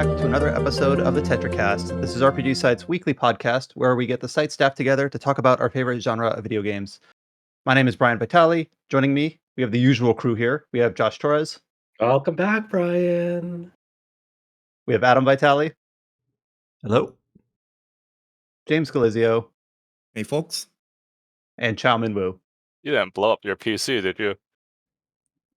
back to another episode of the Tetracast. This is RPG Site's weekly podcast where we get the site staff together to talk about our favorite genre of video games. My name is Bryan Vitale. Joining me, we have the usual crew here. We have Josh Torres. Welcome back, Bryan. We have Adam Vitale. Hello. James Galizio. Hey, folks. And Chow Min Woo. You didn't blow up your PC, did you?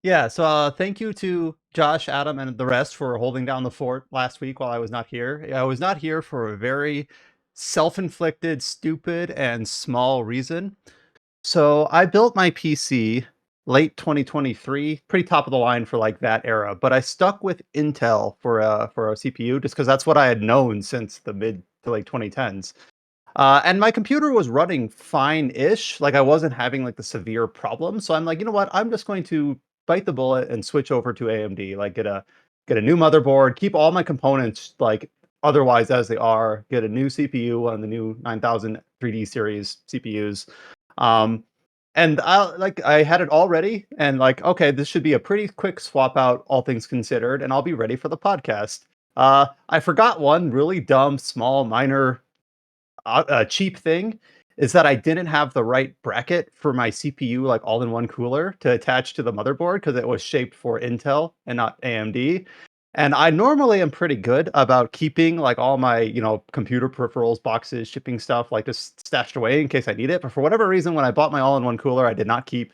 Yeah, so thank you to Josh, Adam, and the rest for holding down the fort last week while I was not here. I was not here for a very self-inflicted, stupid, and small reason. So I built my PC late 2023, pretty top of the line for like that era, but I stuck with Intel for a CPU just because that's what I had known since the mid to late 2010s. And my computer was running fine-ish, like I wasn't having like the severe problem. So I'm like, you know what? I'm just going to bite the bullet and switch over to AMD. Like get a new motherboard, keep all my components like otherwise as they are. Get a new CPU on the new 9000 3D series CPUs. And I had it all ready, and like, okay, this should be a pretty quick swap out, all things considered, and I'll be ready for the podcast. I forgot one really dumb, small, minor cheap thing is that I didn't have the right bracket for my CPU, like all-in-one cooler, to attach to the motherboard because it was shaped for Intel and not AMD. And I normally am pretty good about keeping like all my, computer peripherals, boxes, shipping stuff, like just stashed away in case I need it. But for whatever reason, when I bought my all-in-one cooler, I did not keep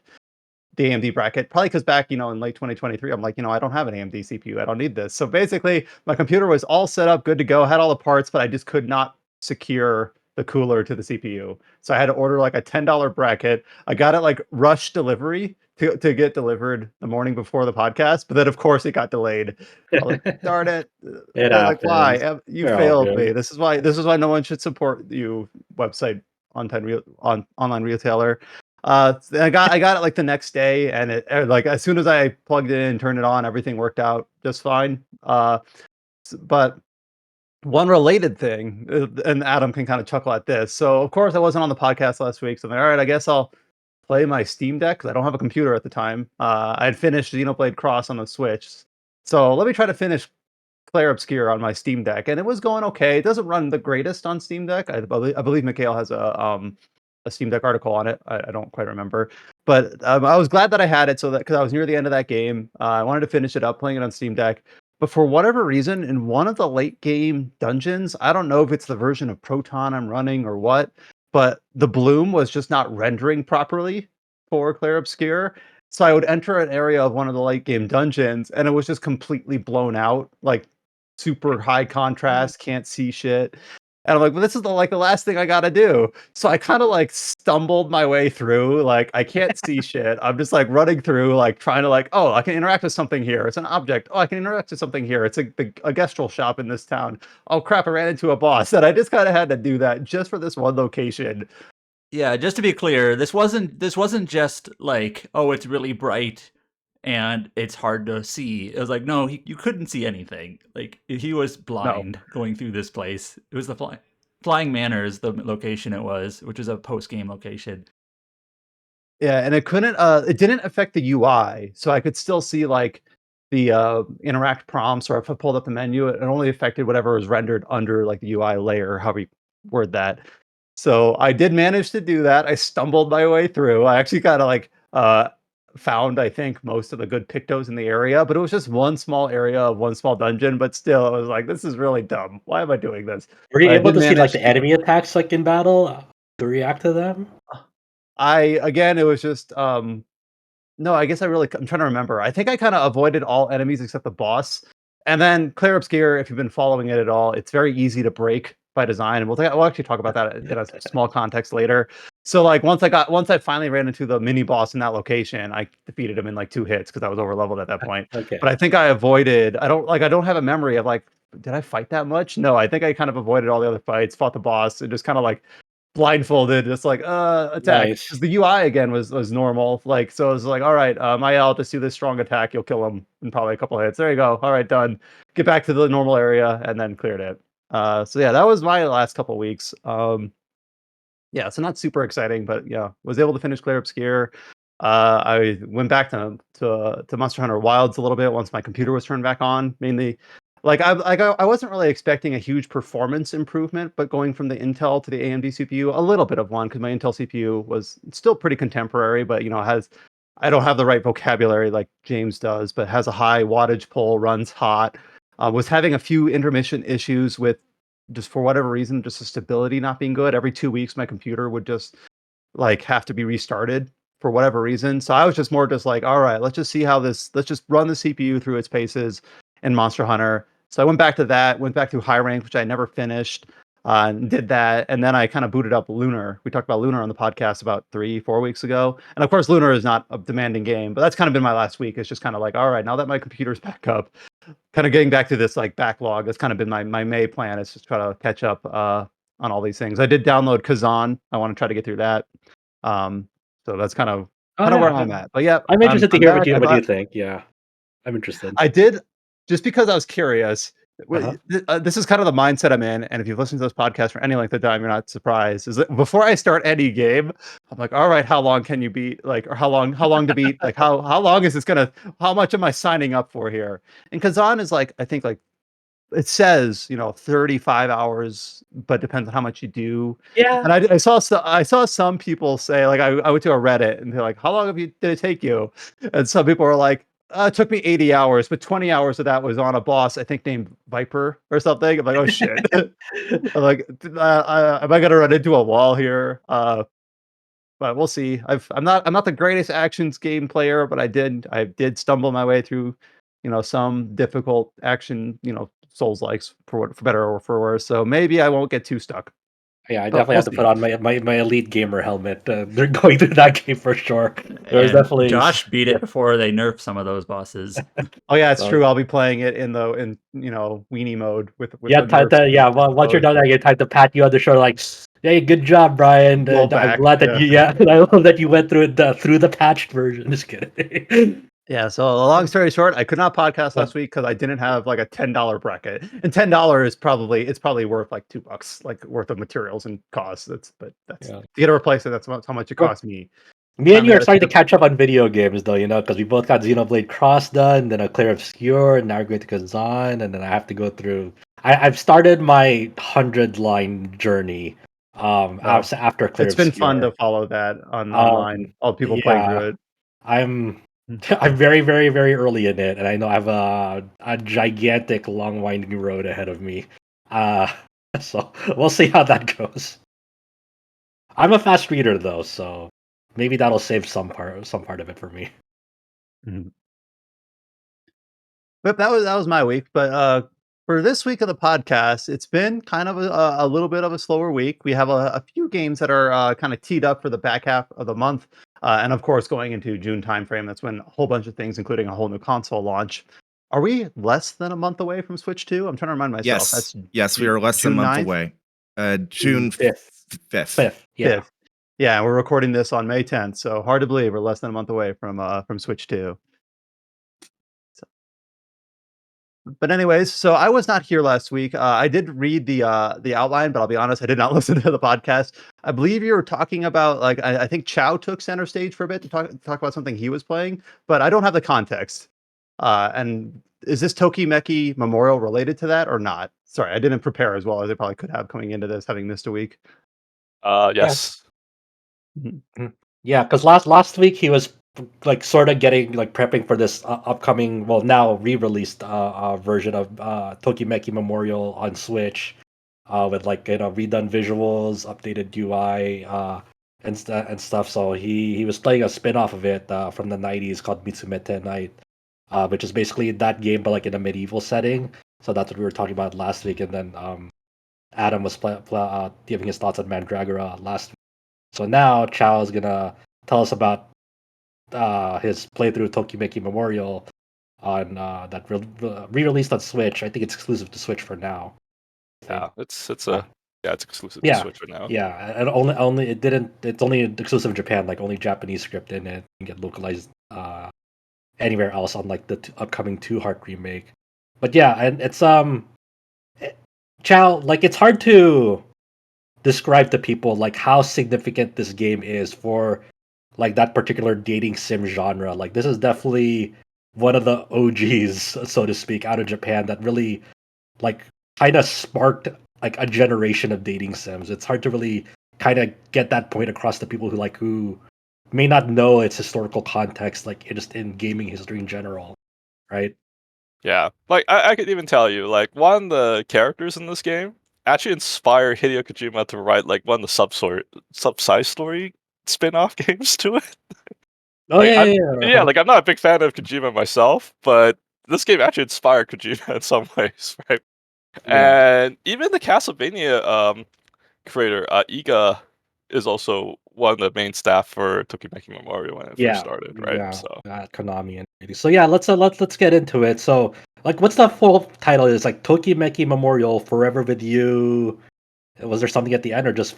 the AMD bracket, probably because back, in late 2023, I'm like, I don't have an AMD CPU. I don't need this. So basically, my computer was all set up, good to go, had all the parts, but I just could not secure the cooler to the CPU. So I had to order like a $10 bracket. I got it like rush delivery to get delivered the morning before the podcast, but then of course it got delayed. I was like, darn it. Like, why? You failed me. This is why no one should support you, website online retailer. I got it like the next day, and it like as soon as I plugged it in, turned it on, everything worked out just fine. But one related thing, and Adam can kind of chuckle at this. So of course I wasn't on the podcast last week, so I'm like, all right, I guess I'll play my Steam Deck because I don't have a computer at the time. I had finished Xenoblade Cross on the Switch, so let me try to finish Clair Obscur on my Steam Deck, and it was going okay. It doesn't run the greatest on Steam Deck. I believe Mikhail has a Steam Deck article on it. I don't quite remember, but I was glad that I had it so that because I was near the end of that game, I wanted to finish it up playing it on Steam Deck. But for whatever reason, in one of the late game dungeons, I don't know if it's the version of Proton I'm running or what, but the bloom was just not rendering properly for Clair Obscur. So I would enter an area of one of the late game dungeons, and it was just completely blown out, like super high contrast, can't see shit. And I'm like, well, this is the last thing I gotta do. So I kind of like stumbled my way through. Like I can't see shit. I'm just like running through, like trying to like, oh, I can interact with something here. It's an object. Oh, I can interact with something here. It's a Gestrel shop in this town. Oh crap! I ran into a boss. And I just kind of had to do that just for this one location. Yeah, just to be clear, this wasn't just like, oh, it's really bright and it's hard to see. It was like, no, you couldn't see anything. Like he was blind going through this place. It was the Flying Manors, the location it was, which is a post-game location. Yeah, and it didn't affect the UI, so I could still see like the interact prompts, or if I pulled up the menu, it only affected whatever was rendered under like the UI layer, how we word that. So I did manage to do that. I stumbled my way through. I actually kind of like found, I think, most of the good pictos in the area, but it was just one small area of one small dungeon. But still, I was like, this is really dumb. Why am I doing this? Were you able to see like the enemy attacks like in battle to react to them? It was just no, I guess I'm trying to remember. I think I kind of avoided all enemies except the boss. And then Clair Obscur, if you've been following it at all, it's very easy to break by design, and we'll actually talk about that in a small context later. So like once I finally ran into the mini boss in that location, I defeated him in like 2 hits because I was over leveled at that point. Okay. But I think I don't have a memory of like, did I fight that much? No, I think I kind of avoided all the other fights, fought the boss, and just kind of like blindfolded, just like attack. Nice. Because the UI again was normal. Like so it was like, all right, Maya, I'll just do this strong attack, you'll kill him in probably a couple of hits. There you go. All right, done. Get back to the normal area, and then cleared it. So yeah, that was my last couple weeks. Yeah, so not super exciting, but yeah, was able to finish Clair Obscur. I went back to Monster Hunter Wilds a little bit once my computer was turned back on, mainly I wasn't really expecting a huge performance improvement, but going from the Intel to the AMD CPU, a little bit of one because my Intel CPU was still pretty contemporary, but I don't have the right vocabulary like James does, but has a high wattage pull, runs hot. Was having a few intermittent issues with just for whatever reason, just the stability not being good. Every 2 weeks, my computer would just have to be restarted for whatever reason. So I was just more just like, all right, let's just see let's just run the CPU through its paces in Monster Hunter. So I went back to that, went back to high rank, which I never finished, and did that. And then I kind of booted up Lunar. We talked about Lunar on the podcast about 3-4 weeks ago. And of course, Lunar is not a demanding game, but that's kind of been my last week. It's just kind of like, all right, now that my computer's back up, kind of getting back to this like backlog. That's kind of been my May plan is just try to catch up on all these things. I did download Kazan. I want to try to get through that. So that's kind of where I'm at. But yeah, I'm interested to I'm hear back. what you think. Yeah, I'm interested. I did just because I was curious. Uh-huh. This is kind of the mindset I'm in, and if you've listened to this podcast for any length of time, you're not surprised. Is that before I start any game, I'm like, all right, how long can you beat? Like, or how long to beat? Like, how long is this gonna? How much am I signing up for here? And Kazan is like, I think like it says 35 hours, but depends on how much you do. Yeah. And I saw some people say, like, I went to a Reddit and they're like, how long did it take you? And some people were like, it took me 80 hours, but 20 hours of that was on a boss I think named Viper or something. I'm like, oh shit. I'm like, am I gonna run into a wall here? But we'll see. I'm not the greatest actions game player, but I did stumble my way through, some difficult action, Souls likes for better or for worse. So maybe I won't get too stuck. Yeah, I But definitely we'll have to see. put on my elite gamer helmet. They're going through that game for sure. There's And definitely Josh beat it before they nerfed some of those bosses. Oh yeah, it's So- true. I'll be playing it in weenie mode with yeah, the nerfs once you're mode. done, I type to pat you on the shoulder like, "Hey, good job, Brian. Blow I'm back, glad that I love that you went through the patched version." Just kidding. Yeah, so a long story short, I could not podcast last week because I didn't have like a $10 bracket, and $10 probably worth like $2, like worth of materials and costs. That's Yeah. to get a replacement. That's how much it cost me. Me and I you are gotta starting to skip- catch up on video games, though, because we both got Xenoblade Cross done, then a Clair Obscur, and now we're going to Kazan, and then I have to go through. I've started my 100-line journey. After Clair It's been fun Obscur. to follow that online. All the people playing through Yeah, it. I'm I'm very, very, very early in it, and I know I have a gigantic, long, winding road ahead of me. Uh, so we'll see how that goes. I'm a fast reader though, so maybe that'll save some part of it for me. But that was my week. But for this week of the podcast, it's been kind of a little bit of a slower week. We have a few games that are kind of teed up for the back half of the month, and of course, going into June timeframe, that's when a whole bunch of things, including a whole new console launch. Are we less than a month away from Switch 2? I'm trying to remind myself. Yes, That's yes, we are less than a June month 9th? away. June 5th. 5th. Yeah. 5th. Yeah, we're recording this on May 10th, so hard to believe we're less than a month away from Switch 2. But anyways, so I was not here last week. I did read the outline, but I'll be honest, I did not listen to the podcast. I believe you were talking about like I think Chow took center stage for a bit to talk about something he was playing, but I don't have the context. And is this Tokimeki Memorial related to that or not? Sorry, I didn't prepare as well as I probably could have coming into this, having missed a week. Yes. Yeah, because last week he was like sort of getting like prepping for this upcoming, well, now re-released version of Tokimeki Memorial on Switch, with like redone visuals, updated UI, and stuff. So he was playing a spin-off of it from the 90s called Mitsumete Night, which is basically that game but like in a medieval setting. So that's what we were talking about last week, and then Adam was giving his thoughts on Mandragora last week. So now Chow is gonna tell us about his playthrough of Tokimeki Memorial on that re-released on Switch. I think it's exclusive to Switch for now. Yeah, it's exclusive to Yeah. Switch for now. Yeah, and it's only exclusive in Japan, like only Japanese script in it, can get localized anywhere else on like the upcoming 2 Heart remake. But yeah, and it's Chow, like it's hard to describe to people like how significant this game is for like that particular dating sim genre. Like this is definitely one of the OGs, so to speak, out of Japan that really like kind of sparked like a generation of dating sims. It's hard to really kind of get that point across to people who may not know its historical context, like just in gaming history in general, right? Yeah, like I could even tell you, like one of the characters in this game actually inspired Hideo Kojima to write like one of the sub-side story spin-off games to it. Oh Like yeah, I'm yeah, yeah. yeah, like I'm not a big fan of Kojima myself, but this game actually inspired Kojima in some ways, right? Yeah. And even the Castlevania creator, Iga, is also one of the main staff for Tokimeki Memorial when it first Yeah, started, right? yeah, So Konami and everything. So yeah, let's get into it. So like, what's the full title? Is like Tokimeki Memorial Forever with You. Was there something at the end or just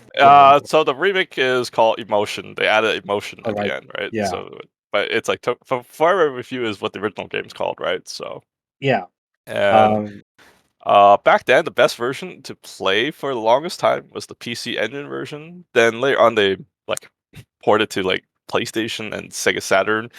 so the remake is called Emotion. They added emotion all at the right? end, right? Yeah, So, but it's like Forever Review is what the original game's called, right? So, yeah. and Um, back then, the best version to play for the longest time was the PC Engine version. Then later on, they like ported to like PlayStation and Sega Saturn.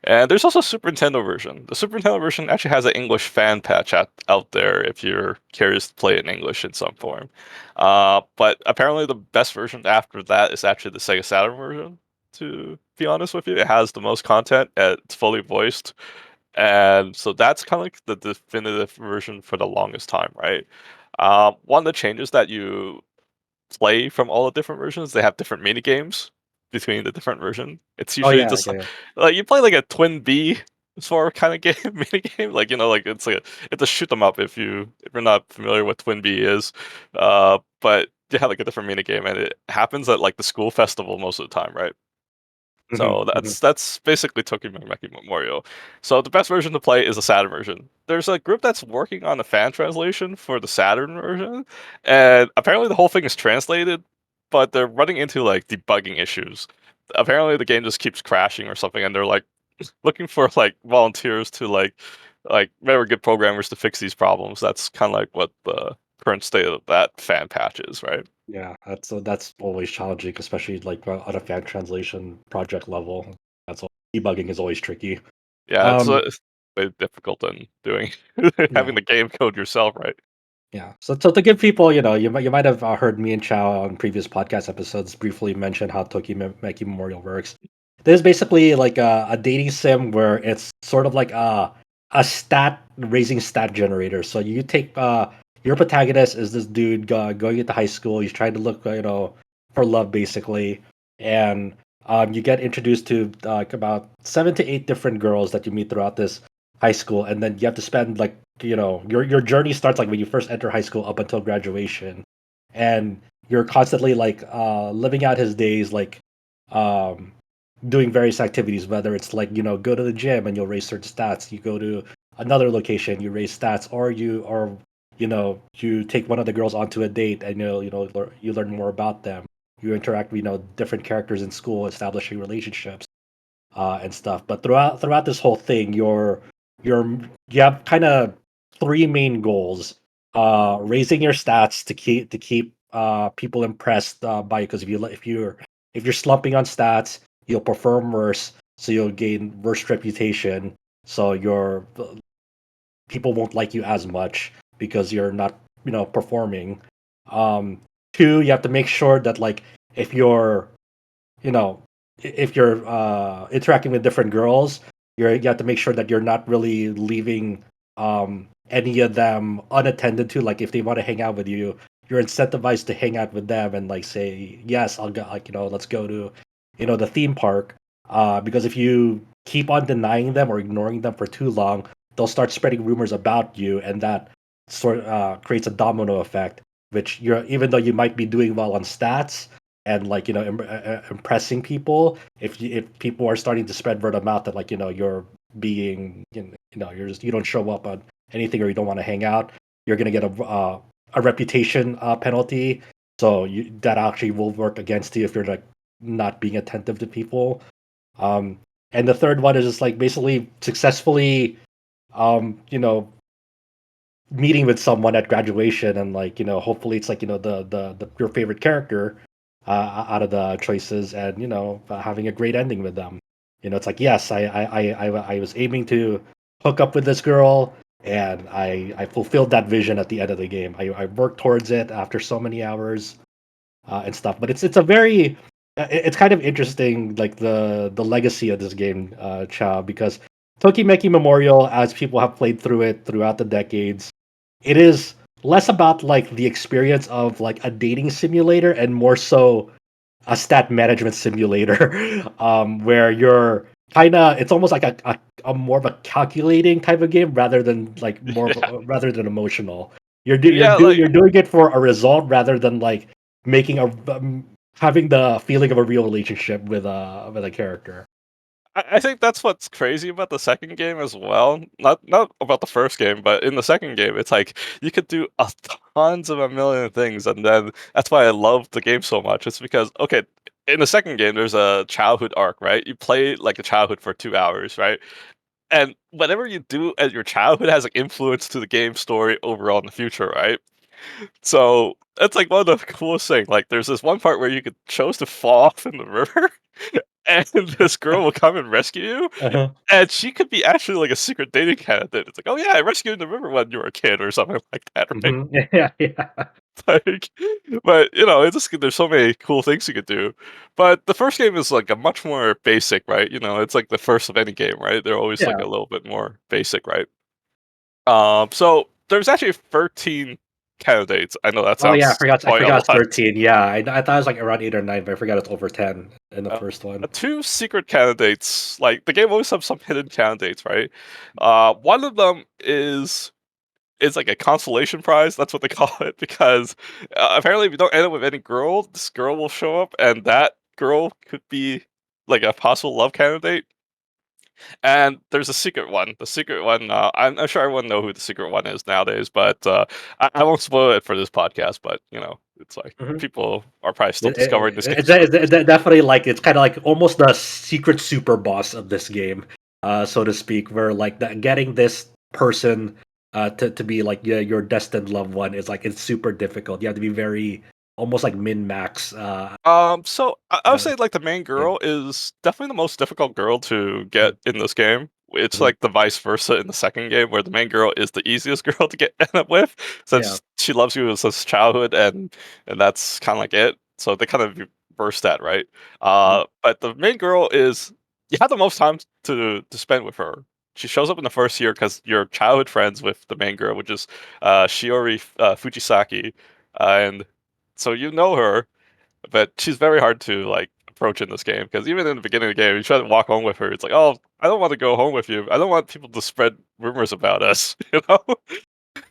And there's also a Super Nintendo version. The Super Nintendo version actually has an English fan patch out there if you're curious to play it in English in some form. But apparently the best version after that is actually the Sega Saturn version, to be honest with you. It has the most content, it's fully voiced. And so that's kind of like the definitive version for the longest time, right? One of the changes that you play from all the different versions, they have different mini games between the different version. It's oh usually yeah, just okay. like you play like a twin B sort of kind of game mini game. Like like it's a shoot 'em up if you're not familiar with twin B is. But you have like a different mini game and it happens at like the school festival most of the time, right? Mhm, So mhm. that's basically Tokimeki Memorial. So the best version to play is the Saturn version. There's a group that's working on a fan translation for the Saturn version, and apparently the whole thing is translated, but they're running into like debugging issues. Apparently the game just keeps crashing or something, and they're like looking for like volunteers to like very good programmers to fix these problems. That's kind of like what the current state of that fan patch is, right? Yeah, that's always challenging, especially like on a fan translation project level. That's all. Debugging is always tricky. Yeah, Um, it's way difficult than doing yeah. having the game code yourself, right? Yeah. So to give people, you might have heard me and Chow on previous podcast episodes briefly mention how Tokimeki Memorial works. There's basically like a dating sim where it's sort of like a stat raising stat generator. So you take your protagonist is this dude going into high school. He's trying to look for love basically, and you get introduced to like about 7 to 8 different girls that you meet throughout this high school, and then you have to spend like your journey starts like when you first enter high school up until graduation, and you're constantly like living out his days like um doing various activities, whether it's like go to the gym and you'll raise certain stats, you go to another location, you raise stats, or you take one of the girls onto a date and you learn more about them, you interact with different characters in school, establishing relationships and stuff. But throughout this whole thing, you're you have kind of three main goals: raising your stats to keep people impressed by you. Because if you're slumping on stats, you'll perform worse, so you'll gain worse reputation. So your people won't like you as much because you're not performing. Um, Two, you have to make sure that like if you're you know, if you're interacting with different girls, you have to make sure that you're not really leaving any of them unattended to. Like if they want to hang out with you, you're incentivized to hang out with them and like say yes, I'll go. Like let's go to the theme park. Because if you keep on denying them or ignoring them for too long, they'll start spreading rumors about you, and that sort creates a domino effect. Which you're even though you might be doing well on stats and like impressing people, if people are starting to spread word of mouth that like you're being you don't show up on anything or you don't want to hang out, you're gonna get a reputation penalty. So that actually will work against you if you're like not being attentive to people. um and the third one is just like basically successfully um you know meeting with someone at graduation, and like hopefully it's like the your favorite character out of the choices, and having a great ending with them. It's like yes, I was aiming to hook up with this girl, and I fulfilled that vision at the end of the game. I worked towards it after so many hours and stuff. But it's a very it's kind of interesting, like the legacy of this game, Chow, because Tokimeki Memorial, as people have played through it throughout the decades, it is less about like the experience of like a dating simulator and more so a stat management simulator, where you're kind of it's almost like a more of a calculating type of game rather than like more Yeah, rather than emotional. yeah, like You're doing it for a result rather than like making a having the feeling of a real relationship with a character. I think that's what's crazy about the second game as well. Not about the first game, but in the second game, it's like you could do a tons of a million things, and then that's why I love the game so much. It's because okay, in the second game, there's a childhood arc, right? You play like a childhood for 2 hours, right? And whatever you do as your childhood has like influence to the game story overall in the future, right? So that's like one of the coolest things. Like, there's this one part where you could chose to fall off in the river, and this girl will come and rescue you, Uh-huh. and she could be actually like a secret dating candidate. It's like, oh yeah, I rescued you in the river when you were a kid or something like that, right? Yeah, yeah. Like, but it's just there's so many cool things you could do. But the first game is like a much more basic, right? It's like the first of any game, right? They're always like Yeah. a little bit more basic, right? So there's actually 13 candidates. I know that Oh yeah, sounds I quite a forgot it's lot. 13. Yeah, I thought it was like around 8 or 9, but I forgot it's over 10 in the Uh, first one. Two secret candidates. Like the game always have some hidden candidates, right? One of them is like a consolation prize. That's what they call it because apparently, if you don't end up with any girl, this girl will show up, and that girl could be like a possible love candidate. And there's a secret one. The secret one, I'm sure everyone know who the secret one is nowadays, but I won't spoil it for this podcast. But it's like Mhm. people are probably still discovering this game. It's definitely like it's kind of like almost the secret super boss of this game, so to speak. Where like getting this person to be like your destined loved one is like it's super difficult. You have to be very almost like min max. So I would Uh, say like the main yeah. girl is definitely the most difficult girl to get in this game. It's Mhm. like the vice versa in the second game, where the main girl is the easiest girl to get end up with, Yeah. since she loves you since childhood, and that's kind of like it. So they kind of reverse that, right? Mhm. But the main girl is you have the most time to spend with her. She shows up in the first year because you're childhood friends with the main girl, which is Shiori Fujisaki, and so you know her, but she's very hard to like approach in this game because even in the beginning of the game, you try to walk home with her. It's like, oh, I don't want to go home with you. I don't want people to spread rumors about us.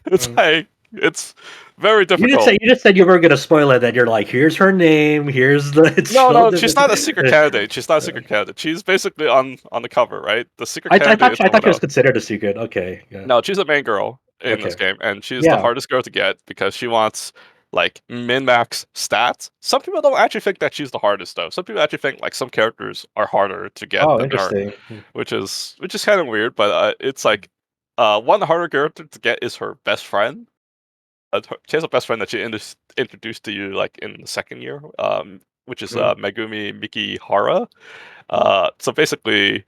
It's Mhm. like it's very difficult. You just said you were gonna spoil it. That you're like, here's her name. Here's the it's No, showed. no, she's not a secret candidate. She's not a secret candidate. She's basically on the cover, right? The secret candidate is I someone thought she was else. considered a secret. Okay. Yeah. No, she's a main girl in this Okay. game, and she's the Yeah. hardest girl to get because she wants like min max stats. Some people don't actually think that she's the hardest though. Some people actually think like some characters are harder to get Oh, than her, interesting. which is kind of weird. But it's like one harder character to get is her best friend. She has a best friend that she introduced to you like in the second year, which is Mhm. Megumi Mikihara. So basically,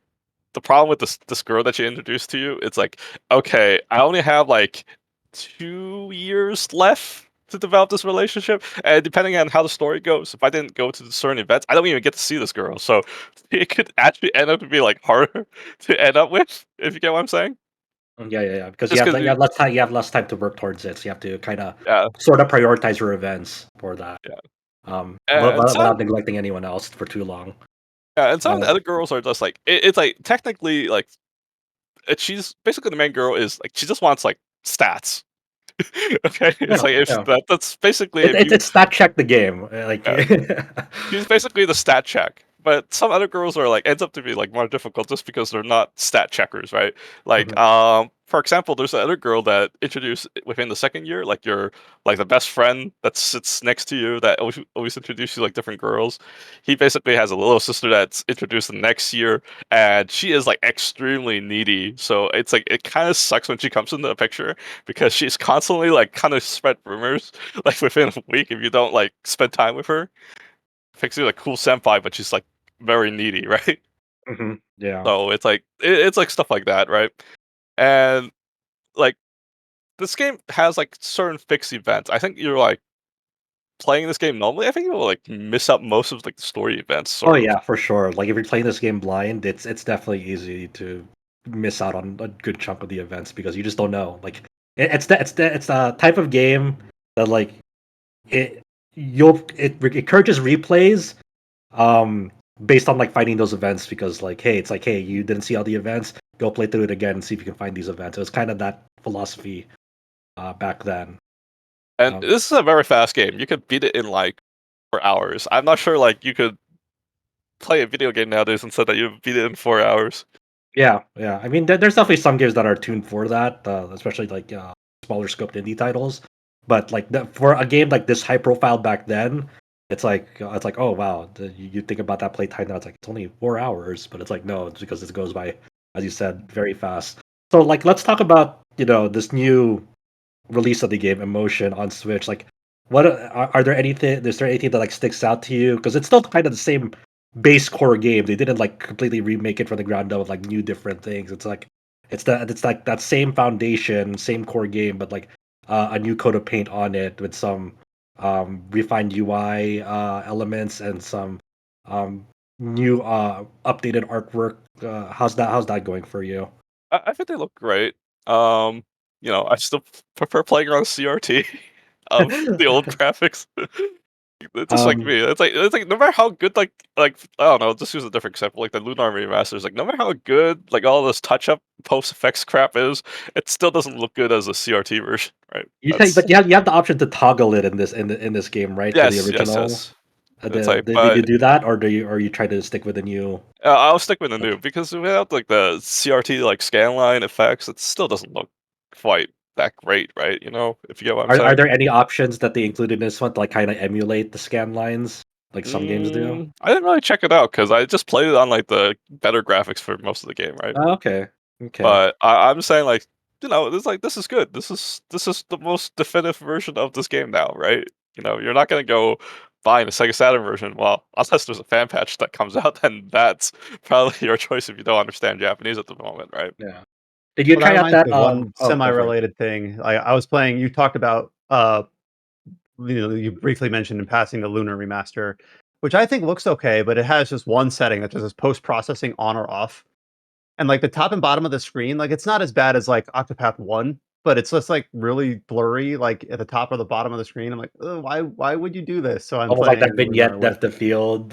the problem with this girl that she introduced to you, it's like, okay, I only have like 2 years left to develop this relationship, and depending on how the story goes, if I didn't go to the certain events, I don't even get to see this girl. So it could actually end up to be like harder to end up with, if you get what I'm saying. Yeah, yeah, yeah. Because Just because you have less time. You have less time to work towards it. So you have to kind of yeah, sort of prioritize your events for that. yeah, and Without some neglecting anyone else for too long. yeah, and some of Uh, the other girls are just like it's like technically like she's basically the main girl is like she just wants like stats. Okay, it's yeah, like if yeah. that's basically if you It's stat check the game. Like, yeah, she's basically the stat check. But some other girls are like ends up to be like more difficult just because they're not stat checkers, right? Like Mhm. for example, there's another girl that introduced within the second year, like your like the best friend that sits next to you that always introduces you like different girls. He basically has a little sister that's introduced the next year, and she is like extremely needy. So it's like it kind of sucks when she comes into the picture because she's constantly like kind of spread rumors like within a week if you don't like spend time with her. Pixie like cool senpai, but she's like very needy, right? Mhm. Yeah. So it's like it's like stuff like that, right? And like this game has like certain fixed events. I think you're like playing this game normally. I think you'll like miss out most of like the story events. Oh Sort of. yeah, for sure. Like if you're playing this game blind, it's definitely easy to miss out on a good chunk of the events because you just don't know. Like it's the type of game that like it it encourages replays based on like finding those events because like hey you didn't see all the events, go play through it again and see if you can find these events. It was kind of that philosophy back then. And Um, this is a very fast game. You could beat it in like 4 hours. I'm not sure like you could play a video game nowadays and said that you beat it in 4 hours. yeah. I mean, there's definitely some games that are tuned for that, especially like smaller scoped indie titles. But like for a game like this high profile back then, it's like oh wow, you think about that playtime now, it's like it's only 4 hours, but it's like no, it's because it goes by, as you said, very fast. So like let's talk about this new release of the game, Emotion, on Switch. Like, what are there anything? Is there anything that like sticks out to you? Because it's still kind of the same base core game. They didn't like completely remake it from the ground up with like new different things. It's like that same foundation, same core game, but like a new coat of paint on it with some refined UI elements and some um, new updated artwork. How's that going for you? I think they look great. Um, I still prefer playing on CRT of the old graphics. It's just like um, me. It's like no matter how good like I don't know, just use a different example, like the Lunar Remasters, like no matter how good like all this touch up post effects crap is, it still doesn't look good as a CRT version, right? You say, That's but you have the option to toggle it in this game, right? To the yes, yes, original. yes. It's like Did you but do that, or you try to stick with the new? I'll stick with the new Like, because without like the CRT like scanline effects, it still doesn't look quite that great, right? If you get what I'm are saying. there any options that they included in this one to like kind of emulate the scan lines, like some games do? I didn't really check it out because I just played it on like the better graphics for most of the game, right? Oh, okay, okay. But I'm saying like, it's like this is good. This is the most definitive version of this game now, right? You're not gonna go buying a Sega Saturn version. Well, unless there's a fan patch that comes out, then that's probably your choice if you don't understand Japanese at the moment, right? Yeah. Did you Well, that try out reminds that? me of one Oh, go for it. semi-related thing. I was playing. You talked about you briefly mentioned in passing the Lunar Remaster, which I think looks okay, but it has just one setting that just says post processing on or off. And like the top and bottom of the screen, like it's not as bad as like Octopath 1, but it's just like really blurry, like at the top or the bottom of the screen. I'm like, oh, why would you do this? So I'm Almost like that playing Lunar vignette with. depth of field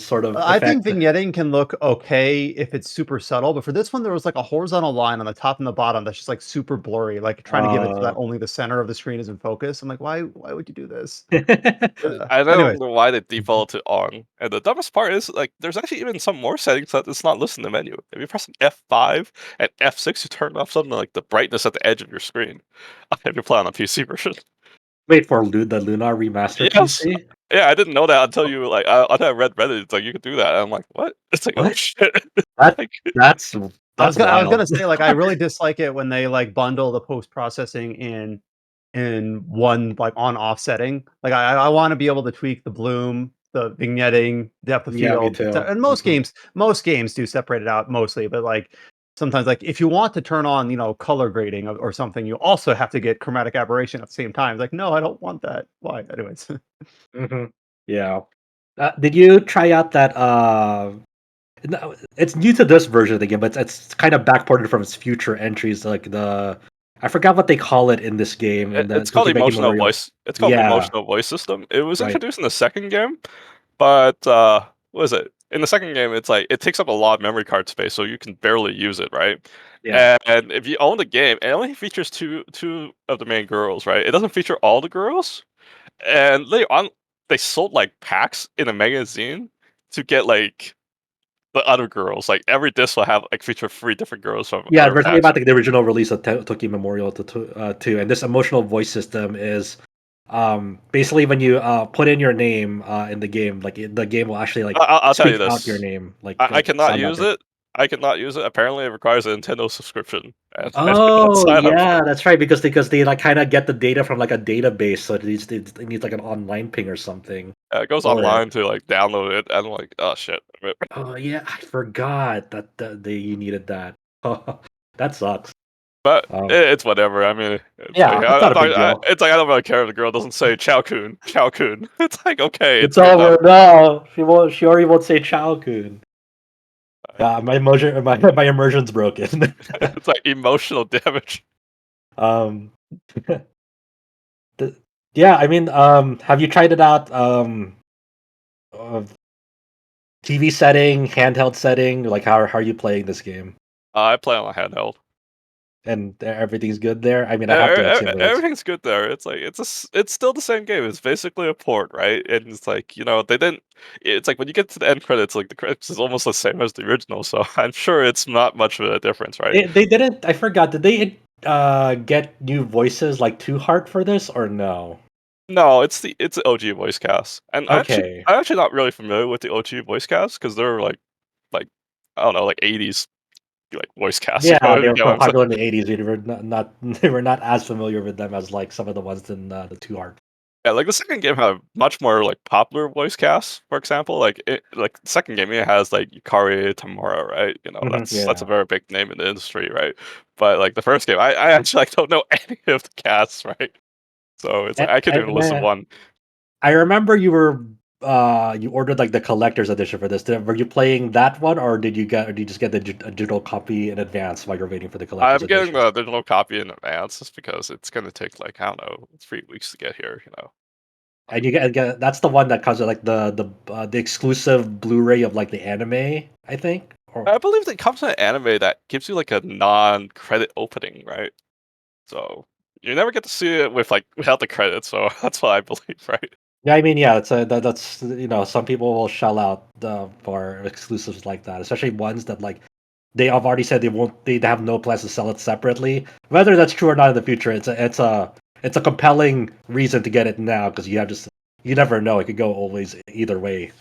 sort of I think effect. vignetting can look okay if it's super subtle, but for this one, there was like a horizontal line on the top and the bottom that's just like super blurry, like trying to give it so that Uh, only the center of the screen is in focus. I'm like, why would you do this? I don't Anyways, know why they default to on. And the dumbest part is like there's actually even some more settings that it's not listed in the menu. If you press an F5 and F6, you turn off something like the brightness at the edge of your screen. If you're playing on a PC version. Wait for the Lunar Remastered Yes. PC. Yeah, I didn't know that until you like until I read Reddit. It's like you could do that. And I'm like, what? It's like, oh What? shit. That Like, that's I was wild. gonna say like I really dislike it when they like bundle the post processing in one like on off setting. Like I want to be able to tweak the bloom, the vignetting, depth of Yeah, me field, too. and Mhm. most games do separate it out mostly, but like sometimes like if you want to turn on color grading or something, you also have to get chromatic aberration at the same time. It's like no, I don't want that. Why? Anyways, Mhm. Yeah. Did you try out that? No, it's new to this version of the game, but it's kind of backported from its future entries. Like I forgot what they call it in this game in the it's called Tokimeki emotional Memorial. voice. It's called Yeah, emotional voice system. It was right. introduced in the second game, but what is it? In the second game, it's like it takes up a lot of memory card space, so you can barely use it, right? Yeah, And if you own the game, it only features two of the main girls, right? It doesn't feature all the girls. And later on, they sold like packs in a magazine to get like the other girls. Like every disc will have like feature three different girls from yeah. other We're talking packs. about the original release of Toki Memorial to 2, and this emotional voice system is basically when you put in your name in the game, like the game will actually like I'll tell you speak out your this. name, I cannot sound out use your. it. I cannot use it. Apparently, it requires a Nintendo subscription, and I did not Oh sign up for yeah, it. that's right. Because they like kind of get the data from like a database, so it needs like an online ping or something It goes for it. online to like download it, and I'm like, oh shit. Oh yeah, I forgot that you needed that. That sucks. But Um, it's whatever. I mean, Yeah, it's not a big deal. it's like I don't really care if the girl doesn't say Chao Kun, Chao Kun. It's like okay, It's it's good enough. over. No, she won't. She already won't say Chao Kun. My emotion, my immersion's broken. It's like emotional damage. um, yeah. I mean, have you tried it out? Uh, TV setting, handheld setting. Like, how are you playing this game? I play on a handheld. And everything's good there. I mean, I have to assume that it's Everything's good there. It's like it's still the same game. It's basically a port, right? And it's like they didn't. It's like when you get to the end credits, like the credits is almost the same as the original. So I'm sure it's not much of a difference, right? they didn't. I forgot. Did they get new voices like Two Heart for this or no? No, it's the OG voice cast, and Okay. I'm actually not really familiar with the OG voice cast because they're like I don't know, like 80s like voice cast. Yeah, You they were know what I'm saying? popular in the '80s. We were not they were not as familiar with them as like some of the ones in the Two Heart. Yeah, like the second game had a much more like popular voice cast. For example, like the second game it has like Yukari Tamura, right? That's a Yeah. very big name in the industry, right? But like the first game, I actually like don't know any of the casts, right? So it's like I could even list one. I remember you ordered like the collector's edition for this. Were you playing that one, or did you just get the a digital copy in advance while you're waiting for the collector's I'm getting edition? the digital copy in advance just because it's gonna take like I don't know 3 weeks to get here. And you get that's the one that comes with like the exclusive Blu-ray of like the anime, I think. Or I believe it comes with an anime that gives you like a non-credit opening, right? So you never get to see it with like without the credits. So that's what I believe, right? yeah, I mean, yeah, that's some people will shell out for exclusives like that, especially ones that like they have already said they have no plans to sell it separately. Whether that's true or not in the future, it's a compelling reason to get it now because you never know, it could go always either way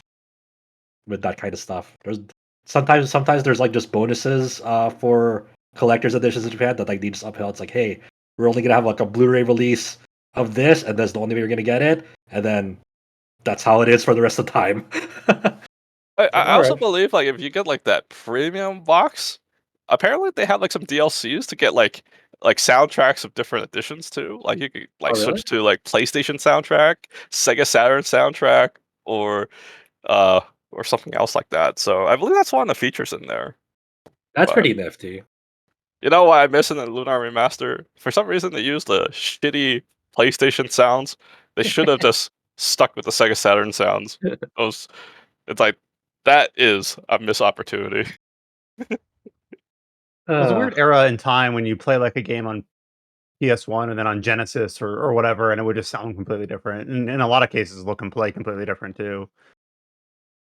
with that kind of stuff. There's sometimes there's like just bonuses for collector's editions in Japan that like they just uphill. It's like, hey, we're only gonna have like a Blu-ray release of this, and that's the only way you're gonna get it, and then that's how it is for the rest of the time. I All also right. believe like if you get like that premium box, apparently they have like some DLCs to get like soundtracks of different editions too. Like you could like Oh, really? switch to like PlayStation soundtrack, Sega Saturn soundtrack, or uh or something else like that. So I believe that's one of the features in there. That's But pretty nifty. you know what I miss in the Lunar Remaster? For some reason they used the shitty PlayStation sounds. They should have just stuck with the Sega Saturn sounds. Those it's like that is a missed opportunity. There's a Uh, weird era in time when you play like a game on PS1 and then on Genesis or whatever, and it would just sound completely different. And in a lot of cases, look and play completely different too.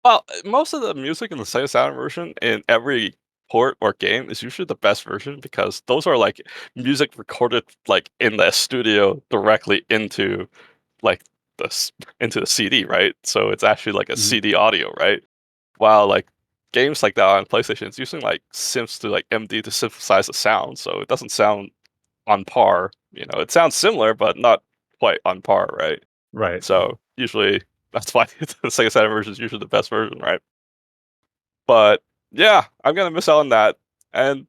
Well, most of the music in the Sega Saturn version in every port or game is usually the best version because those are like music recorded like in the studio directly into like into the CD, right? So it's actually like a Mhm. CD audio, right? While like games like that on PlayStation, it's using like synths to like MD to synthesize the sound, so it doesn't sound on par. It sounds similar, but not quite on par, right? Right. So usually that's why the Sega Saturn version is usually the best version, right? But yeah, I'm gonna miss out on that. And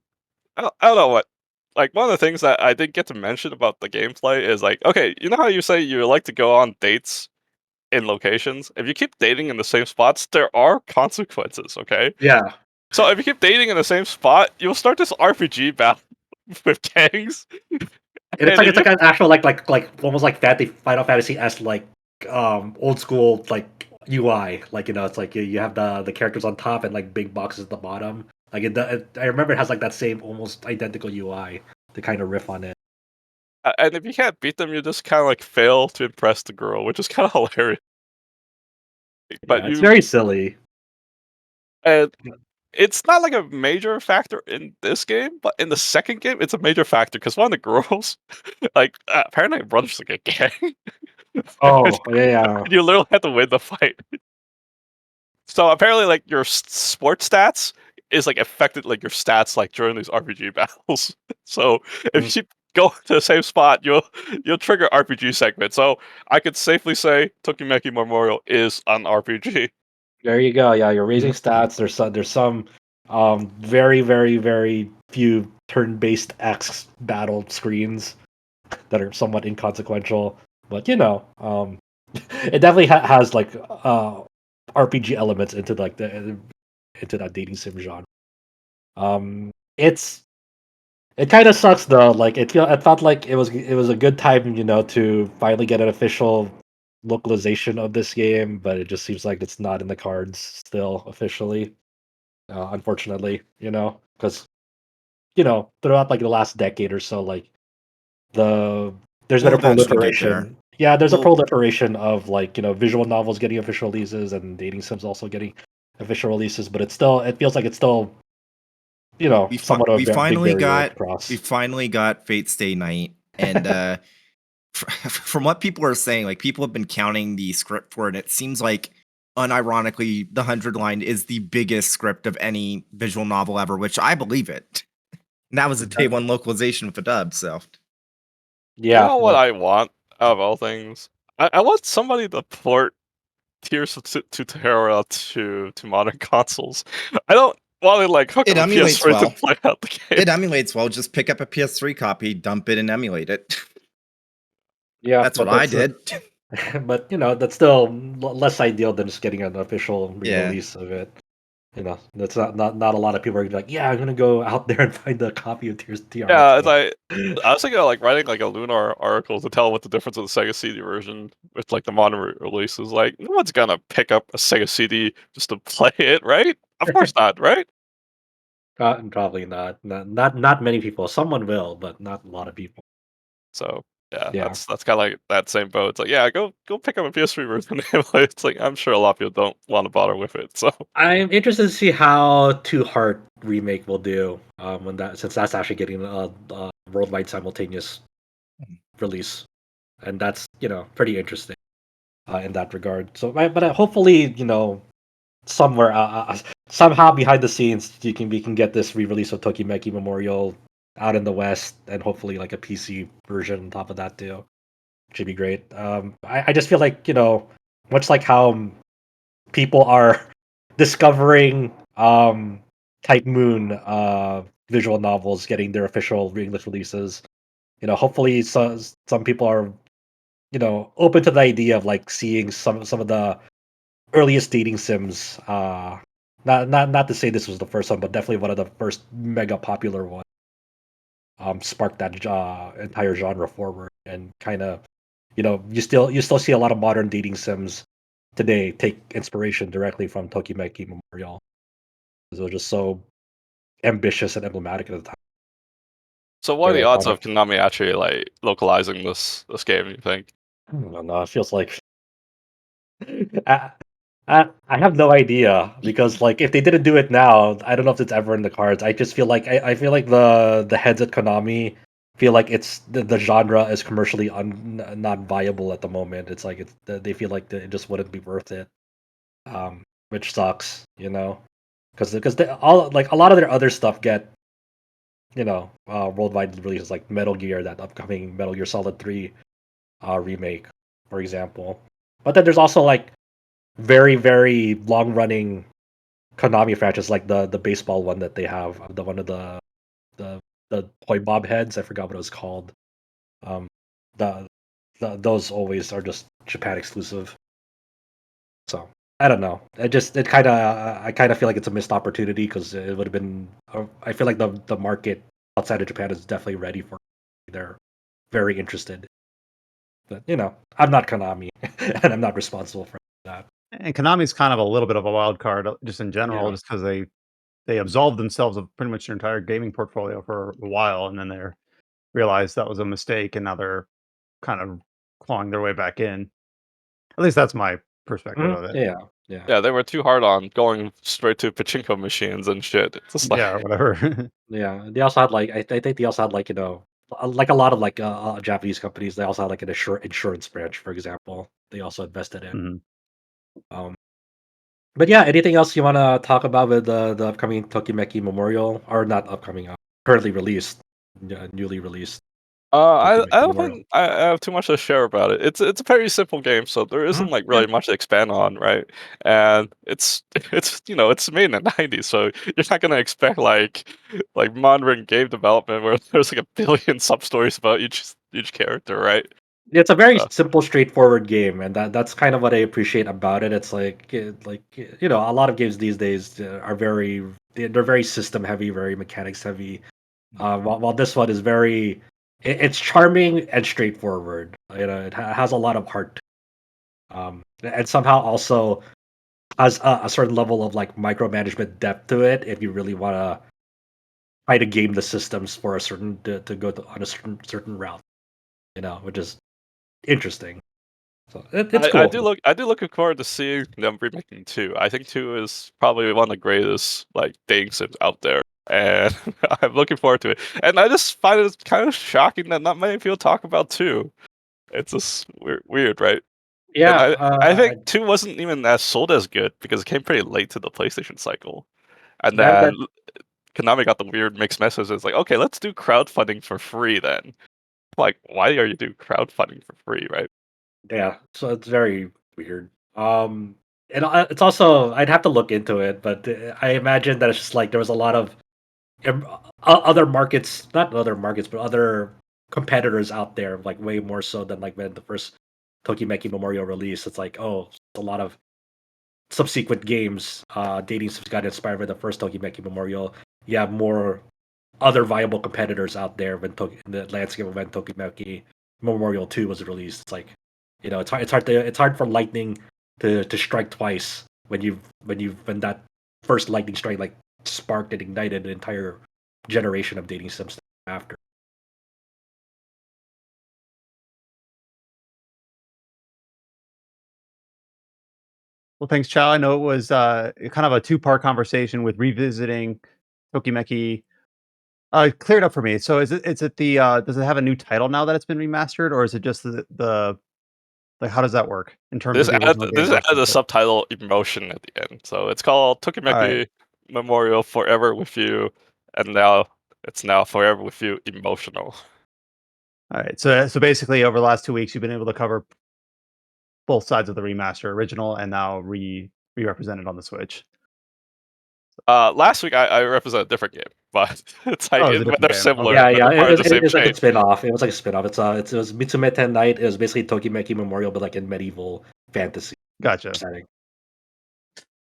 I don't know what. Like one of the things that I didn't get to mention about the gameplay is like, okay, you know how you say you like to go on dates in locations? If you keep dating in the same spots, there are consequences, okay? yeah. So if you keep dating in the same spot, you'll start this RPG battle with gangs. And And if it's you like an actual like almost like Final Fantasy S like old school like UI. Like it's like you have the characters on top and like big boxes at the bottom. Like I remember it has like that same almost identical UI to kind of riff on it. and if you can't beat them, you just kind of like fail to impress the girl, which is kind of hilarious. But Yeah, it's very silly. and it's not like a major factor in this game, but in the second game, it's a major factor because one of the girls, like, apparently runs like a gang. and Oh yeah. you literally have to win the fight. So apparently, like your sports stats is like affected, like your stats, like during these RPG battles. So if you go to the same spot, you'll trigger RPG segment. So I could safely say Tokimeki Memorial is an RPG. There you go. Yeah, you're raising Mhm. stats. There's some Very, very, very few turn-based X battle screens that are somewhat inconsequential. But it definitely has like RPG elements into like into that dating sim genre. It's it kind of sucks though. Like it felt like it was a good time, to finally get an official localization of this game, but it just seems like it's not in the cards still officially. Unfortunately, because throughout like the last decade or so, like the there's been We'll a eventually get there. proliferation. Yeah, there's a Well, proliferation of like visual novels getting official releases and dating sims also getting official releases, but it feels like it's still somewhat of we a big finally barrier to got cross. Fate Stay Night, and from what people are saying, like people have been counting the script for it. It seems like, unironically, the 100 line is the biggest script of any visual novel ever, which I believe it. And that was a day one localization with the dub. So You Yeah, know what I want out of all things? I want somebody to port Tears of Terra to modern consoles. I don't want to like hook it up a emulates PS4 to well. play out the game. It emulates well. Just pick up a PS3 copy, dump it, and emulate it. yeah, That's what but I that's did. but that's still less ideal than just getting an official Yeah. re-release of it. That's not a lot of people are gonna be like, yeah, I'm gonna go out there and find a copy of Tears TR. Yeah, I was thinking of like writing like a Lunar article to tell what the difference of the Sega CD version with like the modern releases. Like, no one's gonna pick up a Sega CD just to play it, right? Of course not, right? Probably not. Not many people. Someone will, but not a lot of people. So yeah, Yeah. that's kind of like that same boat. It's like, yeah, go pick up a PS3 version. It's like I'm sure a lot of people don't want to bother with it. So I'm interested to see how Two Heart remake will do when since that's actually getting a worldwide simultaneous release, and that's pretty interesting in that regard. So, but hopefully somewhere somehow behind the scenes we can get this re-release of Tokimeki Memorial out in the West, and hopefully like a PC version on top of that too. Should be great. I just feel like much like how people are discovering Type Moon visual novels getting their official English releases. Hopefully some people are open to the idea of like seeing some of the earliest dating sims. Not to say this was the first one, but definitely one of the first mega popular ones. Sparked that entire genre forward, and kind of you still see a lot of modern dating sims today take inspiration directly from Tokimeki Memorial, because it was just so ambitious and emblematic at the time. so what are Very the odds of iconic. Konami actually like localizing this game? You think? I don't know. It feels like I, I have no idea, because like if they didn't do it now, I don't know if it's ever in the cards. I just feel like I feel like the heads at Konami feel like it's the genre is commercially not viable at the moment. It's like they feel like it just wouldn't be worth it, which sucks, because all like a lot of their other stuff get worldwide releases, like Metal Gear, that upcoming Metal Gear Solid 3 remake, for example. But then there's also like very very long running Konami franchise, like the baseball one that they have, the one of the toy bob heads. I forgot what it was called. Um, the, those always are just Japan exclusive. So I don't know. I kind of feel like it's a missed opportunity, because it would have been. I feel like the market outside of Japan is definitely ready for it. They're very interested, but I'm not Konami, and I'm not responsible for that. And Konami's kind of a little bit of a wild card, just in general, Yeah. just because they absolved themselves of pretty much their entire gaming portfolio for a while, and then they realized that was a mistake, and now they're kind of clawing their way back in. At least that's my perspective of it. Yeah. Yeah. Yeah, they were too hard on going straight to pachinko machines and shit. It's just like Yeah, or whatever. Yeah, they also had like I think they also had like like a lot of like Japanese companies. They also had like an insurance branch, for example. They also invested in. Mhm. Um, but yeah, anything else you want to talk about with the upcoming Tokimeki Memorial, or not upcoming, currently released, newly released? I Tokimeki don't Memorial. think I have too much to share about it. It's a very simple game, so there isn't like really much to expand on, right? And it's it's made in the '90s, so you're not gonna expect like modern game development where there's like a billion sub stories about each character, right? It's a very Uh, simple, straightforward game, and that's kind of what I appreciate about it. It's a lot of games these days are they're very system heavy, very mechanics heavy. While this one is it's charming and straightforward. It has a lot of heart, and somehow also has a certain level of like micromanagement depth to it. If you really want to try to game the systems for a certain to go on a certain route, which is interesting. So it's cool. I do looking forward to seeing them remaking 2. I think 2 is probably one of the greatest like dating sims out there, and I'm looking forward to it. And I just find it kind of shocking that not many people talk about 2. It's just weird, right? And Yeah, I think 2 wasn't even as sold as good because it came pretty late to the PlayStation cycle, and that then Konami got the weird mixed messages like, okay, let's do crowdfunding for free then. Like, why are you do crowdfunding for free, right? yeah. So it's very weird. And it's also I'd have to look into it, but I imagine that it's just like there was a lot of other markets, not other markets, but other competitors out there, like way more so than like when the first Tokimeki Memorial release. It's like, oh, a lot of subsequent games, dating sims got inspired by the first Tokimeki Memorial. You have more other viable competitors out there in the landscape of when Tokimeki Memorial 2 was released. It's like, it's hard for lightning to strike twice when that first lightning strike like sparked and ignited an entire generation of dating sims after. Well, thanks, Chow. I know it was kind of a two-part conversation with revisiting Tokimeki. It cleared up for me. So is it the does it have a new title now that it's been remastered, or is it just the like how does that work in terms of the original game This versus adds a the subtitle emotion at the end. So it's called all right. Tokimeki Memorial Forever with You, and now it's now Forever with You Emotional. All right. So basically over the last 2 weeks you've been able to cover both sides of the remaster, original and now re-represented on the Switch. Last week I represent a different game, but it's like Oh, it was a but different they're game. similar, Okay. Yeah, but yeah, they're part of the same it's like a chain. spin-off. It was like a spin-off. It was Mitsumete Night. It was basically Tokimeki Memorial, but like in medieval fantasy Gotcha. setting.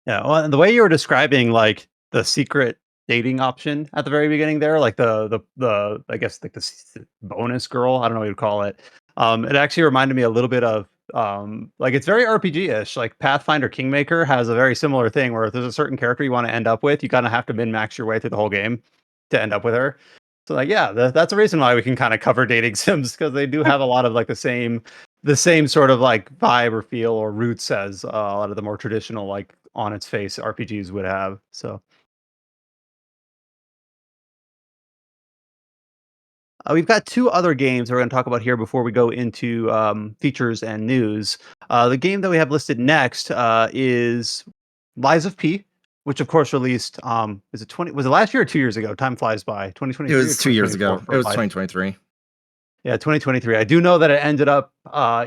Yeah, well, and the way you were describing, like, the secret dating option at the very beginning there, like, the I guess, like, the bonus girl, I don't know what you'd call it. It actually reminded me a little bit of, like, it's very RPG-ish, like, Pathfinder Kingmaker has a very similar thing where if there's a certain character you wanna end up with, you kinda have to min-max your way through the whole game to end up with her. So, like, yeah, that's a reason why we can kinda cover dating sims because they do have a lot of, like, the same sort of, like, vibe or feel or roots as, a lot of the more traditional, like, on its face RPGs would have, so we've got 2 other games we're gonna talk about here before we go into, features and news. The game that we have listed next, is Lies of P, which of course released, is it 20 was it last year or 2 years ago? Time flies by. It 2023 or was 2 years 2024 ago. It for was Lies. 2023. Yeah, 2023. I do know that it ended up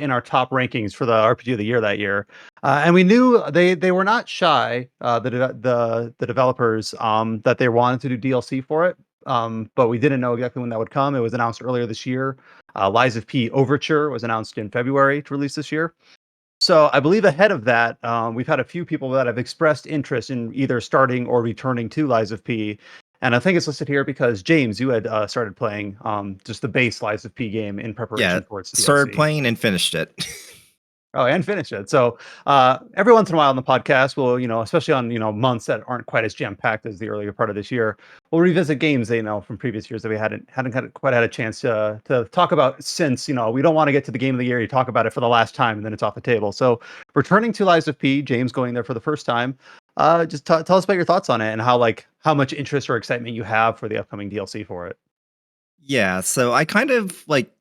in our top rankings for the RPG of the year that year, and we knew they were not shy, the developers, that they wanted to do DLC for it, but we didn't know exactly when that would come. It was announced earlier this year. Lies of P Overture was announced in February to release this year. So I believe ahead of that, we've had a few people that have expressed interest in either starting or returning to Lies of P. And I think it's listed here because James, you had started playing just the base Lies of P game in Yeah, preparation for its started DLC. playing and finished it. Oh, and finish it. So every once in a while on the podcast, we'll, especially on, months that aren't quite as jam packed as the earlier part of this year, we'll revisit games from previous years that we hadn't quite had a chance to talk about since, we don't want to get to the game of the year. You talk about it for the last time and then it's off the table. So returning to Lies of P, James going there for the first time. Just tell us about your thoughts on it and how much interest or excitement you have for the upcoming DLC for it. Yeah, so I kind of like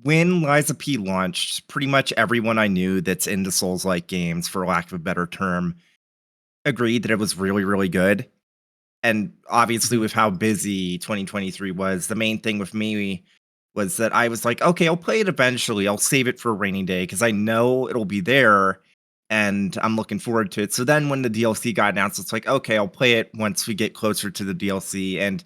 when Liza P launched, pretty much everyone I knew that's into Souls-like games, for lack of a better term, agreed that it was really, really good. And obviously, Mhm. with how busy 2023 was, the main thing with me was that I was like, okay, I'll play it eventually. I'll save it for a rainy day because I know it'll be there and I'm looking forward to it. So then when the DLC got announced, it's like, okay, I'll play it once we get closer to the DLC. And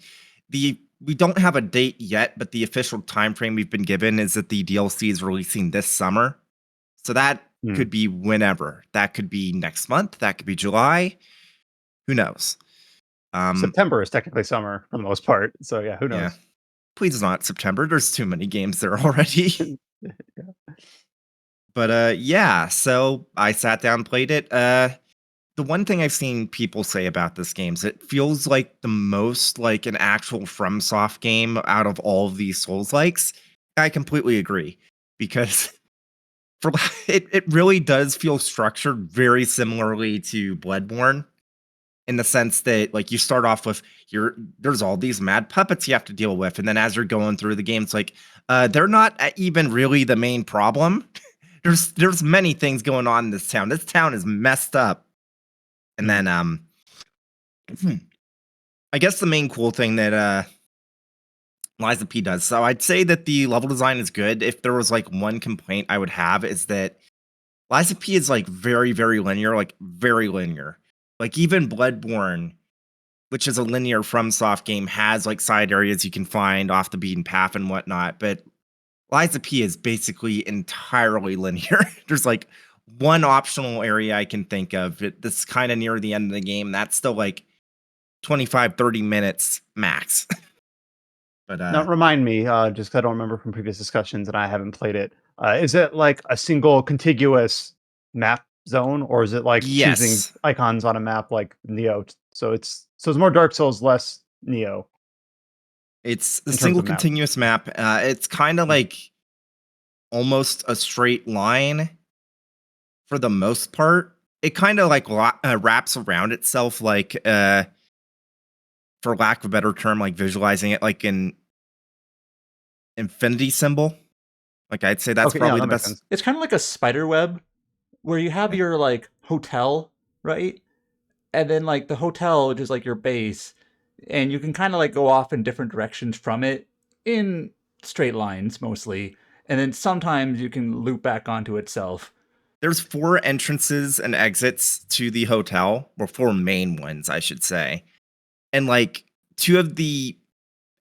we don't have a date yet, but the official time frame we've been given is that the DLC is releasing this summer. So that could be whenever. That could be next month. That could be July. Who knows? September is technically summer for the most part. So yeah, who knows? Yeah. Please not September. There's too many games there already. But yeah, so I sat down and played it. The one thing I've seen people say about this game is it feels like the most like an actual FromSoft game out of all of these Souls-likes. I completely agree because for it really does feel structured very similarly to Bloodborne in the sense that like you start off with there's all these mad puppets you have to deal with, and then as you're going through the game, it's like they're not even really the main problem. There's many things going on in this town. This town is messed up. And then I guess the main cool thing that Liza P does. So I'd say that the level design is good. If there was like one complaint I would have is that Liza P is like very, very linear, like very linear. Like even Bloodborne, which is a linear FromSoft game, has like side areas you can find off the beaten path and whatnot. But Liza P is basically entirely linear. There's like one optional area I can think of that's kind of near the end of the game. That's still like 25, 30 minutes max. But Now remind me, just 'cause I don't remember from previous discussions and I haven't played it. Is it like a single contiguous map zone, or is it like choosing yes, icons on a map like Neo? So it's more Dark Souls, less Neo it's a in terms single of map. continuous map. It's kind of like almost a straight line for the most part. It kind of like wraps around itself, like for lack of a better term, like visualizing it like an infinity symbol. Like I'd say that's Okay, yeah, probably that the makes best. sense. It's kind of like a spider web where you have your like hotel, right? And then like the hotel, which is like your base, and you can kind of like go off in different directions from it in straight lines mostly. And then sometimes you can loop back onto itself. There's 4 entrances and exits to the hotel, or 4 main ones, I should say. And like 2 of the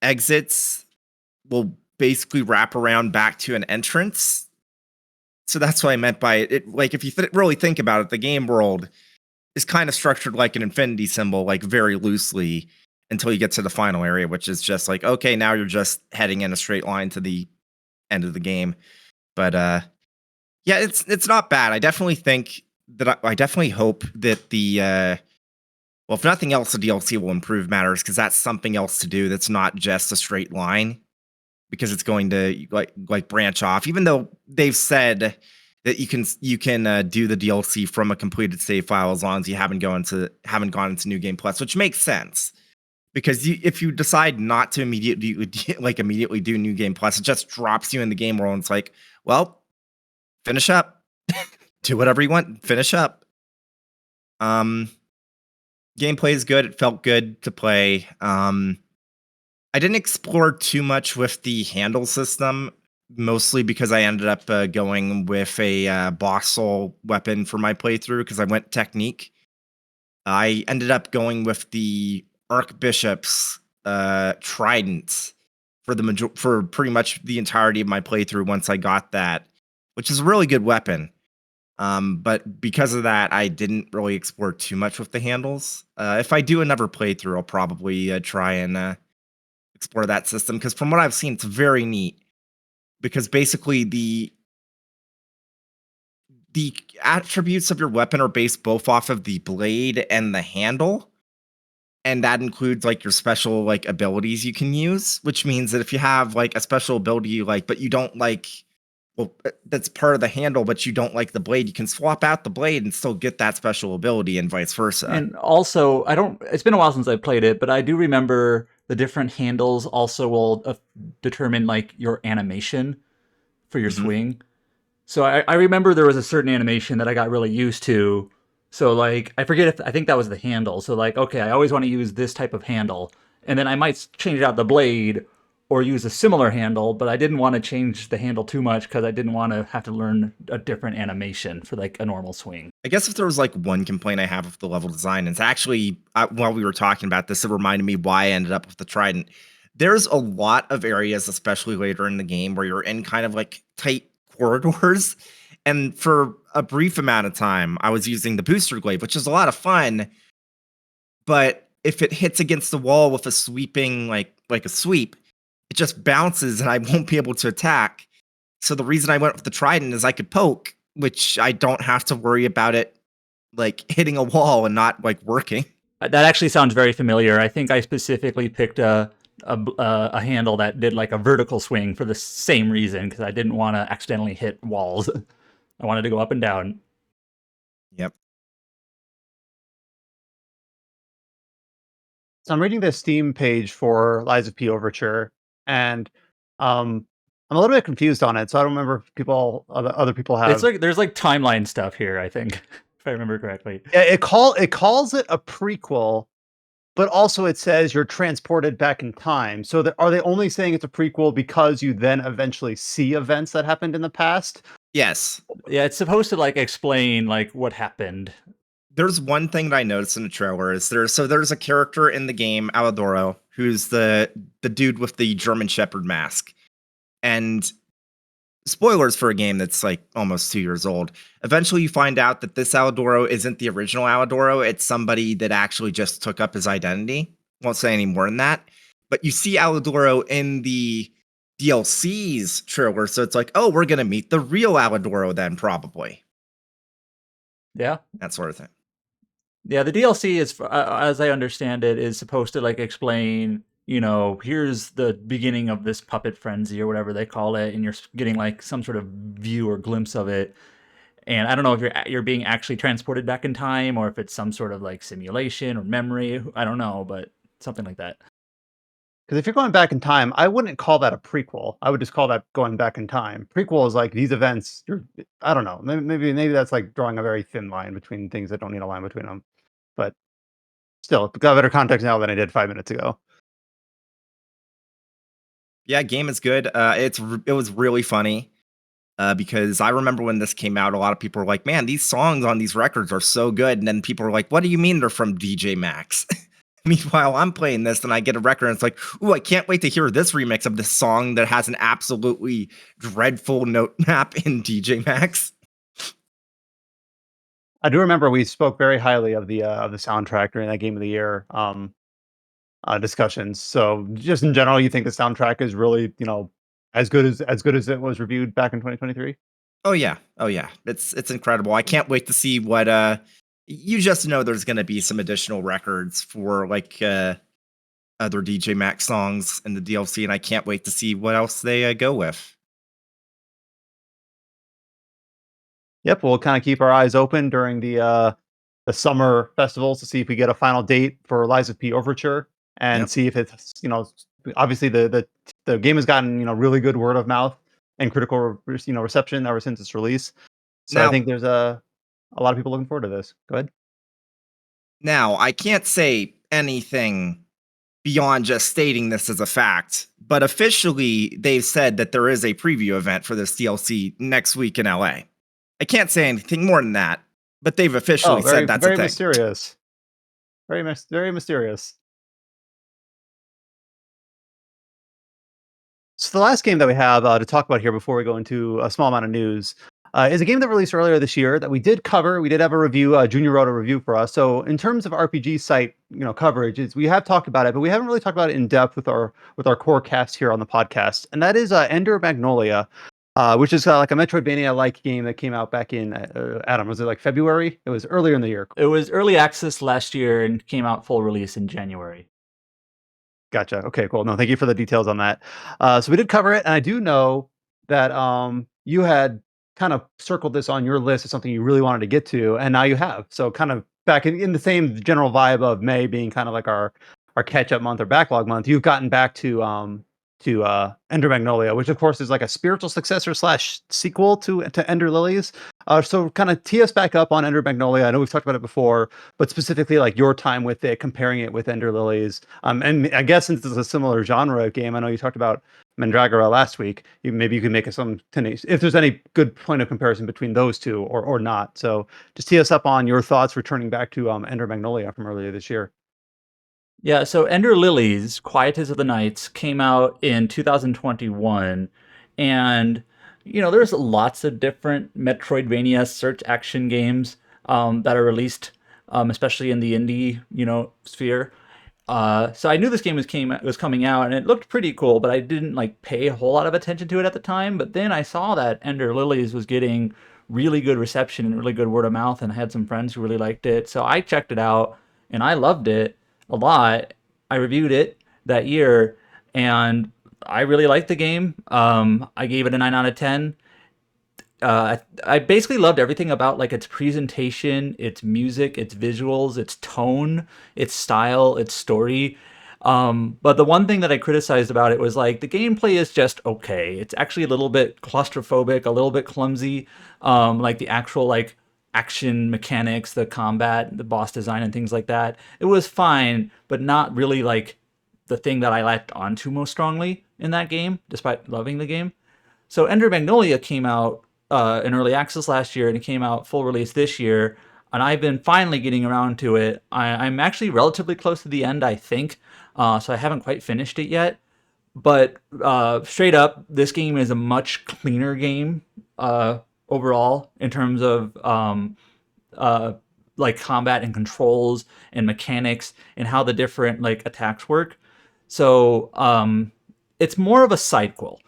exits will basically wrap around back to an entrance. So that's what I meant by it. Like if you really think about it, the game world is kind of structured like an infinity symbol, like very loosely until you get to the final area, which is just like, okay, now you're just heading in a straight line to the end of the game. But yeah, it's not bad. I definitely think that I definitely hope that the well, if nothing else, the DLC will improve matters because that's something else to do. That's not just a straight line because it's going to like branch off. Even though they've said that you can do the DLC from a completed save file as long as you haven't gone into New Game Plus, which makes sense. Because if you decide not to immediately do New Game Plus, it just drops you in the game world. And it's like, well, finish up, do whatever you want, finish up. Gameplay is good. It felt good to play. I didn't explore too much with the handle system, mostly because I ended up going with a boss soul weapon for my playthrough because I went technique. I ended up going with the Archbishop's trident for pretty much the entirety of my playthrough once I got that, which is a really good weapon. But because of that, I didn't really explore too much with the handles. If I do another playthrough, I'll probably try and explore that system because from what I've seen, it's very neat. Because basically the attributes of your weapon are based both off of the blade and the handle. And that includes like your special like abilities you can use, which means that if you have like a special ability you like, but you don't like, well, that's part of the handle, but you don't like the blade, you can swap out the blade and still get that special ability and vice versa. And also, it's been a while since I played it, but I do remember the different handles also will determine like your animation for your swing. So I remember there was a certain animation that I got really used to. So like, I think that was the handle. So like, okay, I always want to use this type of handle. And then I might change out the blade or use a similar handle, but I didn't want to change the handle too much because I didn't want to have to learn a different animation for like a normal swing. I guess if there was like one complaint I have with the level design, it's actually while we were talking about this, it reminded me why I ended up with the trident. There's a lot of areas, especially later in the game, where you're in kind of like tight corridors. And for a brief amount of time, I was using the booster glaive, which is a lot of fun. But if it hits against the wall with a sweeping, like a sweep, it just bounces and I won't be able to attack. So the reason I went with the trident is I could poke, which I don't have to worry about it like hitting a wall and not like working. That actually sounds very familiar. I think I specifically picked a handle that did like a vertical swing for the same reason, because I didn't want to accidentally hit walls. I wanted to go up and down. Yep. So I'm reading the Steam page for Lies of P Overture, and I'm a little bit confused on it. So I don't remember if other people have. It's like there's like timeline stuff here, I think, if I remember correctly. Yeah, it calls it a prequel, but also it says you're transported back in time. So are they only saying it's a prequel because you then eventually see events that happened in the past? Yes. Yeah, it's supposed to like explain like what happened. There's one thing that I noticed in the trailer is there's a character in the game, Alidoro, who's the dude with the German Shepherd mask. And spoilers for a game that's like almost 2 years old. Eventually you find out that this Alidoro isn't the original Alidoro. It's somebody that actually just took up his identity. Won't say any more than that. But you see Alidoro in the DLC's trailer, so it's like, oh, we're gonna meet the real Alidoro then, probably. Yeah. That sort of thing. Yeah, the DLC is, as I understand it, is supposed to like explain, you know, here's the beginning of this puppet frenzy or whatever they call it, and you're getting like some sort of view or glimpse of it. And I don't know if you're being actually transported back in time, or if it's some sort of like simulation or memory. I don't know, but something like that. Because if you're going back in time, I wouldn't call that a prequel. I would just call that going back in time. Prequel is like these events. I don't know. Maybe that's like drawing a very thin line between things that don't need a line between them. But still, got better context now than I did 5 minutes ago. Yeah, game is good. It was really funny because I remember when this came out, a lot of people were like, "Man, these songs on these records are so good," and then people were like, "What do you mean they're from DJ Max?" Meanwhile, I'm playing this and I get a record and it's like, "Ooh, I can't wait to hear this remix of this song that has an absolutely dreadful note map in DJ Max." I do remember we spoke very highly of the soundtrack during that Game of the Year discussions. So just in general, you think the soundtrack is really, as good as it was reviewed back in 2023? Oh yeah. It's incredible. I can't wait to see what you just know there's going to be some additional records for like other DJ Max songs in the DLC, and I can't wait to see what else they go with. Yep, we'll kind of keep our eyes open during the summer festivals to see if we get a final date for Lies of P Overture and Yep. see if it's, obviously the game has gotten, really good word of mouth and critical reception ever since its release. So I Now, think there's a lot of people looking forward to this. Go ahead. now I can't say anything beyond just stating this as a fact, but officially they've said that there is a preview event for this DLC next week in LA. I can't say anything more than that, but they've officially said that's very a thing. mysterious. Very mysterious. So the last game that we have to talk about here before we go into a small amount of news is a game that released earlier this year that we did cover. We did have a review. Junior wrote a review for us. So in terms of RPG site, coverage, we have talked about it, but we haven't really talked about it in depth with our core cast here on the podcast. And that is Ender Magnolia, which is like a Metroidvania-like game that came out back in Adam. Was it like February? It was earlier in the year. It was early access last year and came out full release in January. Gotcha. Okay, cool. No, thank you for the details on that. So we did cover it, and I do know that you had kind of circled this on your list as something you really wanted to get to, and now you have. So kind of back in the same general vibe of May being kind of like our catch-up month or backlog month, you've gotten back to Ender Magnolia, which of course is like a spiritual successor slash sequel to Ender Lilies. So kind of tee us back up on Ender Magnolia. I know we've talked about it before, but specifically like your time with it, comparing it with Ender Lilies. And I guess since it's a similar genre game, I know you talked about Mandragora last week. Maybe you can make some if there's any good point of comparison between those two or not. So just tee us up on your thoughts returning back to Ender Magnolia from earlier this year. Yeah, so Ender Lilies, Quietest of the Nights, came out in 2021. And, there's lots of different Metroidvania search action games that are released, especially in the indie, sphere. So I knew this game was coming out, and it looked pretty cool, but I didn't pay a whole lot of attention to it at the time. But then I saw that Ender Lilies was getting really good reception and really good word of mouth, and I had some friends who really liked it. So I checked it out, and I loved it a lot. I reviewed it that year, and I really liked the game. I gave it a 9 out of 10. I basically loved everything about its presentation, its music, its visuals, its tone, its style, its story. But the one thing that I criticized about it was the gameplay is just okay. It's actually a little bit claustrophobic, a little bit clumsy. The actual action mechanics, the combat, the boss design, and things like that. It was fine, but not really the thing that I latched onto most strongly in that game, despite loving the game. So Ender Magnolia came out in early access last year, and it came out full release this year. And I've been finally getting around to it. I'm actually relatively close to the end, I think. So I haven't quite finished it yet. But straight up, this game is a much cleaner game overall in terms of combat and controls and mechanics and how the different attacks work. So it's more of a sidequel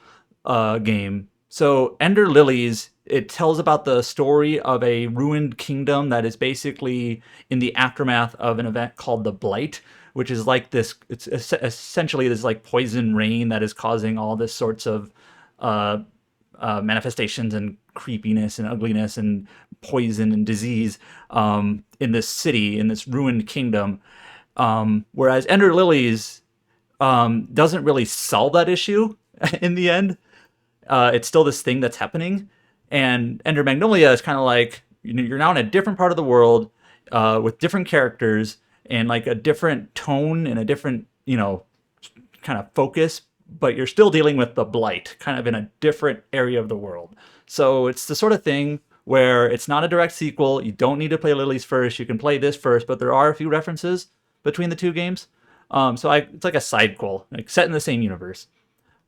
game. So Ender Lilies, it tells about the story of a ruined kingdom that is basically in the aftermath of an event called the Blight, which is this, it's essentially this poison rain that is causing all this sorts of manifestations and creepiness and ugliness and poison and disease in this city, in this ruined kingdom. Whereas Ender Lilies doesn't really solve that issue in the end. It's still this thing that's happening. And Ender Magnolia is kind of you're now in a different part of the world with different characters and a different tone and a different, kind of focus, but you're still dealing with the Blight kind of in a different area of the world. So it's the sort of thing where it's not a direct sequel. You don't need to play Lilies first. You can play this first, but there are a few references between the two games. It's like a sidequel, set in the same universe.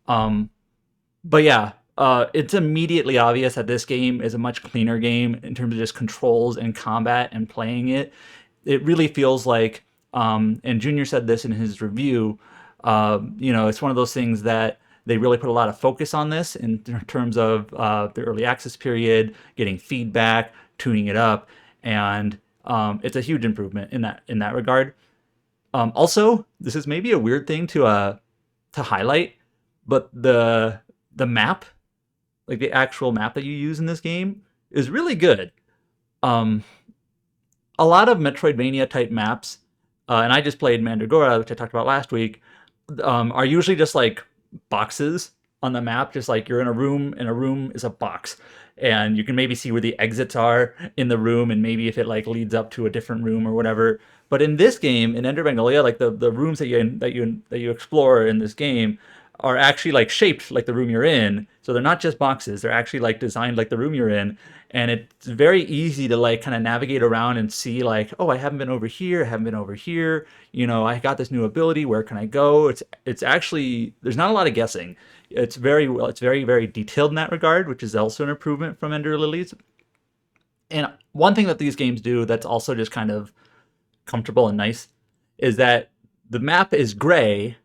But yeah, it's immediately obvious that this game is a much cleaner game in terms of just controls and combat and playing it. It really feels like, and Junior said this in his review, it's one of those things that they really put a lot of focus on this in terms of the early access period, getting feedback, tuning it up, and it's a huge improvement in that regard. Also, this is maybe a weird thing to highlight, but the map, the actual map that you use in this game, is really good. A lot of Metroidvania type maps, and I just played Mandragora, which I talked about last week, are usually just boxes on the map, just you're in a room is a box, and you can maybe see where the exits are in the room, and maybe if it leads up to a different room or whatever. But in this game, in Ender Magnolia, the rooms that you explore in this game are actually shaped like the room you're in. So they're not just boxes. They're actually designed like the room you're in. And it's very easy to kind of navigate around and see oh, I haven't been over here. I haven't been over here. I got this new ability. Where can I go? It's actually, there's not a lot of guessing. It's very, very detailed in that regard, which is also an improvement from Ender Lilies. And one thing that these games do that's also just kind of comfortable and nice is that the map is gray,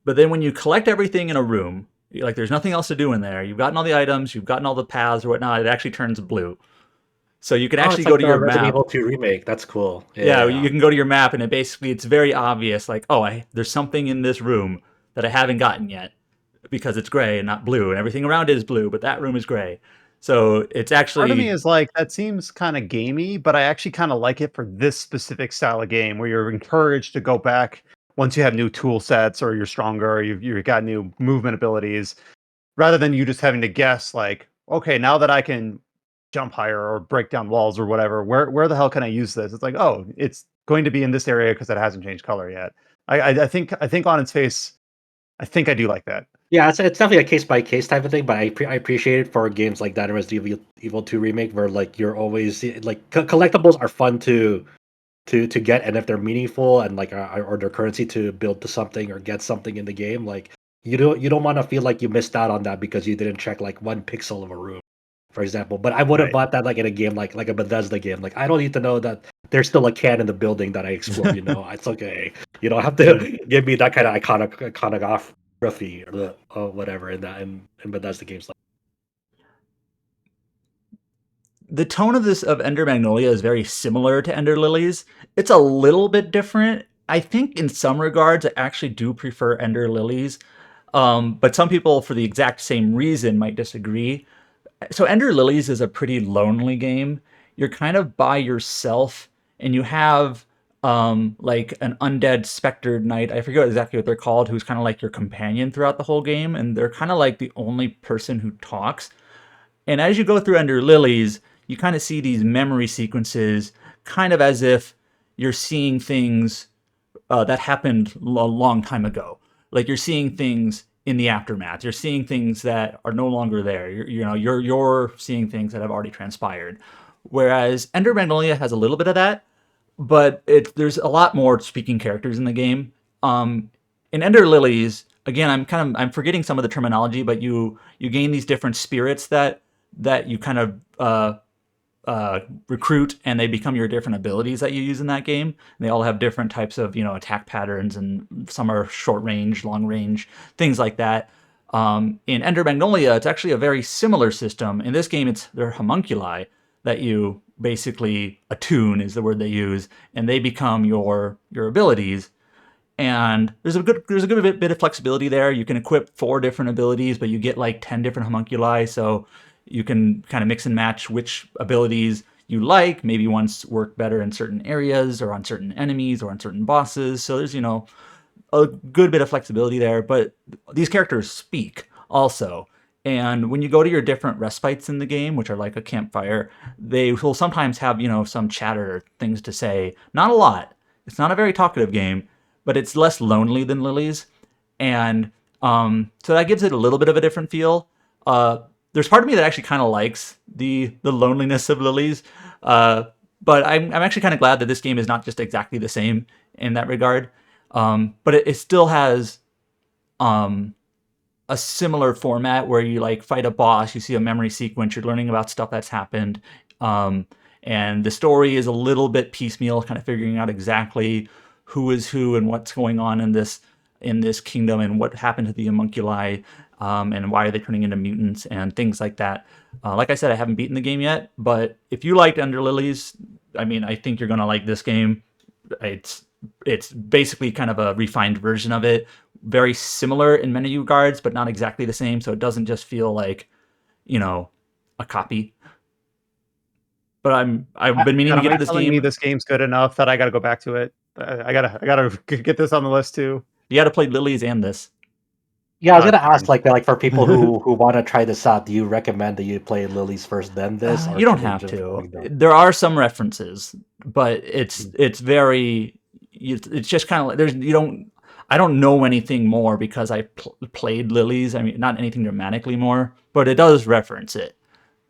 but then when you collect everything in a room, there's nothing else to do in there. You've gotten all the items, you've gotten all the paths or whatnot, it actually turns blue. So you can actually go to your Resident map. Evil 2 remake. That's cool. Yeah, you can go to your map, and it's very obvious, there's something in this room that I haven't gotten yet because it's gray and not blue, and everything around it is blue, but that room is gray. So it's actually... Part of me is that seems kind of gamey, but I actually kind of like it for this specific style of game where you're encouraged to go back once you have new tool sets or you're stronger, or you've got new movement abilities, rather than you just having to guess like, okay, now that I can jump higher or break down walls or whatever, where the hell can I use this? It's like, oh, it's going to be in this area because it hasn't changed color yet. I think on its face, I think I do like that. Yeah, it's definitely a case by case type of thing, but I appreciate it for games like that, Resident Evil 2 remake, where like you're always like collectibles are fun to get, and if they're meaningful and like or their currency to build to something or get something in the game, like you don't want to feel like you missed out on that because you didn't check like one pixel of a room, for example. But I would have Right. bought that like in a game like a Bethesda game. Like I don't need to know that there's still a can in the building that I explored. It's okay. You don't have to give me that kind of iconography or whatever in Bethesda games. Like The tone of Ender Magnolia is very similar to Ender Lilies. It's a little bit different. I think in some regards I actually do prefer Ender Lilies. But some people, for the exact same reason, might disagree. So Ender Lilies is a pretty lonely game. You're kind of by yourself, and you have like an undead specter knight. I forget exactly what they're called, who's kind of like your companion throughout the whole game, and they're kind of like the only person who talks. And as you go through Ender Lilies, you kind of see these memory sequences, kind of as if you're seeing things that happened a long time ago. Like you're seeing things in the aftermath. You're seeing things that are no longer there. You're seeing things that have already transpired. Whereas Ender Magnolia has a little bit of that, but there's a lot more speaking characters in the game. In Ender Lilies, again, I'm forgetting some of the terminology, but you gain these different spirits that you kind of recruit, and they become your different abilities that you use in that game. And they all have different types of attack patterns, and some are short range, long range, things like that. In Ender Magnolia, it's actually a very similar system. In this game, they're homunculi that you basically attune, is the word they use, and they become your abilities. And there's a good bit of flexibility there. You can equip 4 different abilities, but you get like 10 different homunculi, so you can kind of mix and match which abilities you like. Maybe ones work better in certain areas or on certain enemies or on certain bosses. So there's a good bit of flexibility there. But these characters speak also. And when you go to your different respites in the game, which are like a campfire, they will sometimes have, some chatter, things to say. Not a lot. It's not a very talkative game, but it's less lonely than Lilies. And so that gives it a little bit of a different feel. There's part of me that actually kind of likes the loneliness of Lilies, but I'm actually kind of glad that this game is not just exactly the same in that regard. But it still has a similar format where you like fight a boss, you see a memory sequence, you're learning about stuff that's happened, and the story is a little bit piecemeal, kind of figuring out exactly who is who and what's going on in this kingdom and what happened to the homunculi, and why are they turning into mutants and things like that. Like I said, I haven't beaten the game yet, but if you liked Ender Lilies, I think you're gonna like this game. It's basically kind of a refined version of it, very similar in many regards, but not exactly the same. So it doesn't just feel like, a copy. But I've been meaning to get to this telling me game. this game's good enough that I got to go back to it. I gotta get this on the list too. You got to play Lilies and this. yeah, I was gonna Fine. ask like for people who want to try this out, do you recommend that you play Lilies first, then this, or You don't should they have just to. like that? There are some references, but it's very. It's just kind of like there's you don't. I don't know anything more because I played Lilies. Not anything dramatically more, but it does reference it.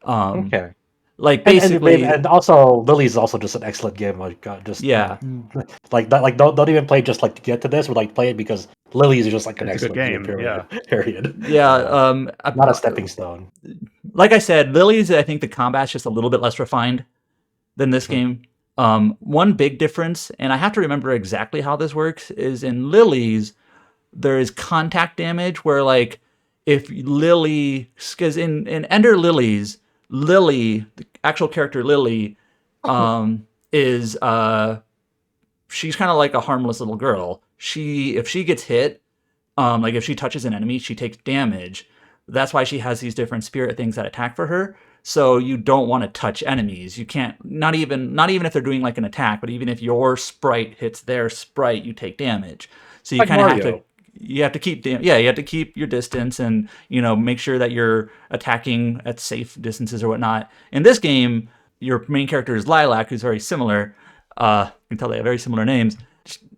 Okay. Like And basically, and also Lily is also just an excellent game. Like just yeah. like that. Like don't even play just like to get to this, but like play it because Lilies is just like an It's a good excellent game. game. Yeah. Period. Period. Yeah, Not a stepping stone. like I said, Lilies, I think the combat's just a little bit less refined than this game. One big difference, and I have to remember exactly how this works, is in Lilies, there is contact damage where, like, if Lily, because in Ender Lilies, Lily, the actual character Lily, is she's kind of like a harmless little girl. If she gets hit, like if she touches an enemy, she takes damage. That's why she has these different spirit things that attack for her. So you don't want to touch enemies. You can't, not even if they're doing like an attack, but even if your sprite hits their sprite, you take damage. So you Like kind of have to Mario. you have to keep you have to keep your distance and make sure that you're attacking at safe distances or whatnot. In this game, your main character is Lilac, who's very similar. You can tell they have very similar names.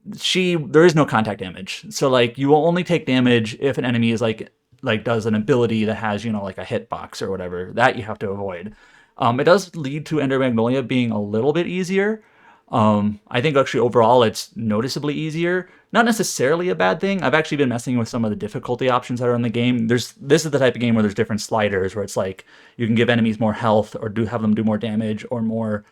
There is no contact damage, so like you will only take damage if an enemy is like does an ability that has like a hitbox or whatever that you have to avoid. It does lead to Ender Magnolia being a little bit easier. I think actually overall it's noticeably easier. Not necessarily a bad thing. I've actually been messing with some of the difficulty options that are in the game. This is the type of game where there's different sliders where it's like you can give enemies more health or have them do more damage or more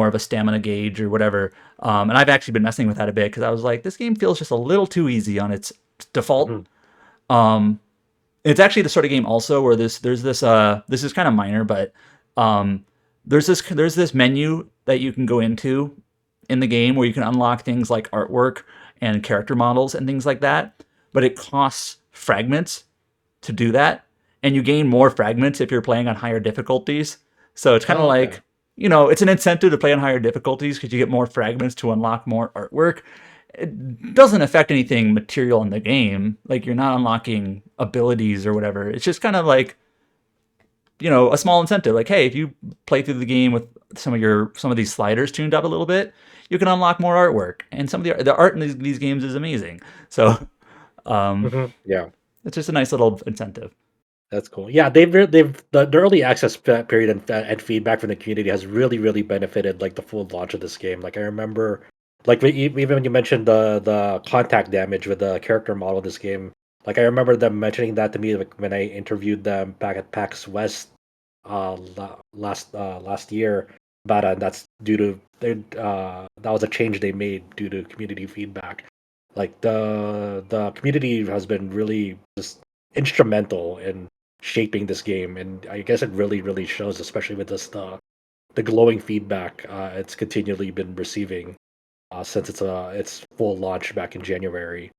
of a stamina gauge or whatever. And I've actually been messing with that a bit because I was like, this game feels just a little too easy on its default. It's actually the sort of game also where this is kind of minor, but there's this menu that you can go into in the game where you can unlock things like artwork and character models and things like that, but it costs fragments to do that, and you gain more fragments if you're playing on higher difficulties. So it's kind of like, it's an incentive to play on higher difficulties because you get more fragments to unlock more artwork. It doesn't affect anything material in the game. Like, you're not unlocking abilities or whatever. It's just kind of like, a small incentive. Like, hey, if you play through the game with some of these sliders tuned up a little bit, you can unlock more artwork. And some of the art in these games is amazing. So, Yeah, it's just a nice little incentive. that's cool. Yeah, the early access period and feedback from the community has really benefited like the full launch of this game. Like I remember, like even when you mentioned the contact damage with the character model of this game, like I remember them mentioning that to me like when I interviewed them back at PAX West last year about it. And that's due to that was a change they made due to community feedback. Like the community has been really just instrumental in shaping this game, and I guess it really shows, especially with this the glowing feedback it's continually been receiving since its full launch back in January.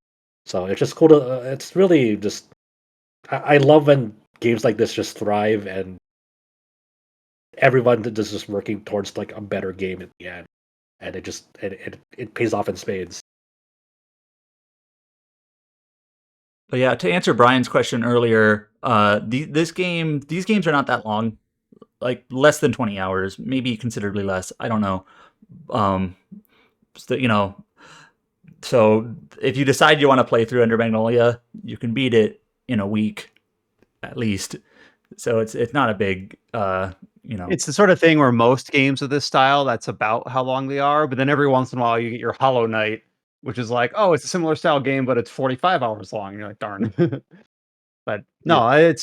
So it's just cool to it's really just I love when games like this just thrive and everyone is just working towards like a better game at the end, and it pays off in spades. But yeah, to answer Brian's question earlier, these games are not that long, like less than 20 hours, maybe considerably less. I don't know. Um, so, so if you decide you want to play through Under Magnolia, you can beat it in a week at least. So it's not a big It's the sort of thing where most games of this style, that's about how long they are. But then every once in a while, you get your Hollow Knight, which is like, oh, it's a similar style game, but it's 45 hours long. And you're like, darn. But Yeah. no,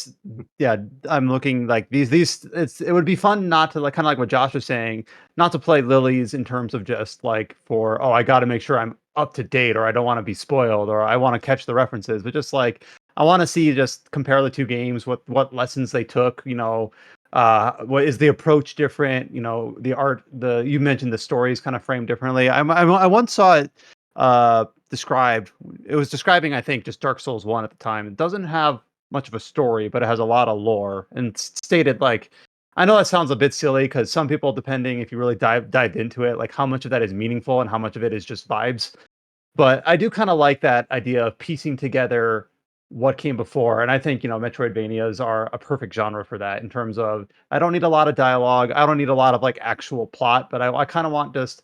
yeah. I'm looking like it would be fun not to, like, kind of like what Josh was saying, not to play Lilies in terms of just like I got to make sure I'm up to date, or I don't want to be spoiled, or I want to catch the references, but just like I want to see, just compare the two games, what lessons they took, what is the approach different, the art, you mentioned the stories kind of framed differently. I once saw it described. It was describing, I think, just Dark Souls 1 at the time. It doesn't have much of a story, but it has a lot of lore, and stated like, I know that sounds a bit silly because some people, depending if you really dived into it, like how much of that is meaningful and how much of it is just vibes. But I do kind of like that idea of piecing together what came before. And I think, Metroidvanias are a perfect genre for that, in terms of, I don't need a lot of dialogue. I don't need a lot of like actual plot, but I kind of want just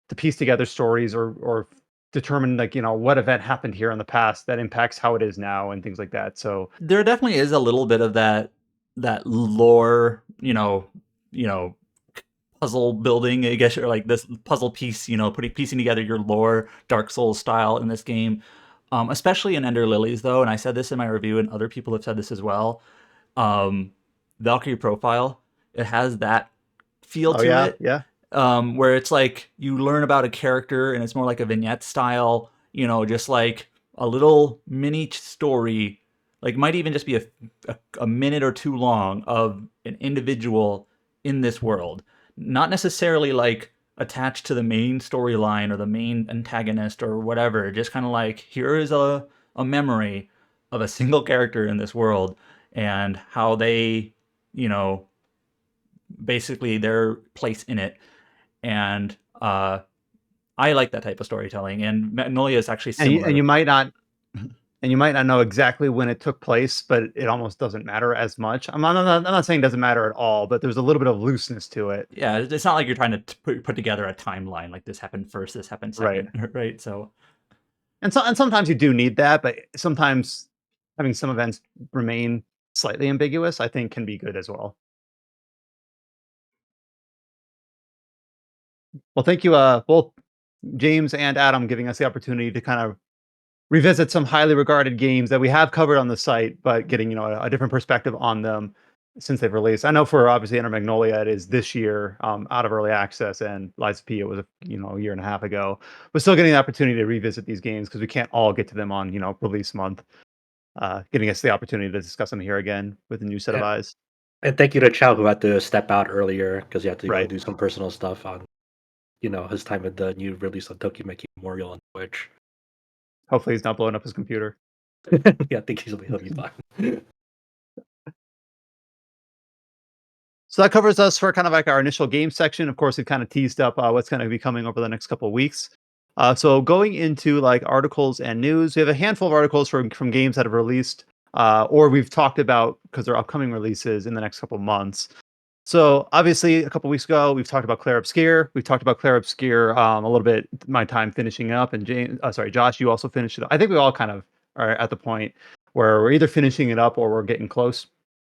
to piece together stories, or determine, like, what event happened here in the past that impacts how it is now and things like that. So there definitely is a little bit of that lore, puzzle building, I guess, or like this puzzle piece, piecing together your lore, Dark Souls style in this game. Especially in Ender Lilies, though, and I said this in my review, and other people have said this as well. Valkyrie Profile, it has that feel oh to yeah, it, yeah. where it's like you learn about a character, and it's more like a vignette style, just like a little mini story, like might even just be a minute or two long of an individual in this world, not necessarily like attached to the main storyline or the main antagonist or whatever. Just kind of like, here is a memory of a single character in this world, and how they, you know, basically their place in it. And I like that type of storytelling, and Magnolia is actually And similar. you might not know exactly when it took place, but it almost doesn't matter as much. I'm not saying it doesn't matter at all, but there's a little bit of looseness to it. Yeah, it's not like you're trying to put together a timeline like this happened first, this happened Right. second, right? So And sometimes you do need that, but sometimes having some events remain slightly ambiguous, I think, can be good as well. Well, thank you, both James and Adam, giving us the opportunity to kind of revisit some highly regarded games that we have covered on the site, but getting a different perspective on them since they've released. I know for obviously Enter Magnolia, it is this year out of early access, and Lies of P it was a year and a half ago. We're still getting the opportunity to revisit these games because we can't all get to them on release month. Giving us the opportunity to discuss them here again with a new set of Yeah. eyes. And thank you to Chow, who had to step out earlier because he had to go Right. do some personal stuff on, his time with the new release of Tokimeki Memorial on Twitch. Hopefully, he's not blowing up his computer. Yeah, I think he'll be fine. So that covers us for kind of like our initial game section. Of course, we've kind of teased up what's going to be coming over the next couple of weeks. So going into like articles and news, we have a handful of articles from games that have released or we've talked about because they're upcoming releases in the next couple of months. So obviously, a couple weeks ago, we've talked about Clair Obscur. We've talked about Clair Obscur a little bit. My time finishing up, and Josh, you also finished it up. I think we all kind of are at the point where we're either finishing it up or we're getting close.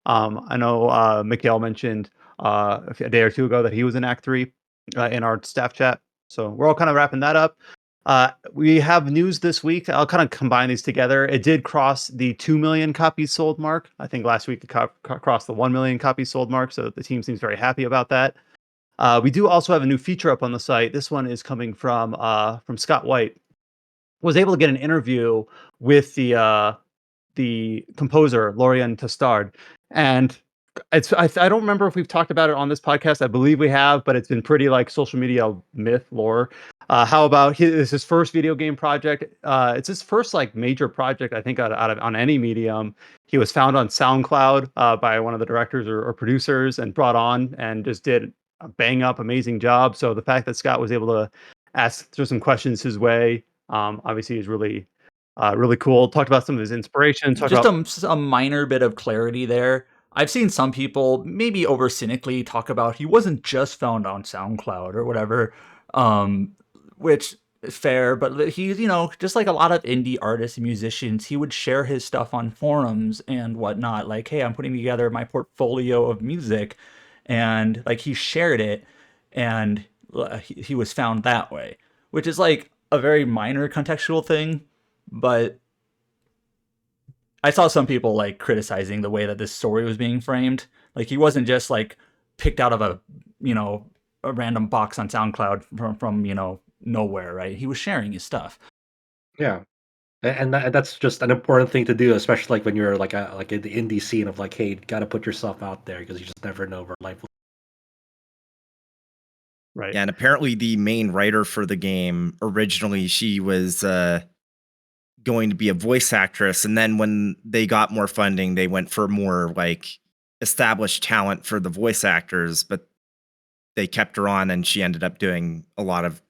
I know Mikhail mentioned a day or two ago that he was in Act 3 in our staff chat. So we're all kind of wrapping that up. We have news this week. I'll kind of combine these together. It did cross the 2 million copies sold mark. I think last week it crossed the 1 million copies sold mark. So the team seems very happy about that. We do also have a new feature up on the site. This one is coming from Scott White. Was able to get an interview with the composer Lorien Tostard, and I don't remember if we've talked about it on this podcast. I believe we have, but it's been pretty like social media myth lore. How about it's his first video game project? It's his first like major project, I think, out of on any medium. He was found on SoundCloud by one of the directors or producers and brought on and just did a bang up amazing job. So the fact that Scott was able to throw some questions his way, obviously is really cool. Talked about some of his inspirations. Talked just about a minor bit of clarity there. I've seen some people maybe over cynically talk about he wasn't just found on SoundCloud or whatever, which is fair, but he's, just like a lot of indie artists and musicians, he would share his stuff on forums and whatnot. Like, hey, I'm putting together my portfolio of music, and like he shared it, and he was found that way, which is like a very minor contextual thing, but I saw some people like criticizing the way that this story was being framed. Like he wasn't just like picked out of a random box on SoundCloud from nowhere, right? He was sharing his stuff. Yeah. And that's just an important thing to do, especially like when you're like in the indie scene of like, hey, you got to put yourself out there because you just never know where life will. right. Yeah, and apparently the main writer for the game originally she was going to be a voice actress, and then when they got more funding, they went for more like established talent for the voice actors, but they kept her on, and she ended up doing a lot of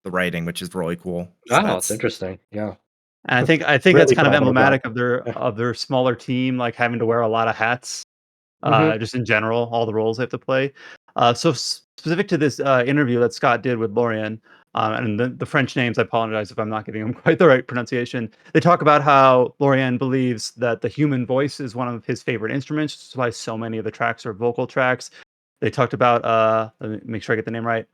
the writing, which is really cool. So Oh, it's interesting. Yeah. And I think it's Really kind of phenomenal job. emblematic of their smaller team, like having to wear a lot of hats, Mhm. just in general, all the roles they have to play. So specific to this interview that Scott did with Lorien, and the French names, I apologize if I'm not giving them quite the right pronunciation. They talk about how Lorien believes that the human voice is one of his favorite instruments. That's why so many of the tracks are vocal tracks. They talked about, let me make sure I get the name right.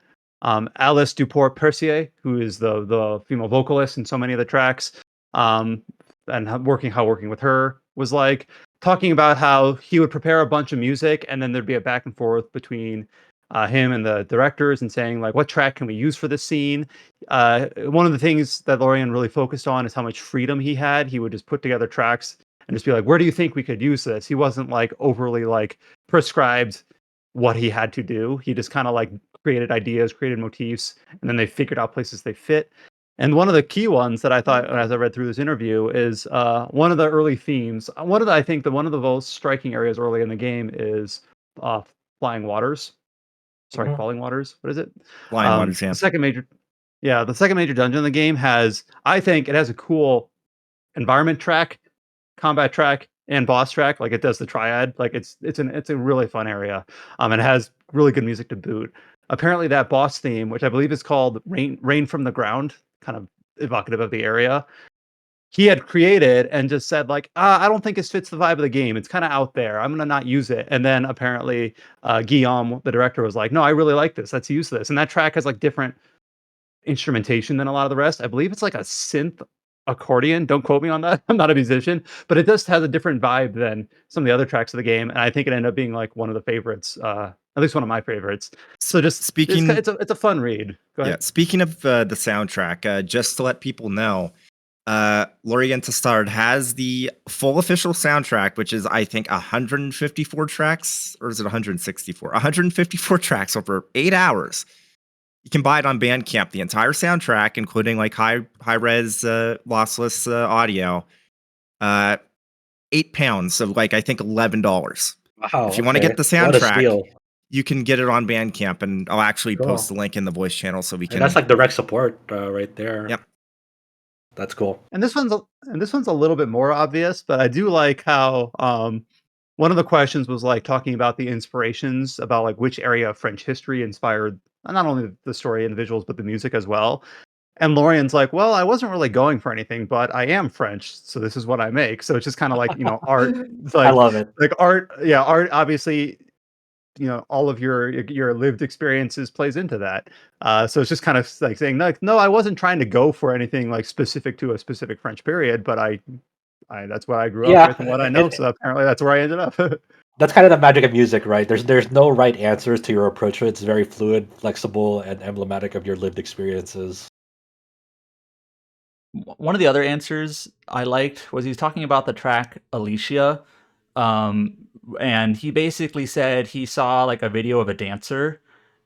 Alice Duport-Percier, who is the female vocalist in so many of the tracks, and how working with her was like, talking about how he would prepare a bunch of music and then there'd be a back and forth between him and the directors and saying like, what track can we use for this scene? One of the things that Lorien really focused on is how much freedom he had. He would just put together tracks and just be like, where do you think we could use this? He wasn't like overly like prescribed what he had to do. He just kind of like created ideas, created motifs, and then they figured out places they fit. And one of the key ones that I thought as I read through this interview is one of the early themes. One of the most striking areas early in the game is uh, flying waters. Sorry, Mhm. falling waters. What is it? Flying Waters, yeah. The second major. Yeah, the second major dungeon in the game has, I think, it has a cool environment track, combat track, and boss track. Like it does the triad. Like it's a really fun area. And it has really good music to boot. Apparently, that boss theme, which I believe is called "Rain from the Ground," kind of evocative of the area, he had created and just said like, I don't think this fits the vibe of the game. It's kind of out there. I'm gonna not use it. And then apparently, Guillaume, the director, was like, no, I really like this. Let's use this. And that track has like different instrumentation than a lot of the rest. I believe it's like a synth accordion. Don't quote me on that. I'm not a musician, but it does have a different vibe than some of the other tracks of the game, and I think it ended up being like one of the favorites, at least one of my favorites. So just Speaking, it's a fun read. Go ahead. yeah, speaking of the soundtrack, just to let people know, Lorient Stard has the full official soundtrack, which is I think 154 tracks, or is it 164? 154 tracks over 8 hours. You can buy it on Bandcamp, the entire soundtrack, including like high res lossless audio. £8, so like I think $11. Wow. If you want to get the What a soundtrack, steal. you can get it on Bandcamp, and I'll actually Cool. post the link in the voice channel so we And can. that's like direct support right there. Yep. That's cool. And this one's a little bit more obvious, but I do like how one of the questions was like talking about the inspirations about like which area of French history inspired not only the story and the visuals but the music as well. And Lorian's like, well, I wasn't really going for anything, but I am French, so this is what I make. So it's just kind of like, art. It's I love it. like art. Yeah, art. Obviously, all of your lived experiences plays into that. So it's just kind of like saying, like, no, I wasn't trying to go for anything like specific to a specific French period, but I that's what I grew up Yeah, with and what I know. So apparently, that's where I ended up. that's kind of the magic of music, right? There's no right answers to your approach to it. It's very fluid, flexible, and emblematic of your lived experiences. One of the other answers I liked was he was talking about the track Alicia, and he basically said he saw like a video of a dancer,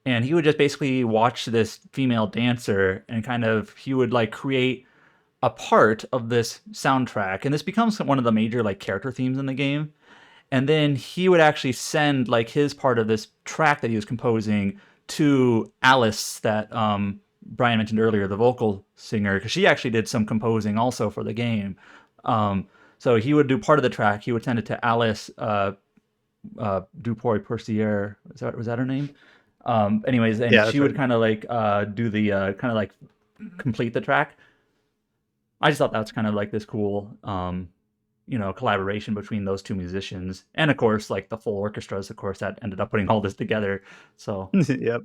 and he would just basically watch this female dancer, and kind of he would like create a part of this soundtrack, and this becomes one of the major like character themes in the game. And then he would actually send like his part of this track that he was composing to Alice, that Bryan mentioned earlier, the vocal singer, because she actually did some composing also for the game. So he would do part of the track. He would send it to Alice Dupoy Percier. Was that her name? Anyways, and Yeah, she would kind of like do the kind of like complete the track. I just thought that was kind of like this cool collaboration between those two musicians, and of course like the full orchestras, of course, that ended up putting all this together. So yep.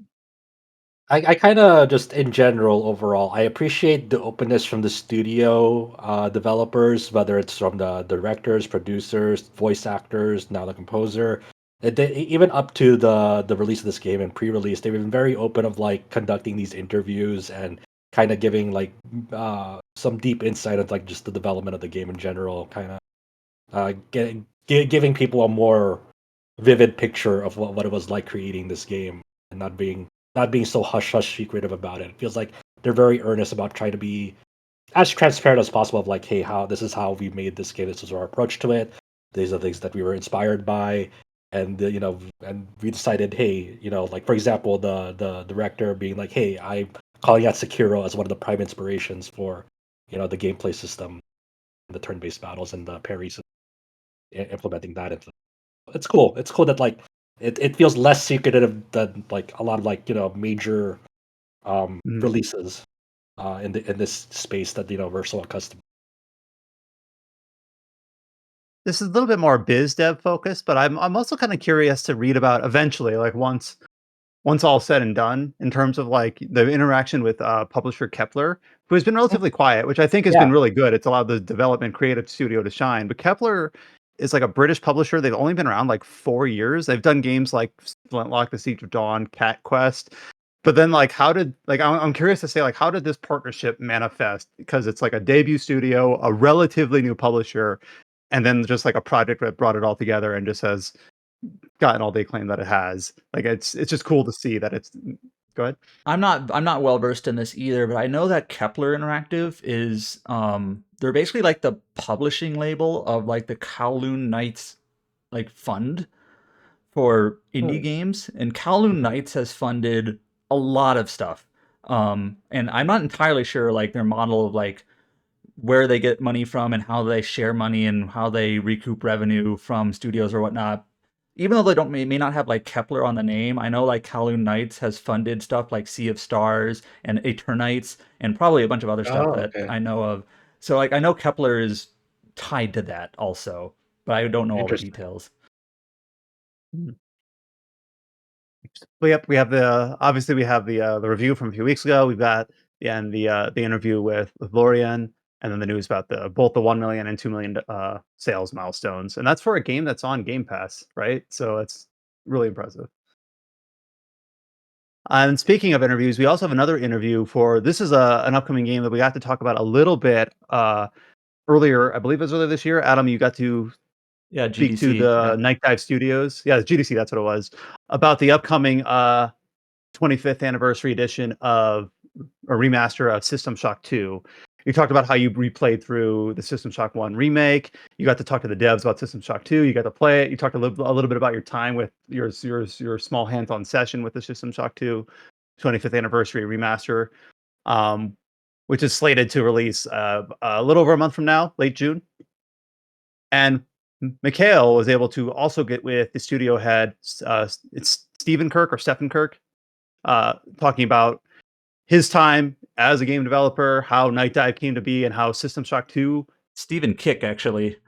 I kind of just in general overall, I appreciate the openness from the studio developers, whether it's from the directors, producers, voice actors, now the composer. Even up to the release of this game and pre-release, they've been very open of like conducting these interviews and kind of giving like some deep insight of like just the development of the game in general, kind of giving people a more vivid picture of what it was like creating this game, and not being so hush hush secretive about it. It feels like they're very earnest about trying to be as transparent as possible of like, hey, this is how we made this game, this is our approach to it, these are things that we were inspired by, and and we decided, hey, like for example, the director being like, hey, I'm calling out Sekiro as one of the prime inspirations for the gameplay system, the turn-based battles and the parries, implementing that into. It's cool. It's cool that like it feels less secretive than like a lot of like major releases in this space that we're so accustomed. This is a little bit more biz dev focused, but I'm also kind of curious to read about eventually, like once all said and done, in terms of like the interaction with publisher Kepler, who has been relatively quiet, which I think has been Yeah. really good. It's allowed the development creative studio to shine. But Kepler is like a British publisher. They've only been around like 4 years. They've done games like Flintlock, The Siege of Dawn, Cat Quest. But then, like, how did like I'm curious to say, like, how did this partnership manifest? Because it's like a debut studio, a relatively new publisher, and then just like a project that brought it all together and just has gotten all the acclaim that it has. Like it's just cool to see that it's. Go ahead. I'm not well versed in this either, but I know that Kepler Interactive is they're basically like the publishing label of like the Kowloon Knights like fund for indie games, and Kowloon Knights has funded a lot of stuff. And I'm not entirely sure like their model of like where they get money from and how they share money and how they recoup revenue from studios or whatnot. Even though they don't may not have like Kepler on the name, I know like Kowloon Knights has funded stuff like Sea of Stars and Eternites and probably a bunch of other stuff Oh, that okay. I know of. So like I know Kepler is tied to that also, but I don't know all the Interesting. details. But yep, we have obviously we have the review from a few weeks ago. We've got the interview with Lorian, and then the news about both the 1 million and 2 million sales milestones, and that's for a game that's on Game Pass, right? So it's really impressive. And speaking of interviews, we also have another interview for this is an upcoming game that we got to talk about a little bit earlier. I believe it was earlier this year. Adam, you got to Yeah, speak to GDC. the Yeah. Nightdive Studios. Yeah, GDC, that's what it was. About the upcoming 25th anniversary edition of a remaster of System Shock 2. You talked about how you replayed through the System Shock 1 remake. You got to talk to the devs about System Shock 2. You got to play it. You talked a little bit about your time with your small hands-on session with the System Shock 2 25th anniversary remaster, um, which is slated to release a little over a month from now, late June. And Mikhail was able to also get with the studio head, it's Stephen Kirk or Stephen Kirk, talking about his time as a game developer, how Nightdive came to be, and how System Shock 2. Stephen Kick actually.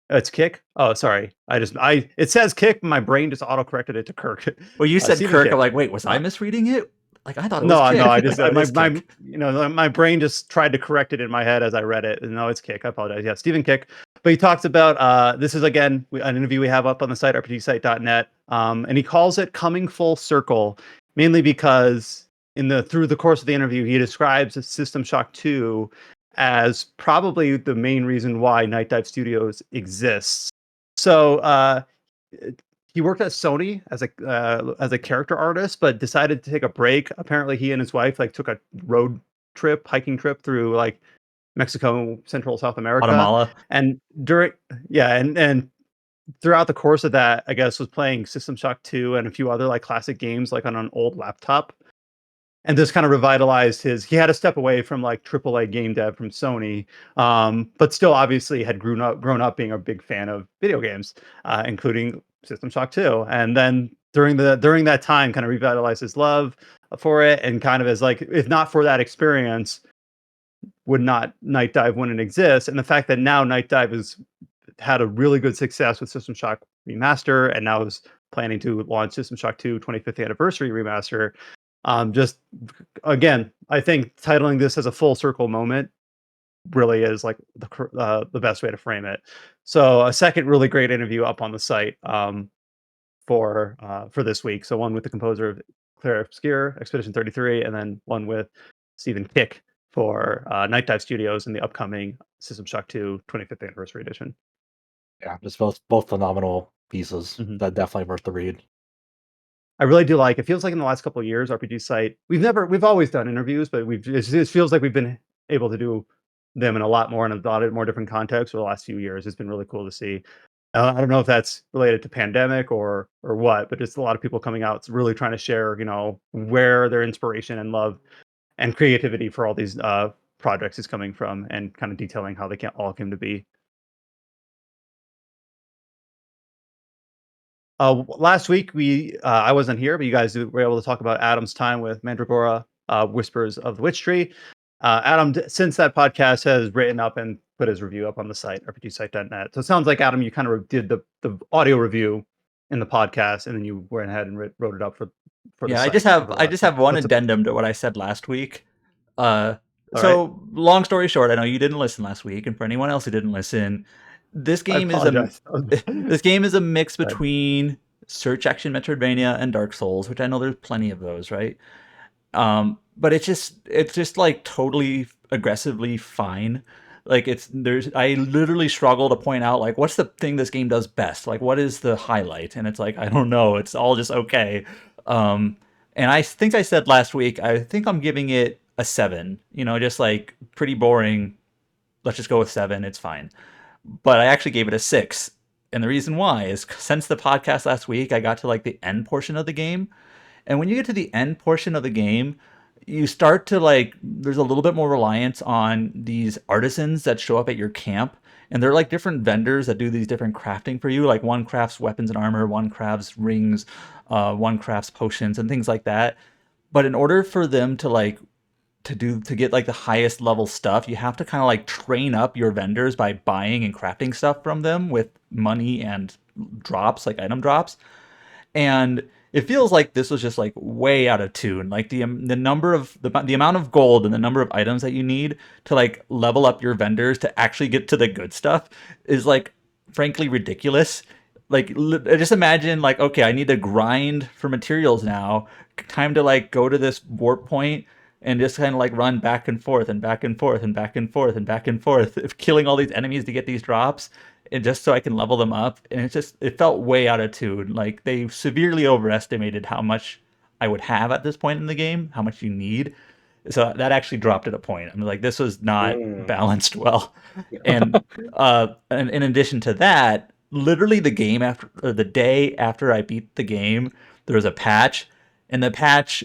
It's Kick. Oh, sorry. It says Kick, but my brain just auto corrected it to Kirk. Well, you said Stephen Kirk. Kick. I'm like, wait, was I misreading it? Like I thought it was No, Kick. no. I just No, it my is my Kick. my brain just tried to correct it in my head as I read it. No, it's Kick. I apologize. Yeah, Stephen Kick. But he talks about this is again an interview we have up on the site rpgsite.net, and he calls it coming full circle, mainly because through the course of the interview he describes System Shock 2 as probably the main reason why Nightdive Studios exists. So he worked at Sony as a character artist, but decided to take a break. Apparently, he and his wife like took a hiking trip through like Mexico, Central South America, Guatemala. and and throughout the course of that, I guess was playing System Shock 2 and a few other like classic games like on an old laptop. And this kind of revitalized he had to step away from like AAA game dev from Sony, but still obviously had grown up being a big fan of video games, including System Shock 2. And then during that time kind of revitalized his love for it, and kind of as like, if not for that experience, Nightdive wouldn't exist. And the fact that now Nightdive has had a really good success with System Shock Remaster, and now is planning to launch System Shock 2 25th anniversary remaster. Just again, I think titling this as a full circle moment really is like the best way to frame it. So a second really great interview up on the site for this week. So one with the composer of Clair Obscur, Expedition 33, and then one with Stephen Kick for Nightdive Studios in the upcoming System Shock 2 25th anniversary edition. Yeah, just both phenomenal pieces. Mhm. That definitely worth the read. I really do like it. Feels like in the last couple of years, RPG Site, we've always done interviews, but it feels like we've been able to do them in a lot more and a lot of more different contexts for the last few years. It's been really cool to see. I don't know if that's related to pandemic or what, but just a lot of people coming out really trying to share, where their inspiration and love and creativity for all these projects is coming from, and kind of detailing how they all came to be. Last week I wasn't here, but you guys were able to talk about Adam's time with Mandragora, Whispers of the Witch Tree. Adam, since that podcast, has written up and put his review up on the site, rpgsite.net. So it sounds like, Adam, you kind of did the audio review in the podcast, and then you went ahead and wrote it up for the Yeah, site. I just have one addendum to what I said last week. So long story short, I know you didn't listen last week, and for anyone else who didn't listen, this game is this game is a mix between search action Metroidvania and Dark Souls, which I know there's plenty of those, right? But it's just like totally aggressively fine. Like I literally struggle to point out like what's the thing this game does best? Like what is the highlight? And it's like I don't know. It's all just okay. And I think I said last week, I think I'm giving it a 7. Just like pretty boring. Let's just go with 7. It's fine. But I actually gave it a 6. And the reason why is since the podcast last week, I got to like the end portion of the game. And when you get to the end portion of the game, you start to like, there's a little bit more reliance on these artisans that show up at your camp. And they're like different vendors that do these different crafting for you. Like one crafts weapons and armor, one crafts rings, one crafts potions and things like that. But in order for them to like to get like the highest level stuff, you have to kind of like train up your vendors by buying and crafting stuff from them with money and drops, like item drops. And it feels like this was just like way out of tune. Like the number of the amount of gold and the number of items that you need to like level up your vendors to actually get to the good stuff is like frankly ridiculous. Like just imagine like, okay, I need to grind for materials now. Time to like go to this warp point and just kind of like run back and forth and back and forth and back and forth and back and forth, killing all these enemies to get these drops, and just so I can level them up. And it felt way out of tune. Like they severely overestimated how much I would have at this point in the game, how much you need. So that actually dropped at a point. I'm like, this was not balanced well. And and in addition to that, literally the game after the day after I beat the game, there was a patch, and the patch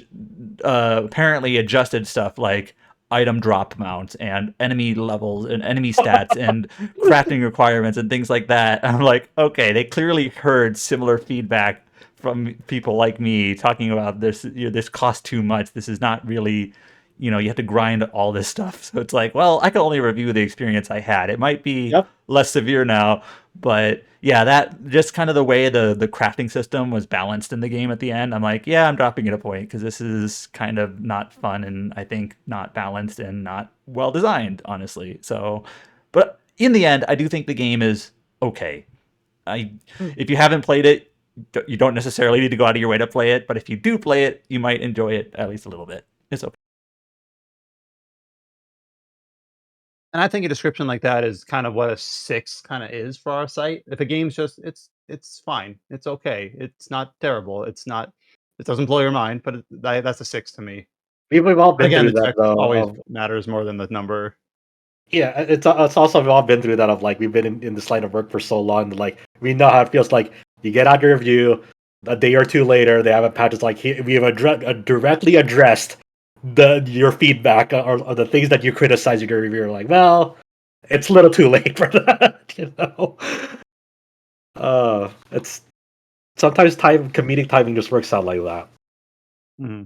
apparently adjusted stuff like item drop mounts and enemy levels and enemy stats and crafting requirements and things like that. And I'm like, okay, they clearly heard similar feedback from people like me talking about this. This costs too much. This is not really, you have to grind all this stuff. So it's like, well, I can only review the experience I had. It might be less severe now, but yeah, that just kind of the way the crafting system was balanced in the game at the end. I'm like, yeah, I'm dropping it a point because this is kind of not fun and I think not balanced and not well designed, honestly. So, but in the end, I do think the game is okay. If you haven't played it, you don't necessarily need to go out of your way to play it, but if you do play it, you might enjoy it at least a little bit. It's okay. And I think a description like that is kind of what a 6 kind of is for our site. If a game's just it's fine. It's okay. It's not terrible. It doesn't blow your mind, but that's a 6 to me. We've all been Again, through the that text though. always matters more than the number. Yeah, it's also we've all been through that of like we've been in this line of work for so long that like we know how it feels like you get out your review a day or two later they have a patch that's like we have directly addressed your feedback or the things that you criticize your review. Like, well, it's a little too late for that, It's sometimes comedic timing just works out like that. Mm-hmm.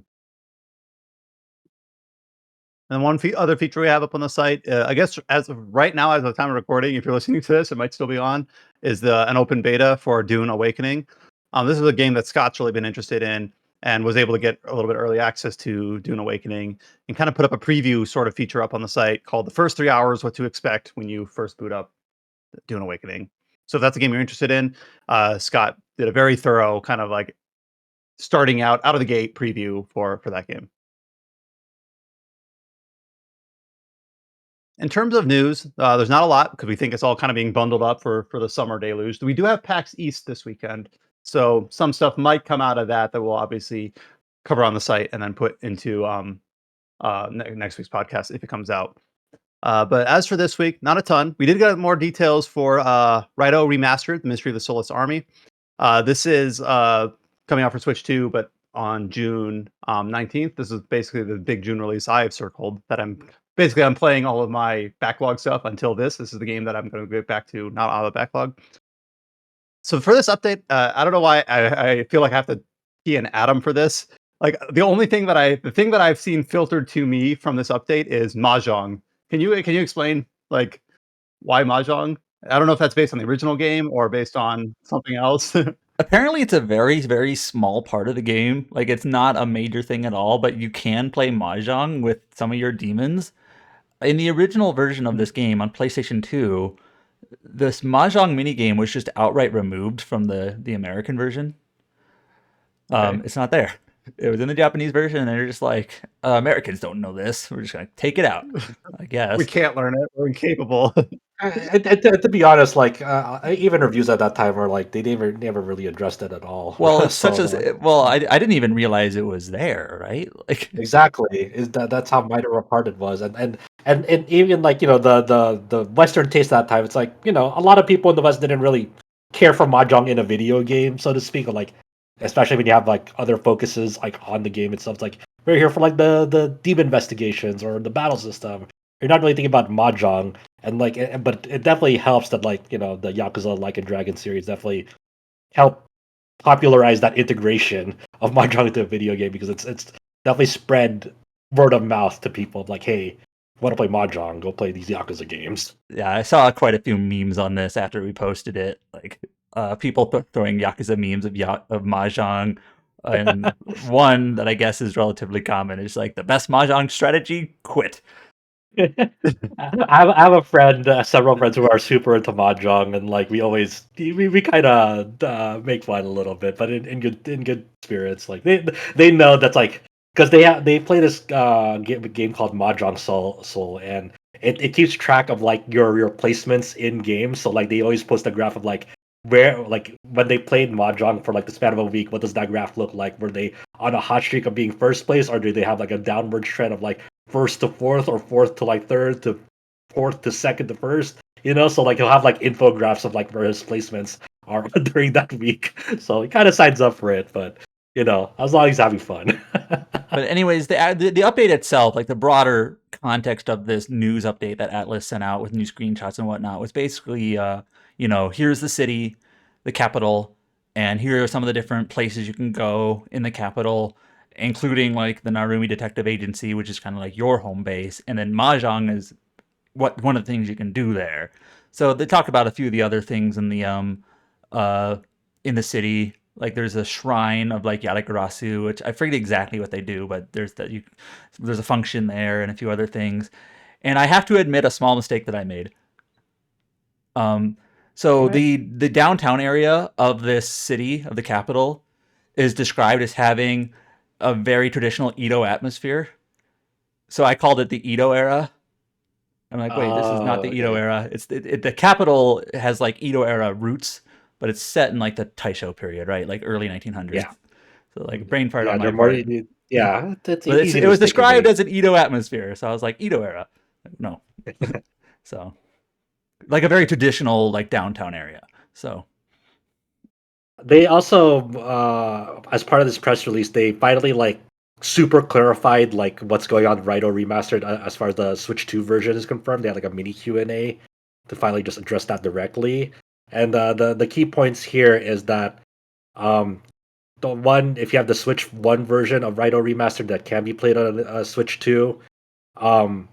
And one other feature we have up on the site, I guess as of right now, as of the time of recording, if you're listening to this, it might still be on, is an open beta for Dune Awakening. This is a game that Scott's really been interested in and was able to get a little bit early access to Dune Awakening and kind of put up a preview sort of feature up on the site called The First 3 Hours, What to Expect When You First Boot Up Dune Awakening. So if that's a game you're interested in, Scott did a very thorough kind of like starting out of the gate preview for that game. In terms of news, there's not a lot because we think it's all kind of being bundled up for the summer deluge. We do have PAX East this weekend, so some stuff might come out of that we'll obviously cover on the site and then put into next week's podcast if it comes out. But as for this week, not a ton. We did get more details for Raidou Remastered, The Mystery of the Soulless Army. This is coming out for Switch 2, but on June 19th. This is basically the big June release I have circled that I'm playing all of my backlog stuff until this. This is the game that I'm going to get back to, not out of the backlog. So for this update, I don't know why I feel like I have to key in Adam for this. Like the thing that I've seen filtered to me from this update is Mahjong. Can you explain like why Mahjong? I don't know if that's based on the original game or based on something else. Apparently, it's a very, very small part of the game. Like, it's not a major thing at all, but you can play Mahjong with some of your demons. In the original version of this game on PlayStation 2, this Mahjong minigame was just outright removed from the American version. Okay. It's not there. It was in the Japanese version, and they're just like, Americans don't know this. We're just going to take it out, I guess. We can't learn it. We're incapable. To be honest, like even reviews at that time were like they never really addressed it at all. Well, I I didn't even realize it was there, right? Like exactly that's how minor a part it was, and even like the Western taste at that time. It's like a lot of people in the West didn't really care for Mahjong in a video game, so to speak, or like especially when you have like other focuses like on the game itself. It's like we're here for like the demon investigations or the battle system. You're not really thinking about Mahjong, and like, but it definitely helps that like the Yakuza Like a Dragon series definitely help popularize that integration of Mahjong into a video game because it's definitely spread word of mouth to people like, hey, want to play Mahjong? Go play these Yakuza games. Yeah, I saw quite a few memes on this after we posted it. Like people throwing Yakuza memes of Mahjong. And one that I guess is relatively common is like the best Mahjong strategy, quit. I have a friend, several friends who are super into mahjong, and like we kind of make fun a little bit, but in good spirits. Like they know that's like because they play this game called Mahjong Soul, and it keeps track of like your placements in games. So like they always post a graph of like where like when they played mahjong for like the span of a week, what does that graph look like? Were they on a hot streak of being first place, or do they have like a downward trend of like first to fourth or fourth to like third to fourth to second to first? So like he'll have like infographics of like where his placements are during that week. So he kind of signs up for it, but as long as he's having fun. But anyways, the update itself, like the broader context of this news update that Atlas sent out with new screenshots and whatnot, was basically, here's the city, the capital, and here are some of the different places you can go in the capital, including like the Narumi Detective Agency, which is kind of like your home base, and then Mahjong is one of the things you can do there. So they talk about a few of the other things in the city. Like there's a shrine of like Yadagarasu, which I forget exactly what they do, but there's a function there and a few other things. And I have to admit a small mistake that I made. So the downtown area of this city, of the capital, is described as having a very traditional Edo atmosphere. So I called it the Edo era. I'm like, wait, this is not the Edo era. It's the capital has like Edo era roots, but it's set in like the Taisho period, right? Like early 1900s. Yeah. So like brain fart on my they're more. part. Yeah, it's But easy it to was mistake described me. as an Edo atmosphere, so I was like, Edo era. No. So like a very traditional like downtown area. So They also, as part of this press release, they finally like super clarified like what's going on with Raidou Remastered as far as the Switch 2 version is confirmed. They had like a mini Q&A to finally just address that directly. And the key points here is that the one, if you have the Switch 1 version of Raidou Remastered that can be played on Switch 2, um,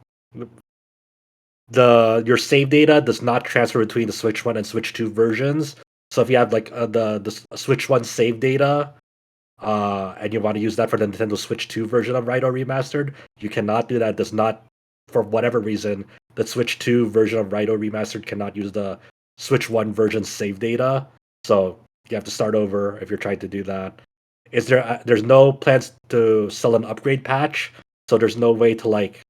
your save data does not transfer between the Switch 1 and Switch 2 versions. So if you have like the Switch 1 save data, and you want to use that for the Nintendo Switch 2 version of Raidou Remastered, you cannot do that. Does not, for whatever reason, the Switch 2 version of Raidou Remastered cannot use the Switch 1 version save data. So you have to start over if you're trying to do that. There's no plans to sell an upgrade patch, so there's no way to like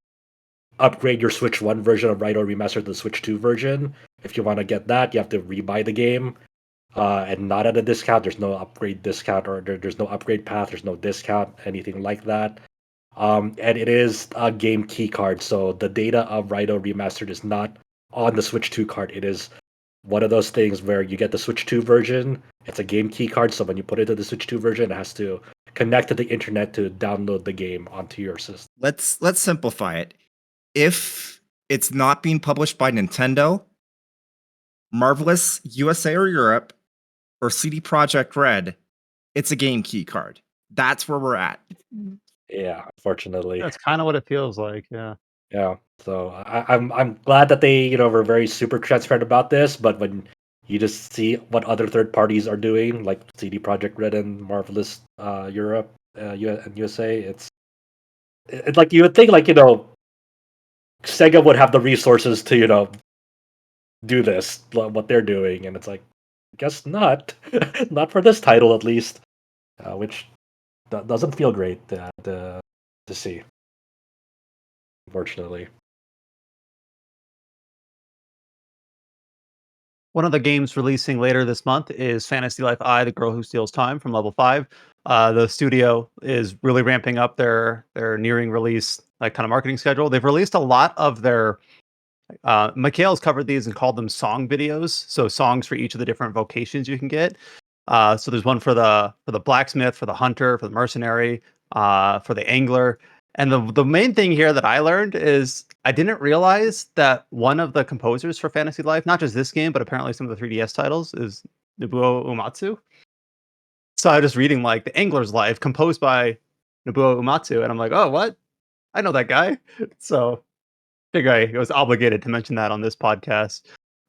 upgrade your Switch 1 version of Raidou Remastered to the Switch 2 version. If you want to get that, you have to rebuy the game. And not at a discount. There's no upgrade discount, or there's no upgrade path. There's no discount, anything like that. And it is a game key card, so the data of Raidou Remastered is not on the Switch 2 card. It is one of those things where you get the Switch 2 version. It's a game key card, so when you put it into the Switch 2 version, it has to connect to the internet to download the game onto your system. Let's simplify it. If it's not being published by Nintendo, Marvelous USA or Europe, or CD Projekt Red, it's a game key card. That's where we're at. Yeah, unfortunately. That's kind of what it feels like. Yeah. Yeah. So I'm glad that they were very super transparent about this, but when you just see what other third parties are doing, like CD Projekt Red and Marvelous Europe and USA, it's like you would think like Sega would have the resources to do this what they're doing, and it's like guess not, not for this title at least, which doesn't feel great to see, unfortunately. One of the games releasing later this month is Fantasy Life I, The Girl Who Steals Time from Level 5. The studio is really ramping up their nearing release like kind of marketing schedule. They've released a lot of their Mikhail's covered these and called them song videos. So songs for each of the different vocations you can get. So there's one for the blacksmith, for the hunter, for the mercenary, for the angler. And the main thing here that I learned is I didn't realize that one of the composers for Fantasy Life, not just this game, but apparently some of the 3DS titles, is Nobuo Uematsu. So I was just reading like The Angler's Life, composed by Nobuo Uematsu, and I'm like, oh, what? I know that guy. So I think I was obligated to mention that on this podcast.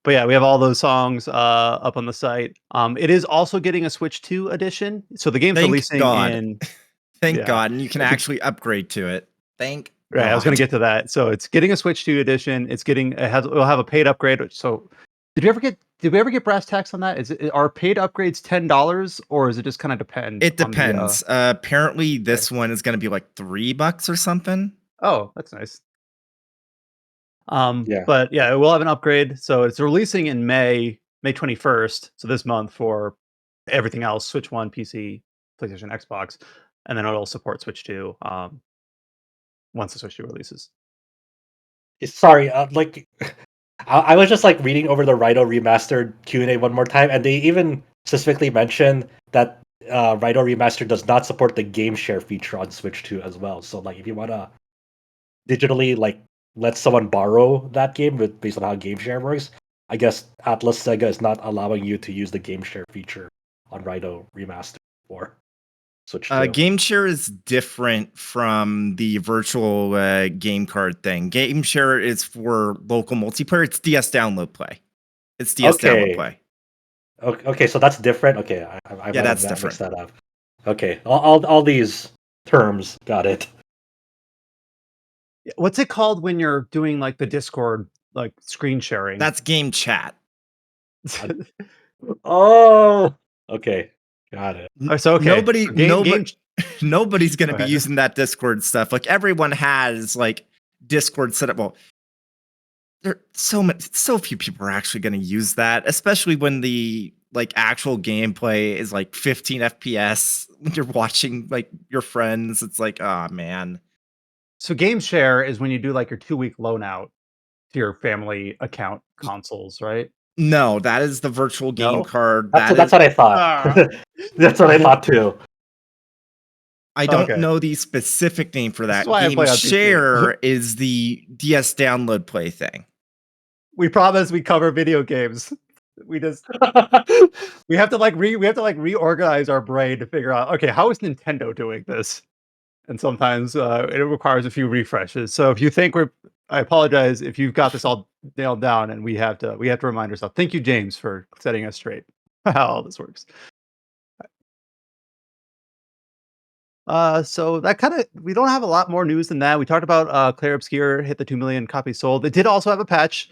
But yeah, we have all those songs up on the site. It is also getting a Switch 2 edition. So the game's Thank releasing God. in Thank yeah. God, and you can actually upgrade to it. Thank Right, I was going God. to get to that. So it's getting a Switch 2 edition. It'll have a paid upgrade. So did we ever get brass tacks on that? Are paid upgrades $10 or is it just kind of depend It on the depends. Apparently, this one is going to be like $3 or something. Oh, that's nice. Yeah. But yeah, it will have an upgrade. So it's releasing in May 21st. So this month for everything else, Switch 1, PC, PlayStation, Xbox, and then it'll support Switch 2 once the Switch 2 releases. Sorry, like I was just like reading over the Raidou Remastered Q&A one more time, and they even specifically mentioned that Raidou Remastered does not support the game share feature on Switch 2 as well. So like if you wanna digitally like let someone borrow that game based on how game share works, I guess Atlas Sega is not allowing you to use the game share feature on Raidou Remastered for Switch 2. Game share is different from the virtual game card thing. Game share is for local multiplayer. It's DS download play. It's DS download Okay. play. Okay, so that's different. Okay, I might Yeah, that's have different. mixed that up. Okay, all these terms, got it. What's it called when you're doing like the Discord like screen sharing? That's game chat. Oh, okay, got it. So okay, Nobody, so nobody's going to Go be ahead. using that Discord stuff. Like everyone has like Discord set up. Well, there so few people are actually going to use that, especially when the like actual gameplay is like 15 FPS when you're watching like your friends. It's like, oh man. So game share is when you do like your 2-week loan out to your family account consoles, right? No, that is the virtual game No? card. That's That that's is, what I thought. Ah. That's what I thought too. I don't Okay. know the specific name for This is that. why I Game play on PC. share is the DS download play thing. We promise we cover video games. We have to reorganize our brain to figure out, okay, how is Nintendo doing this? And sometimes it requires a few refreshes. So if you think I apologize if you've got this all nailed down, and we have to remind ourselves. Thank you, James, for setting us straight how all this works. So that we don't have a lot more news than that. We talked about Clair Obscur hit the 2 million copies sold. It did also have a patch.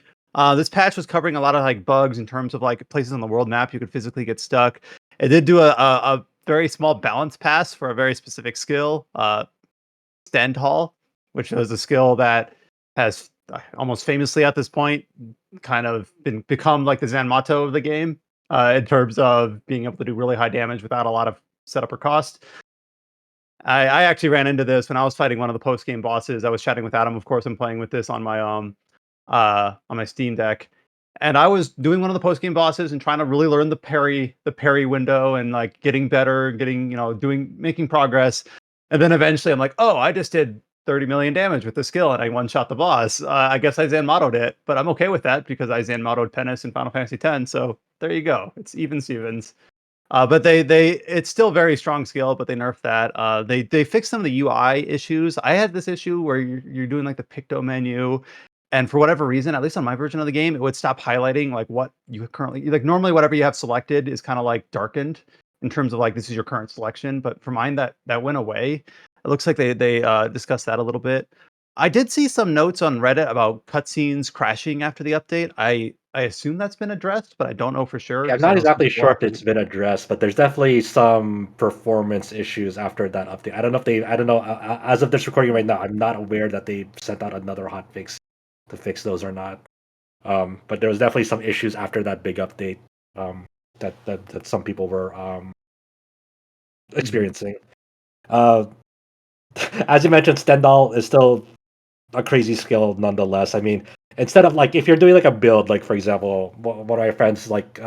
This patch was covering a lot of like bugs in terms of like places on the world map you could physically get stuck. It did do a very small balance pass for a very specific skill, Stendhal, which was a skill that has almost famously at this point kind of become like the Zanmato of the game in terms of being able to do really high damage without a lot of setup or cost. I actually ran into this when I was fighting one of the post game bosses. I was chatting with Adam. Of course, I'm playing with this on my Steam Deck, and I was doing one of the post game bosses and trying to really learn the parry window and like getting better, getting making progress. And then eventually, I'm like, oh, I just did 30 million damage with the skill, and I one shot the boss. I guess I Zanmatoed it, but I'm okay with that because I Zanmatoed Pennis in Final Fantasy X. So there you go. It's even Stevens. But it's still very strong skill, but they nerfed that. They fixed some of the UI issues. I had this issue where you're doing like the picto menu, and for whatever reason, at least on my version of the game, it would stop highlighting like what you currently like. Normally, whatever you have selected is kind of like darkened in terms of like this is your current selection. But for mine, that went away. It looks like they discussed that a little bit. I did see some notes on Reddit about cutscenes crashing after the update. I assume that's been addressed, but I don't know for sure Yeah, I'm because I not know some exactly people sure if actually. it's been addressed, but there's definitely some performance issues after that update. I don't know if they. I don't know. As of this recording right now, I'm not aware that they sent out another hotfix to fix those or not. But there was definitely some issues after that big update. That some people were experiencing. Uh, as you mentioned, Stendhal is still a crazy skill nonetheless. I mean, instead of like if you're doing like a build, like for example, one of my friends like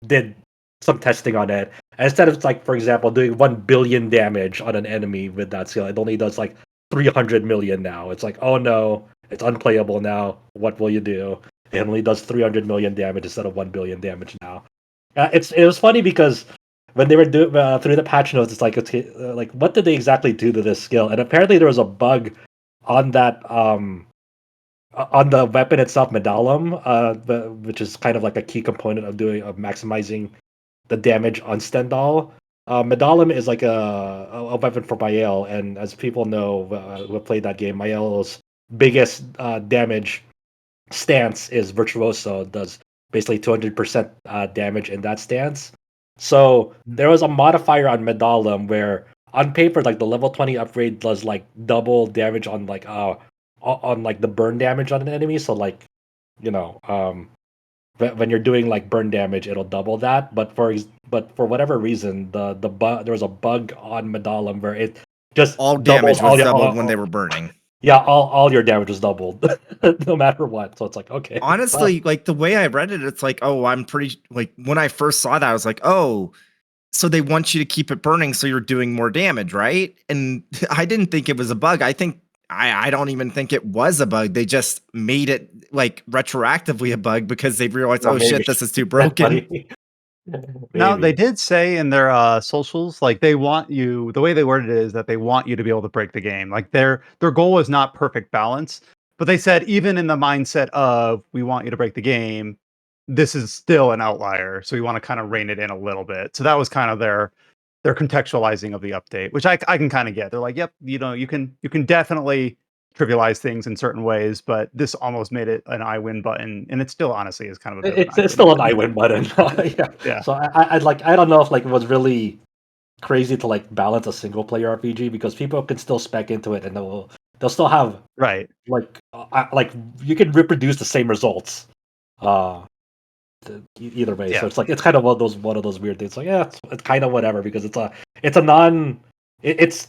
did some testing on it. And instead of like, for example, doing 1 billion damage on an enemy with that skill, it only does like 300 million now. It's like, oh no, it's unplayable now. What will you do? It only does 300 million damage instead of 1 billion damage now. It was funny because when they were doing through the patch notes, it's like like what did they exactly do to this skill? And apparently there was a bug on that on the weapon itself, Medallum, which is kind of like a key component of maximizing the damage on Stendhal. Medallum is like a weapon for Mael, and as people know who have played that game, Mael's biggest damage stance is Virtuoso. It does basically 200% damage in that stance. So there was a modifier on Medallum where on paper, like the level 20 upgrade does like double damage on like the burn damage on an enemy. So like, you know, when you're doing like burn damage, it'll double that. But for whatever reason, there was a bug on Medallum where it just All doubles damage was your doubled when they were burning. yeah, all your damage was doubled, no matter what. So it's like, okay. Honestly, like the way I read it, it's like, oh, I'm pretty like when I first saw that, I was like, oh, so they want you to keep it burning so you're doing more damage, right? And I didn't think it was a bug. I think I don't even think it was a bug. They just made it like retroactively a bug because they realized, Well, oh maybe. shit, this is too broken. Now, they Maybe. did say in their socials, like they want you. The way they worded it is that they want you to be able to break the game. Like their goal is not perfect balance, but they said even in the mindset of we want you to break the game, this is still an outlier. So we want to kind of rein it in a little bit. So that was kind of their contextualizing of the update, which I can kind of get. They're like, yep, you can definitely trivialize things in certain ways, but this almost made it an I win button, and it still honestly is kind of a bit of an It's still an I win button. Yeah. Yeah. So I'd like I don't know if like it was really crazy to like balance a single player RPG because people can still spec into it and they'll still have Right. like you can reproduce the same results. Either way, Yeah. so it's like it's kind of one of those weird things. Like yeah, it's kind of whatever because it's a non it's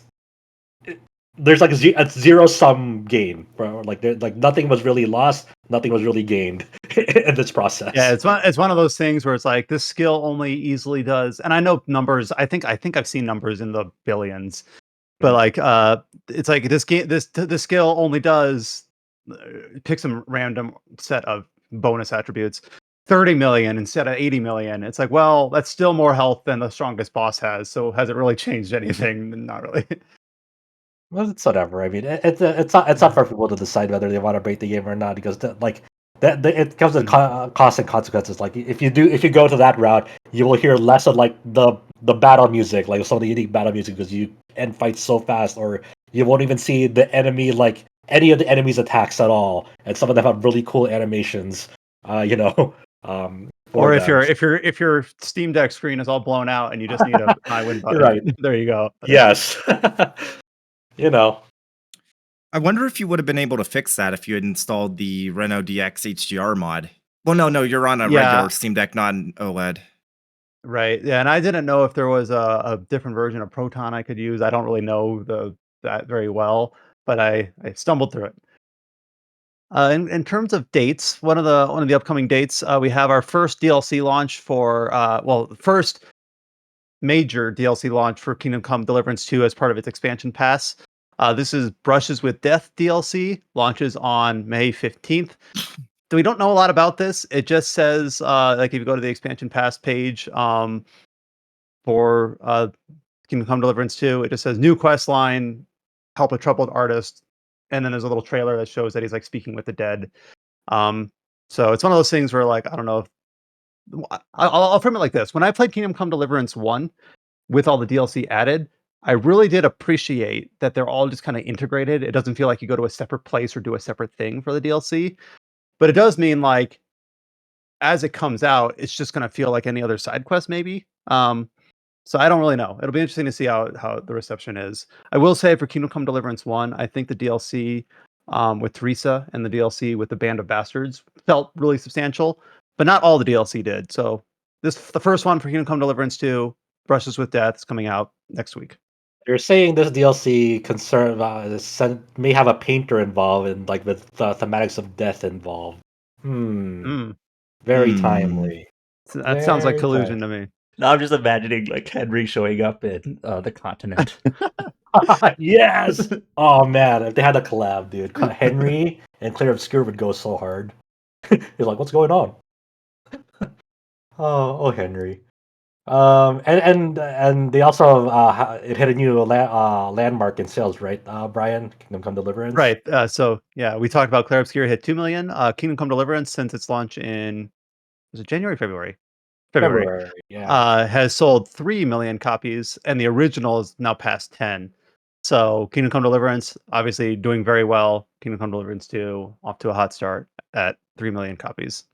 there's like a zero sum game, bro. Like like nothing was really lost, nothing was really gained in this process. Yeah, it's one of those things where it's like this skill only easily does, and I know numbers. I think I've seen numbers in the billions, but like it's like this skill only does pick some random set of bonus attributes. 30 million instead of 80 million. It's like, well, that's still more health than the strongest boss has. So has it really changed anything? Not really. Well, it's whatever. I mean, it's not for people to decide whether they want to break the game or not because it comes with costs and consequences. Like if you go to that route, you will hear less of like the battle music, like some of the unique battle music, because you end fights so fast, or you won't even see the enemy like any of the enemy's attacks at all, and some of them have really cool animations. You know, Or if them. if your Steam Deck screen is all blown out and you just need a I win button. Right. There you go. Yes. You know. I wonder if you would have been able to fix that if you had installed the Reno DX HDR mod. Well, no, you're on a regular Steam Deck, not an OLED. Right. Yeah, and I didn't know if there was a different version of Proton I could use. I don't really know that very well, but I stumbled through it. In terms of dates, one of the upcoming dates, we have our first DLC launch for first major DLC launch for Kingdom Come Deliverance 2 as part of its expansion pass. This is Brushes with Death DLC, launches on May 15th. So we don't know a lot about this. It just says, like if you go to the expansion pass page for Kingdom Come Deliverance 2, it just says new quest line, help a troubled artist, and then there's a little trailer that shows that he's like speaking with the dead. So it's one of those things where like I don't know if I'll frame it like this. When I played Kingdom Come Deliverance 1 with all the DLC added, I really did appreciate that they're all just kind of integrated. It doesn't feel like you go to a separate place or do a separate thing for the DLC. But it does mean like as it comes out, it's just going to feel like any other side quest maybe. So I don't really know. It'll be interesting to see how the reception is. I will say for Kingdom Come Deliverance 1, I think the DLC with Teresa and the DLC with the Band of Bastards felt really substantial, but not all the DLC did. So the first one for Kingdom Come Deliverance 2, Brushes with Death, is coming out next week. You're saying this DLC may have a painter involved and like with thematics of death involved. Very timely. So that sounds like Very collusion timely. to me. Now I'm just imagining like Henry showing up in the continent. Yes. Oh man, if they had a collab, dude, Henry and Clair Obscur would go so hard. He's like, "What's going on?" Oh, Henry. And they also it hit a new landmark in sales, right? Brian, Kingdom Come Deliverance. Right. So yeah, we talked about Clair Obscur hit 2 million. Kingdom Come Deliverance, since its launch in was it January, February? February. February, yeah. Has sold 3 million copies, and the original is now past 10. So Kingdom Come Deliverance, obviously doing very well. Kingdom Come Deliverance 2 off to a hot start at 3 million copies.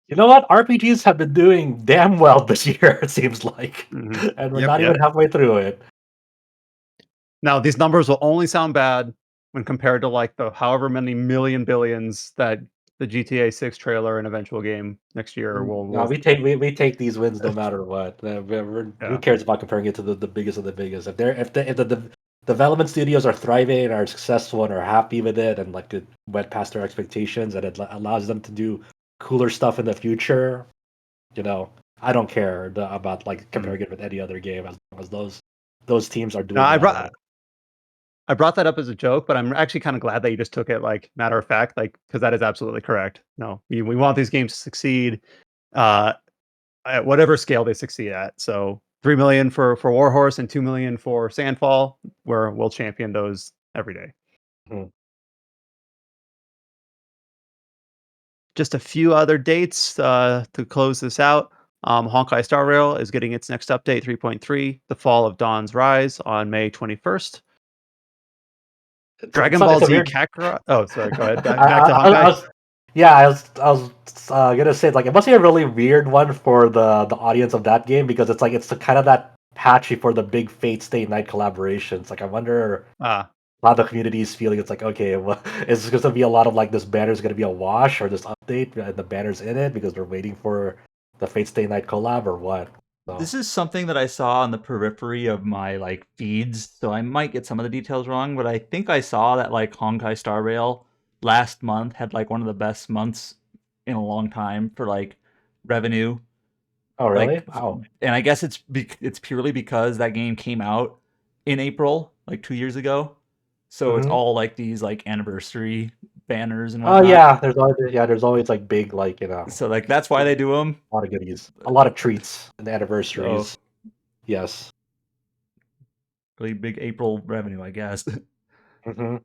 You know what? RPGs have been doing damn well this year, it seems like. Mhm. And we're Yep. not even halfway through it. Now, these numbers will only sound bad when compared to like the however many million billions that the GTA 6 trailer and eventual game next year No, will we take these wins no matter what. Who yeah. cares about comparing it to the biggest of the biggest? If the development studios are thriving and are successful and are happy with it and like it went past their expectations and it allows them to do cooler stuff in the future, I don't care about like comparing it with any other game as long as those teams are Now, doing well. I brought that up as a joke, but I'm actually kind of glad that you just took it like matter of fact, like because that is absolutely correct. No, we want these games to succeed uh, at whatever scale they succeed at. So 3 million for Warhorse and 2 million for Sandfall, where we'll champion those every day. Mhm. Just a few other dates to close this out. Honkai Star Rail is getting its next update, 3.3, The Fall of Dawn's Rise on May 21st. Dragon Ball It's a Z weird. Kakarot. Oh, sorry. Go ahead. I, Back to I Honkai. was, yeah, I was gonna say like it must be a really weird one for the audience of that game because it's the kind of that patchy for the big Fate Stay Night collaborations. Like I wonder Ah, how the community is feeling. It's like okay, well, is this gonna be a lot of like this banner's gonna be a wash or this update and the banner's in it because we're waiting for the Fate Stay Night collab or what? So This is something that I saw on the periphery of my like feeds, so I might get some of the details wrong, but I think I saw that like Honkai Star Rail last month had like one of the best months in a long time for like revenue. oh really? Like, Wow. and I guess it's purely because that game came out in April, like 2 years ago. So it's Hmm. all like these like anniversary banners and Oh whatnot. yeah, there's always like big like So like that's why they do them. a lot of goodies, a lot of treats and So anniversaries. Yes. really big April revenue, I guess. Hmm.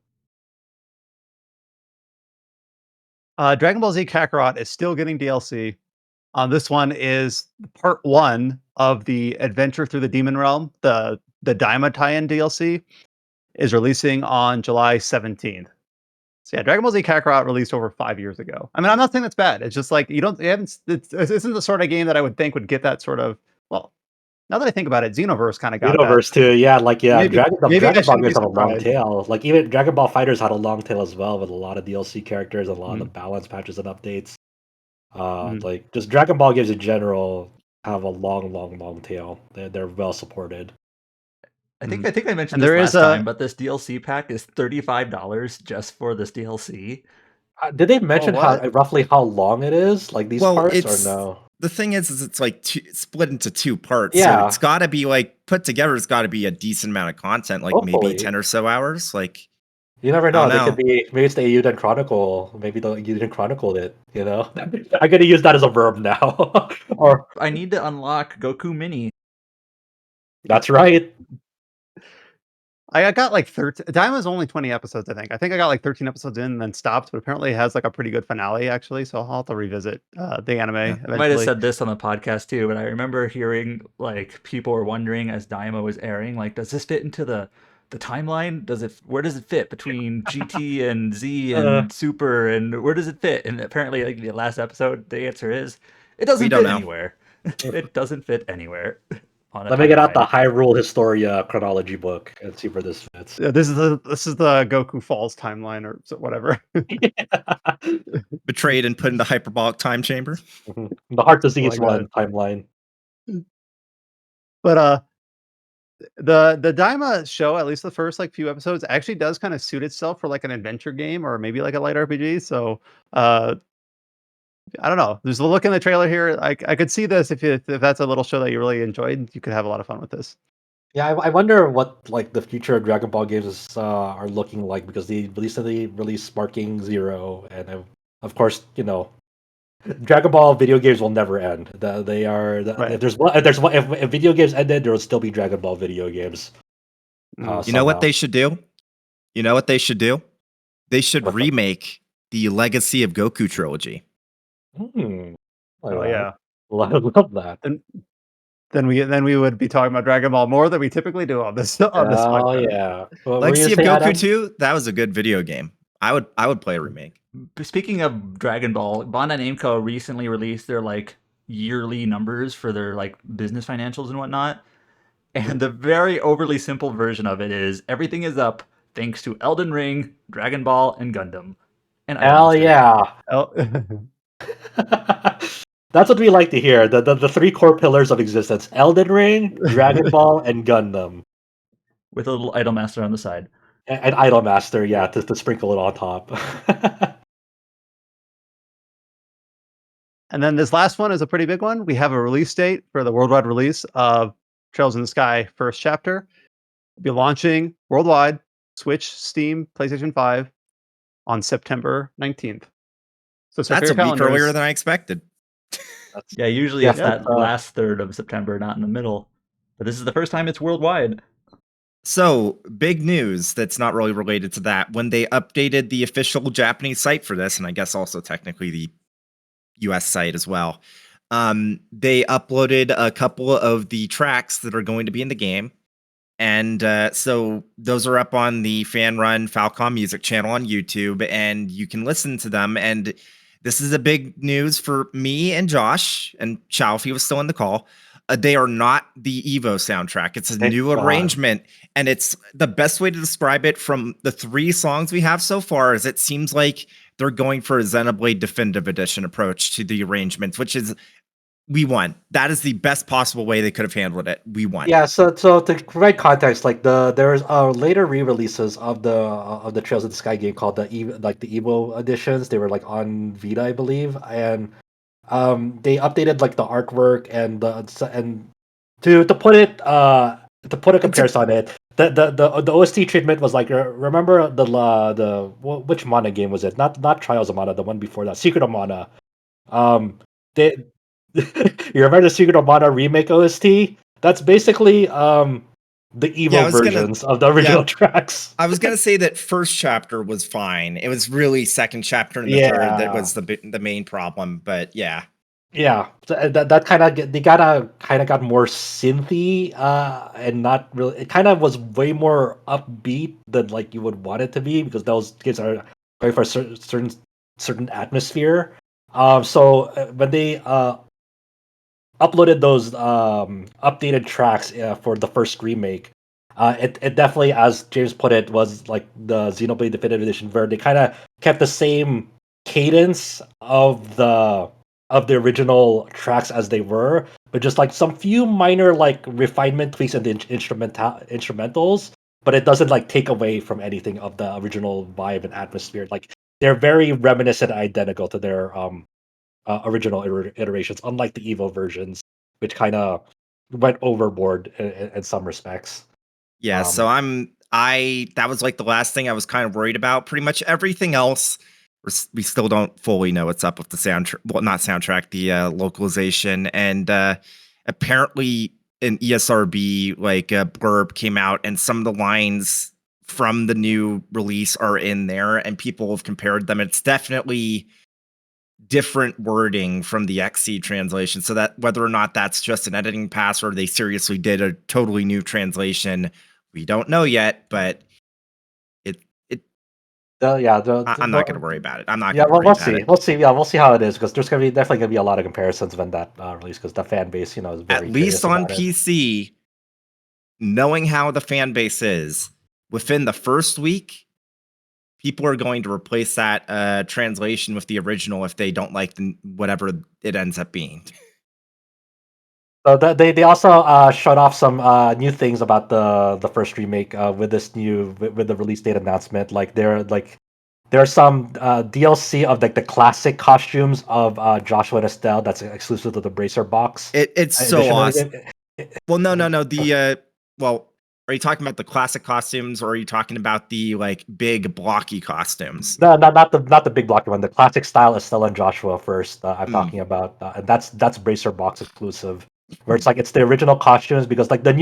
Dragon Ball Z Kakarot is still getting DLC. This one is part one of the Adventure Through the Demon Realm. The Daima tie-in DLC is releasing on July 17th. So yeah, Dragon Ball Z Kakarot released over 5 years ago. I mean, I'm not saying that's bad. It's just like you haven't. This isn't the sort of game that I would think would get that sort of. Well, now that I think about it, Xenoverse kind of got that. Universe too, yeah, like yeah, Maybe maybe I Dragon Ball shouldn't be games have a long surprised. tail. Like even Dragon Ball Fighters had a long tail as well with a lot of DLC characters, a lot Mhm, of balance patches and updates. mhm. Like just Dragon Ball games in general have a long tail. They're well supported. Mhm. I think I mentioned And this there is last time, a but this DLC pack is $35 just for this DLC. Did they oh mention how what? roughly how long it is? Like these Well, parts or it's no? the thing is it's like it's split into two parts, so it's Yeah, got to be like put together. It's got to be a decent amount of content, like maybe hopefully. 10 or so hours. Like You never I don't know. They could know. be maybe it's the Euden Chronicle. Maybe the Euden chronicled it. I'm gonna use that as a verb now. Or I need to unlock Goku Mini. that's right. I got like 13. Daima's only 20 episodes, I think. I think I got like 13 episodes in and then stopped, but apparently it has like a pretty good finale actually. So I'll have to revisit the anime Yeah. I might have eventually. said this on the podcast too, but I remember hearing like people were wondering as Daima was airing, like, does this fit into the timeline? Where does it fit between GT and Z Uh, and Super and where does it fit? And apparently like the last episode, the answer is it We doesn't don't fit know. anywhere. It doesn't fit anywhere on a Let me get out the timeline. Hyrule Historia chronology book and see where this fits. Yeah, this is the Goku Falls timeline or whatever. Betrayed and put into hyperbolic time chamber. Mhm. The Heart Something Disease like that. one timeline. But the Daima show, at least the first like few episodes, actually does kind of suit itself for like an adventure game or maybe like a light RPG. So I don't know. There's a look in the trailer here. I could see this if that's a little show that you really enjoyed. You could have a lot of fun with this. Yeah, I wonder what like the future of Dragon Ball games are looking like because they recently released Sparking Zero, and of course, Dragon Ball video games will never end. They are Right. if video games ended, there will still be Dragon Ball video games. Mhm. You know what Somehow. they should do? You know what they should do? They should What's that? remake the Legacy of Goku trilogy. Like Oh that. yeah. I love that. Then we would be talking about Dragon Ball more than we typically do on this Oh podcast. yeah. What were you Legacy of saying, Goku Adam? 2, that was a good video game. I would play a remake. Speaking of Dragon Ball, Bandai Namco recently released their like yearly numbers for their like business financials and whatnot. And the very overly simple version of it is everything is up thanks to Elden Ring, Dragon Ball, and Gundam. And Hell Idolmaster. yeah. Oh, That's what we like to hear. The three core pillars of existence: Elden Ring, Dragon Ball, and Gundam. With a little Idolmaster on the side. And Idolmaster, yeah, to sprinkle it on top. and then this last one is a pretty big one. We have a release date for the worldwide release of Trails in the Sky first chapter. It'll be launching worldwide, Switch, Steam, PlayStation 5 on September 19th. So That's your a week calendars. earlier than I expected. Yeah, usually Yeah, it's that last third of September, not in the middle. But this is the first time it's worldwide. So, big news that's not really related to that. When they updated the official Japanese site for this, and I guess also technically the US site as well, they uploaded a couple of the tracks that are going to be in the game. And so those are up on the fan run Falcom Music channel on YouTube, and you can listen to them. And this is a big news for me and Josh and Chow if he was still in the call. They are not the Evo soundtrack. It's a Thank new God. arrangement, and it's the best way to describe it from the 3 songs we have so far is it seems like they're going for a Xenoblade Definitive Edition approach to the arrangements, which is we won. That is the best possible way they could have handled it. We won. Yeah, so to provide context, like there's later re-releases of the Trails of the Sky game called the Evo editions. They were like on Vita, I believe, and they updated like the artwork and to put it to put a comparison on it, the OST treatment was like remember which Mana game was it? Not Trials of Mana, the one before that, Secret of Mana. They you remember the Secret of Mana remake OST? That's basically the Evo versions of the original tracks. I was gonna say that first chapter was fine. It was really second chapter and the third that was the main problem. But yeah, so that kind of they got more synthy and not really. It kind of was way more upbeat than like you would want it to be because those games are going for a certain atmosphere. So when they uploaded those updated tracks for the first remake. It definitely, as James put it, was like the Xenoblade Definitive Edition, where they kind of kept the same cadence of the original tracks as they were, but just like some few minor like refinement tweaks in the instrumentals. But it doesn't like take away from anything of the original vibe and atmosphere. Like they're very reminiscent, and identical to their original iterations, unlike the Evo versions, which kind of went overboard in some respects. yeah. So that was like the last thing I was kind of worried about. Pretty much everything else, we still don't fully know what's up with the soundtrack. Well, not soundtrack, the localization, and apparently an ESRB like a blurb came out, and some of the lines from the new release are in there, and people have compared them. It's definitely different wording from the XC translation, so that whether or not that's just an editing pass or they seriously did a totally new translation, we don't know yet. But I'm not going to worry about it. I'm not. Yeah, well, we'll see. We'll see. Yeah, we'll see how it is because there's definitely gonna be a lot of comparisons when that release because the fan base, is very at least on about PC. Knowing how the fan base is, within the first week, people are going to replace that translation with the original if they don't like whatever it ends up being. So they also showed off some new things about the first remake with this with the release date announcement. Like There's some DLC of like the classic costumes of Joshua and Estelle that's exclusive to the Bracer box. It's so Additionally, awesome. Well, no. Well, are you talking about the classic costumes, or are you talking about the like big blocky costumes? No, not the big blocky one. The classic style Estelle and Joshua first. I'm talking about, and that's Bracer box exclusive, where it's like it's the original costumes, because like the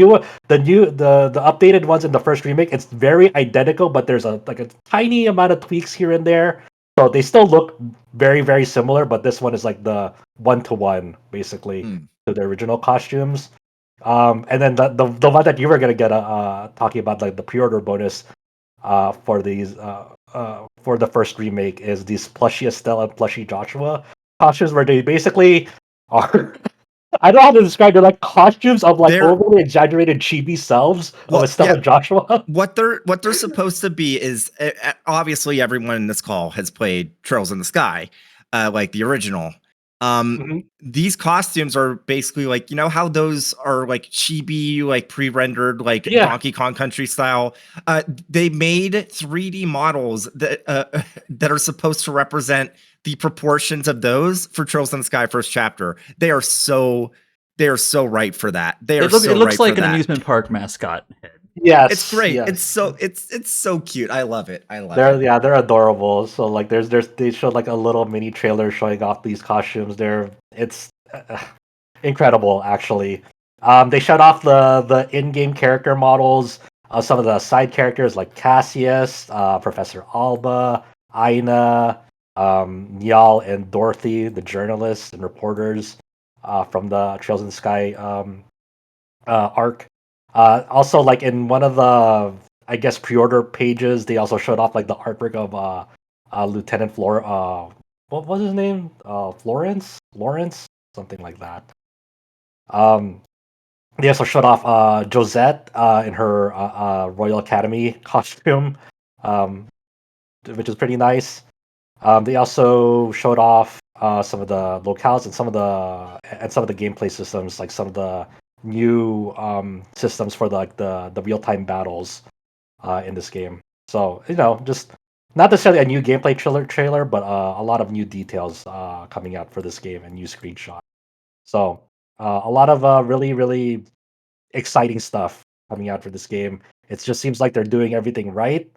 updated ones in the first remake, it's very identical, but there's a tiny amount of tweaks here and there, so they still look very very similar. But this one is like the 1-to-1 basically to the original costumes. And then the one that you were gonna get talking about, like the pre-order bonus for these for the first remake, is these plushie Estelle and plushie Joshua costumes, where they basically are I don't know how to describe. They're like costumes of like overly exaggerated chibi selves of Estelle and Joshua. What they're supposed to be is obviously everyone in this call has played Trails in the Sky, like the original. These costumes are basically like, you know how those are like chibi, like pre-rendered, like Donkey Kong Country style. They made 3D models that that are supposed to represent the proportions of those for Trails in the Sky first chapter. They are so right for that. It looks like an amusement park mascot head. Yes, it's great. Yes. It's so cute. I love it. They're adorable. So like they showed like a little mini trailer showing off these costumes. It's incredible actually. They showed off the in-game character models, some of the side characters like Cassius, Professor Alba, Aina, Niall and Dorothy, the journalists and reporters from the Trails in the Sky arc. Also, like in one of the, I guess, pre-order pages, they also showed off like the artwork of Lieutenant what was his name? Lawrence, something like that. They also showed off Josette in her Royal Academy costume, which is pretty nice. They also showed off some of the locales and some of the gameplay systems, like some of the new systems for the real time battles in this game. So just not necessarily a new gameplay trailer, but a lot of new details coming out for this game and new screenshots. So a lot of really really exciting stuff coming out for this game. It just seems like they're doing everything right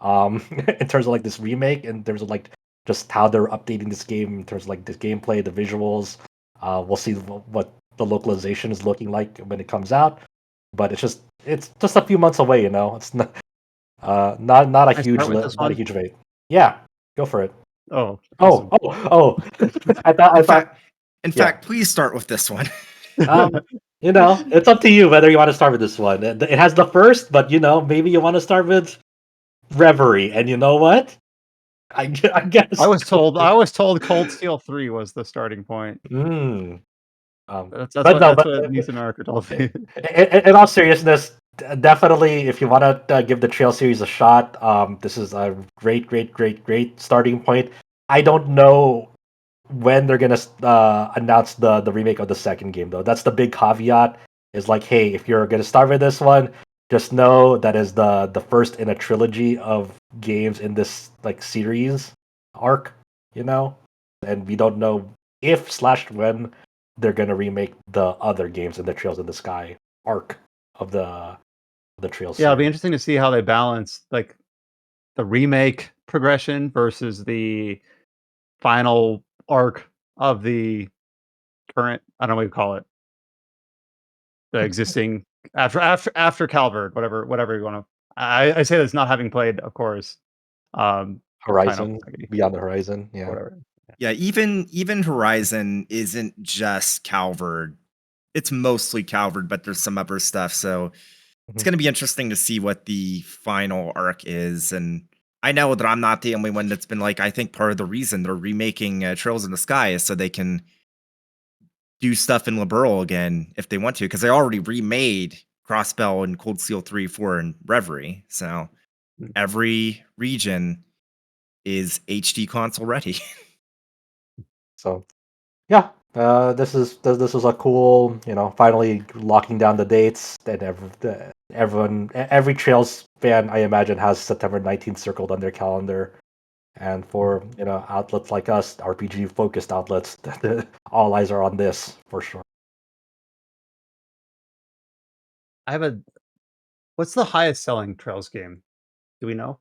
in terms of like this remake, in terms of like just how they're updating this game in terms of like the gameplay, the visuals. We'll see what the localization is looking like when it comes out, but it's just a few months away. It's not not a huge wait. Yeah, go for it. Oh, awesome. In fact, please start with this one. It's up to you whether you want to start with this one. It has the first, but maybe you want to start with Reverie. And you know what? I guess I was told Cold Steel 3 was the starting point. That's what Nathan Archer told me. In all seriousness, definitely, if you want to give the Trail series a shot, this is a great starting point. I don't know when they're gonna announce the remake of the second game, though. That's the big caveat. Is like, hey, if you're gonna start with this one, just know that is the first in a trilogy of games in this like series arc, and we don't know if/when they're gonna remake the other games in the Trails in the Sky arc of the Trails. Yeah, it'll be interesting to see how they balance like the remake progression versus the final arc of the current. I don't know what you call it. The existing after Calvert, whatever you want to. I say this not having played, of course. Horizon, Beyond the Horizon, yeah. Whatever. Yeah, even Horizon isn't just Calvert. It's mostly Calvert, but there's some other stuff. So it's going to be interesting to see what the final arc is. And I know that I'm not the only one that's been like, I think part of the reason they're remaking Trails in the Sky is so they can do stuff in Liberal again if they want to, because they already remade Crossbell and Cold Steel 3, 4, and Reverie. So every region is HD console ready. So yeah, this was a cool, finally locking down the dates. And every Trails fan, I imagine, has September 19th circled on their calendar. And for outlets like us, RPG focused outlets, all eyes are on this for sure. What's the highest selling Trails game? Do we know?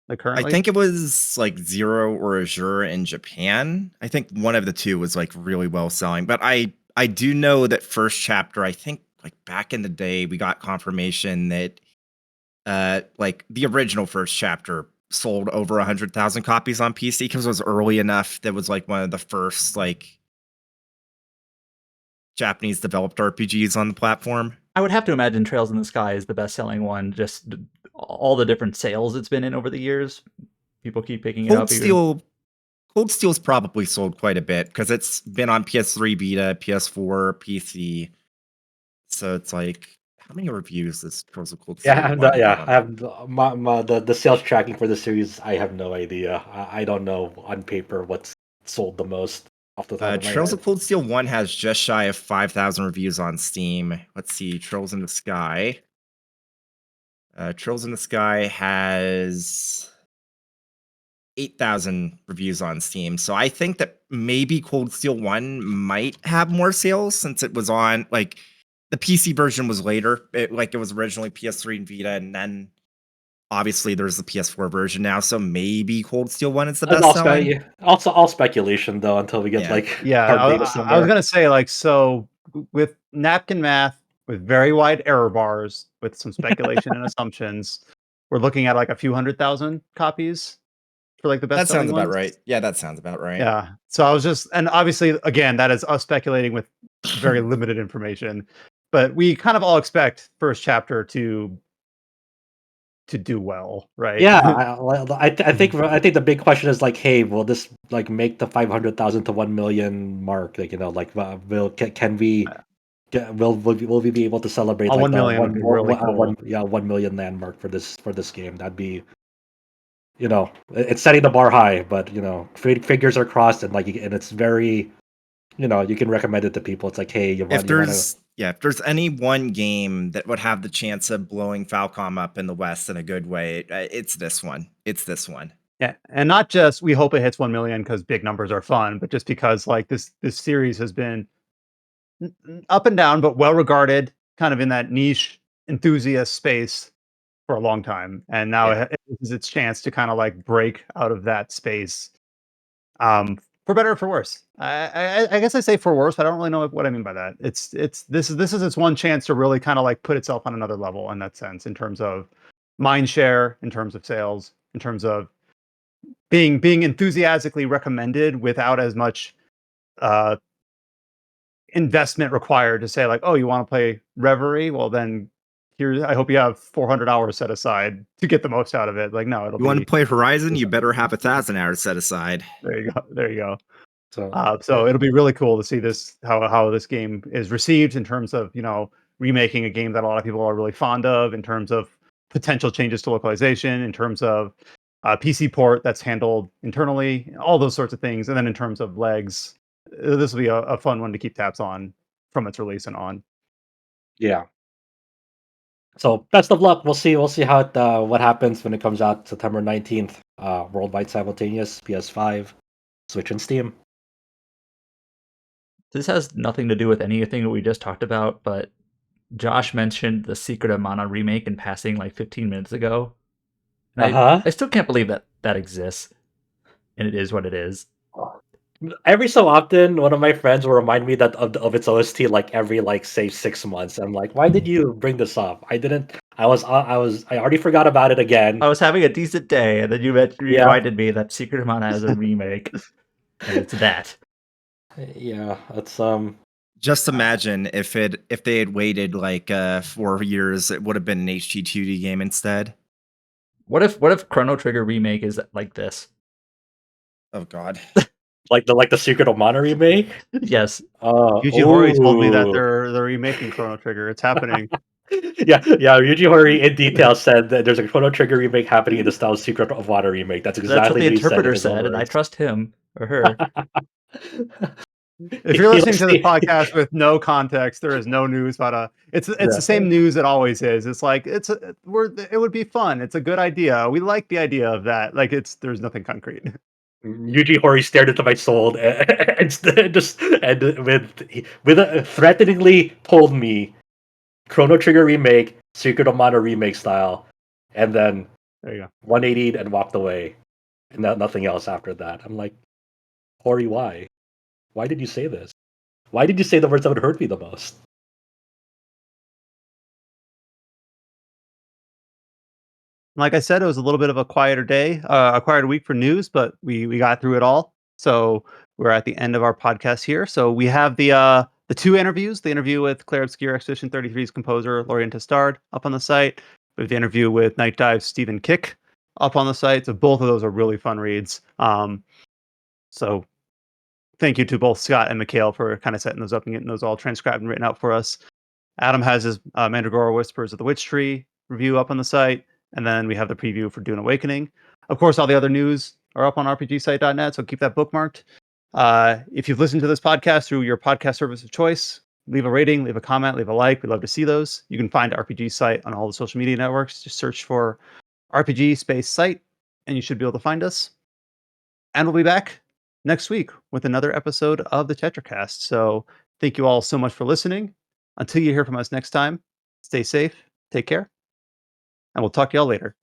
Like I currently? think it was like Zero or Azure in Japan. I think one of the two was like really well selling. But I do know that first chapter, I think like back in the day, we got confirmation that like the original first chapter sold over 100,000 copies on PC because it was early enough that was like one of the first like Japanese developed RPGs on the platform. I would have to imagine Trails in the Sky is the best-selling one. Just all the different sales it's been in over the years. People keep picking it up. Cold Steel's probably sold quite a bit because it's been on PS3, Vita, PS4, PC. So it's like, how many reviews does Trails of Cold Steel Yeah, 1 have I on? have the sales tracking for the series. I have no idea. I don't know on paper what's sold the most off the top of my Trails head. of Cold Steel 1 has just shy of 5,000 reviews on Steam. Let's see, Trails in the Sky. Trails in the Sky has 8,000 reviews on Steam. So I think that maybe Cold Steel 1 might have more sales since it was on, like, the PC version was later. It was originally PS3 and Vita, and then obviously there's the PS4 version now. So maybe Cold Steel 1 is the best selling. Also, all speculation though until we get Yeah. like Yeah, hard data I somewhere. was gonna say like so with napkin math with very wide error bars with some speculation and assumptions, we're looking at like a few 100,000 copies for like the That best selling sounds about ones. right. Yeah, that sounds about right. Yeah. So I was just, and obviously again that is us speculating with very limited information, but we kind of all expect first chapter to do well, right? Yeah, I think the big question is like, hey, will this like make the 500,000 to 1 million mark? Like like can we will we be able to celebrate On like 1 the million would be really cool. 1 million landmark for this game? That'd be it's setting the bar high, but figures are crossed and and it's very you can recommend it to people. It's like, hey, If there's any one game that would have the chance of blowing Falcom up in the West in a good way, it's this one. It's this one. Yeah, and not just we hope it hits 1 million because big numbers are fun, but just because like this series has been up and down, but well regarded, kind of in that niche enthusiast space for a long time, and now Yeah. it is its chance to kind of like break out of that space, for better or for worse. I guess I say for worse. But I don't really know what I mean by that. This is its one chance to really kind of like put itself on another level in that sense, in terms of mind share, in terms of sales, in terms of being enthusiastically recommended without as much uh, investment required to say like, oh, you want to play Reverie? Well, then here, I hope you have 400 hours set aside to get the most out of it. Like, no, it'll You want to be play Horizon? You better have 1,000 hours set aside. there. You go, there you go. So So it'll be really cool to see this how this game is received in terms of remaking a game that a lot of people are really fond of, in terms of potential changes to localization, in terms of PC port that's handled internally, all those sorts of things, and then in terms of legs, this will be a fun one to keep tabs on from its release and on. yeah. So best of luck. We'll see how what happens when it comes out September 19th. Worldwide simultaneous, PS5, Switch, and Steam. This has nothing to do with anything that we just talked about, but Josh mentioned the Secret of Mana remake in passing like 15 minutes ago. And I still can't believe that that exists. And it is what it is. Every so often, one of my friends will remind me that of its OST like every like say 6 months. I'm like, why did you bring this up? I didn't. I already forgot about it again. I was having a decent day, and then you Yeah. reminded me that Secret of Mana has a remake. And it's that. Yeah, it's Just imagine if they had waited like 4 years, it would have been an HG2D game instead. What if Chrono Trigger remake is like this? Oh God. like the Secret of Mana remake. Yes. Yuji Horii told me that they're remaking Chrono Trigger. It's happening. yeah. Yuji Horii in detail said that there's a Chrono Trigger remake happening in the style Secret of Mana remake. That's exactly That's what the he said in interpreter his own said, and I words. trust him or her. If you're listening to this podcast with no context, there is no news about it's the same news it always is. It's like it would be fun. It's a good idea. We like the idea of that. Like there's nothing concrete. Yuji Horii stared into my soul and threateningly told me Chrono Trigger remake, Secret of Mana remake style, and then There you go. 180'd and walked away, and nothing else after that. I'm like, Horii, why? Why did you say this? Why did you say the words that would hurt me the most? Like I said, it was a little bit of a quieter day, a quieter week for news, but we got through it all. So we're at the end of our podcast here. So we have the two interviews: the interview with Clair Obscur Expedition 33's composer Lorien Testard up on the site. We have the interview with Nightdive Stephen Kick up on the site. So both of those are really fun reads. So thank you to both Scott and Mikhail for kind of setting those up and getting those all transcribed and written out for us. Adam has his Mandragora Whispers of the Witch Tree review up on the site. And then we have the preview for Dune Awakening. Of course, all the other news are up on rpgsite.net, so keep that bookmarked. If you've listened to this podcast through your podcast service of choice, leave a rating, leave a comment, leave a like. We'd love to see those. You can find RPG Site on all the social media networks. Just search for RPG space site, and you should be able to find us. And we'll be back next week with another episode of the Tetracast. So thank you all so much for listening. Until you hear from us next time, stay safe, take care, and we'll talk to y'all later.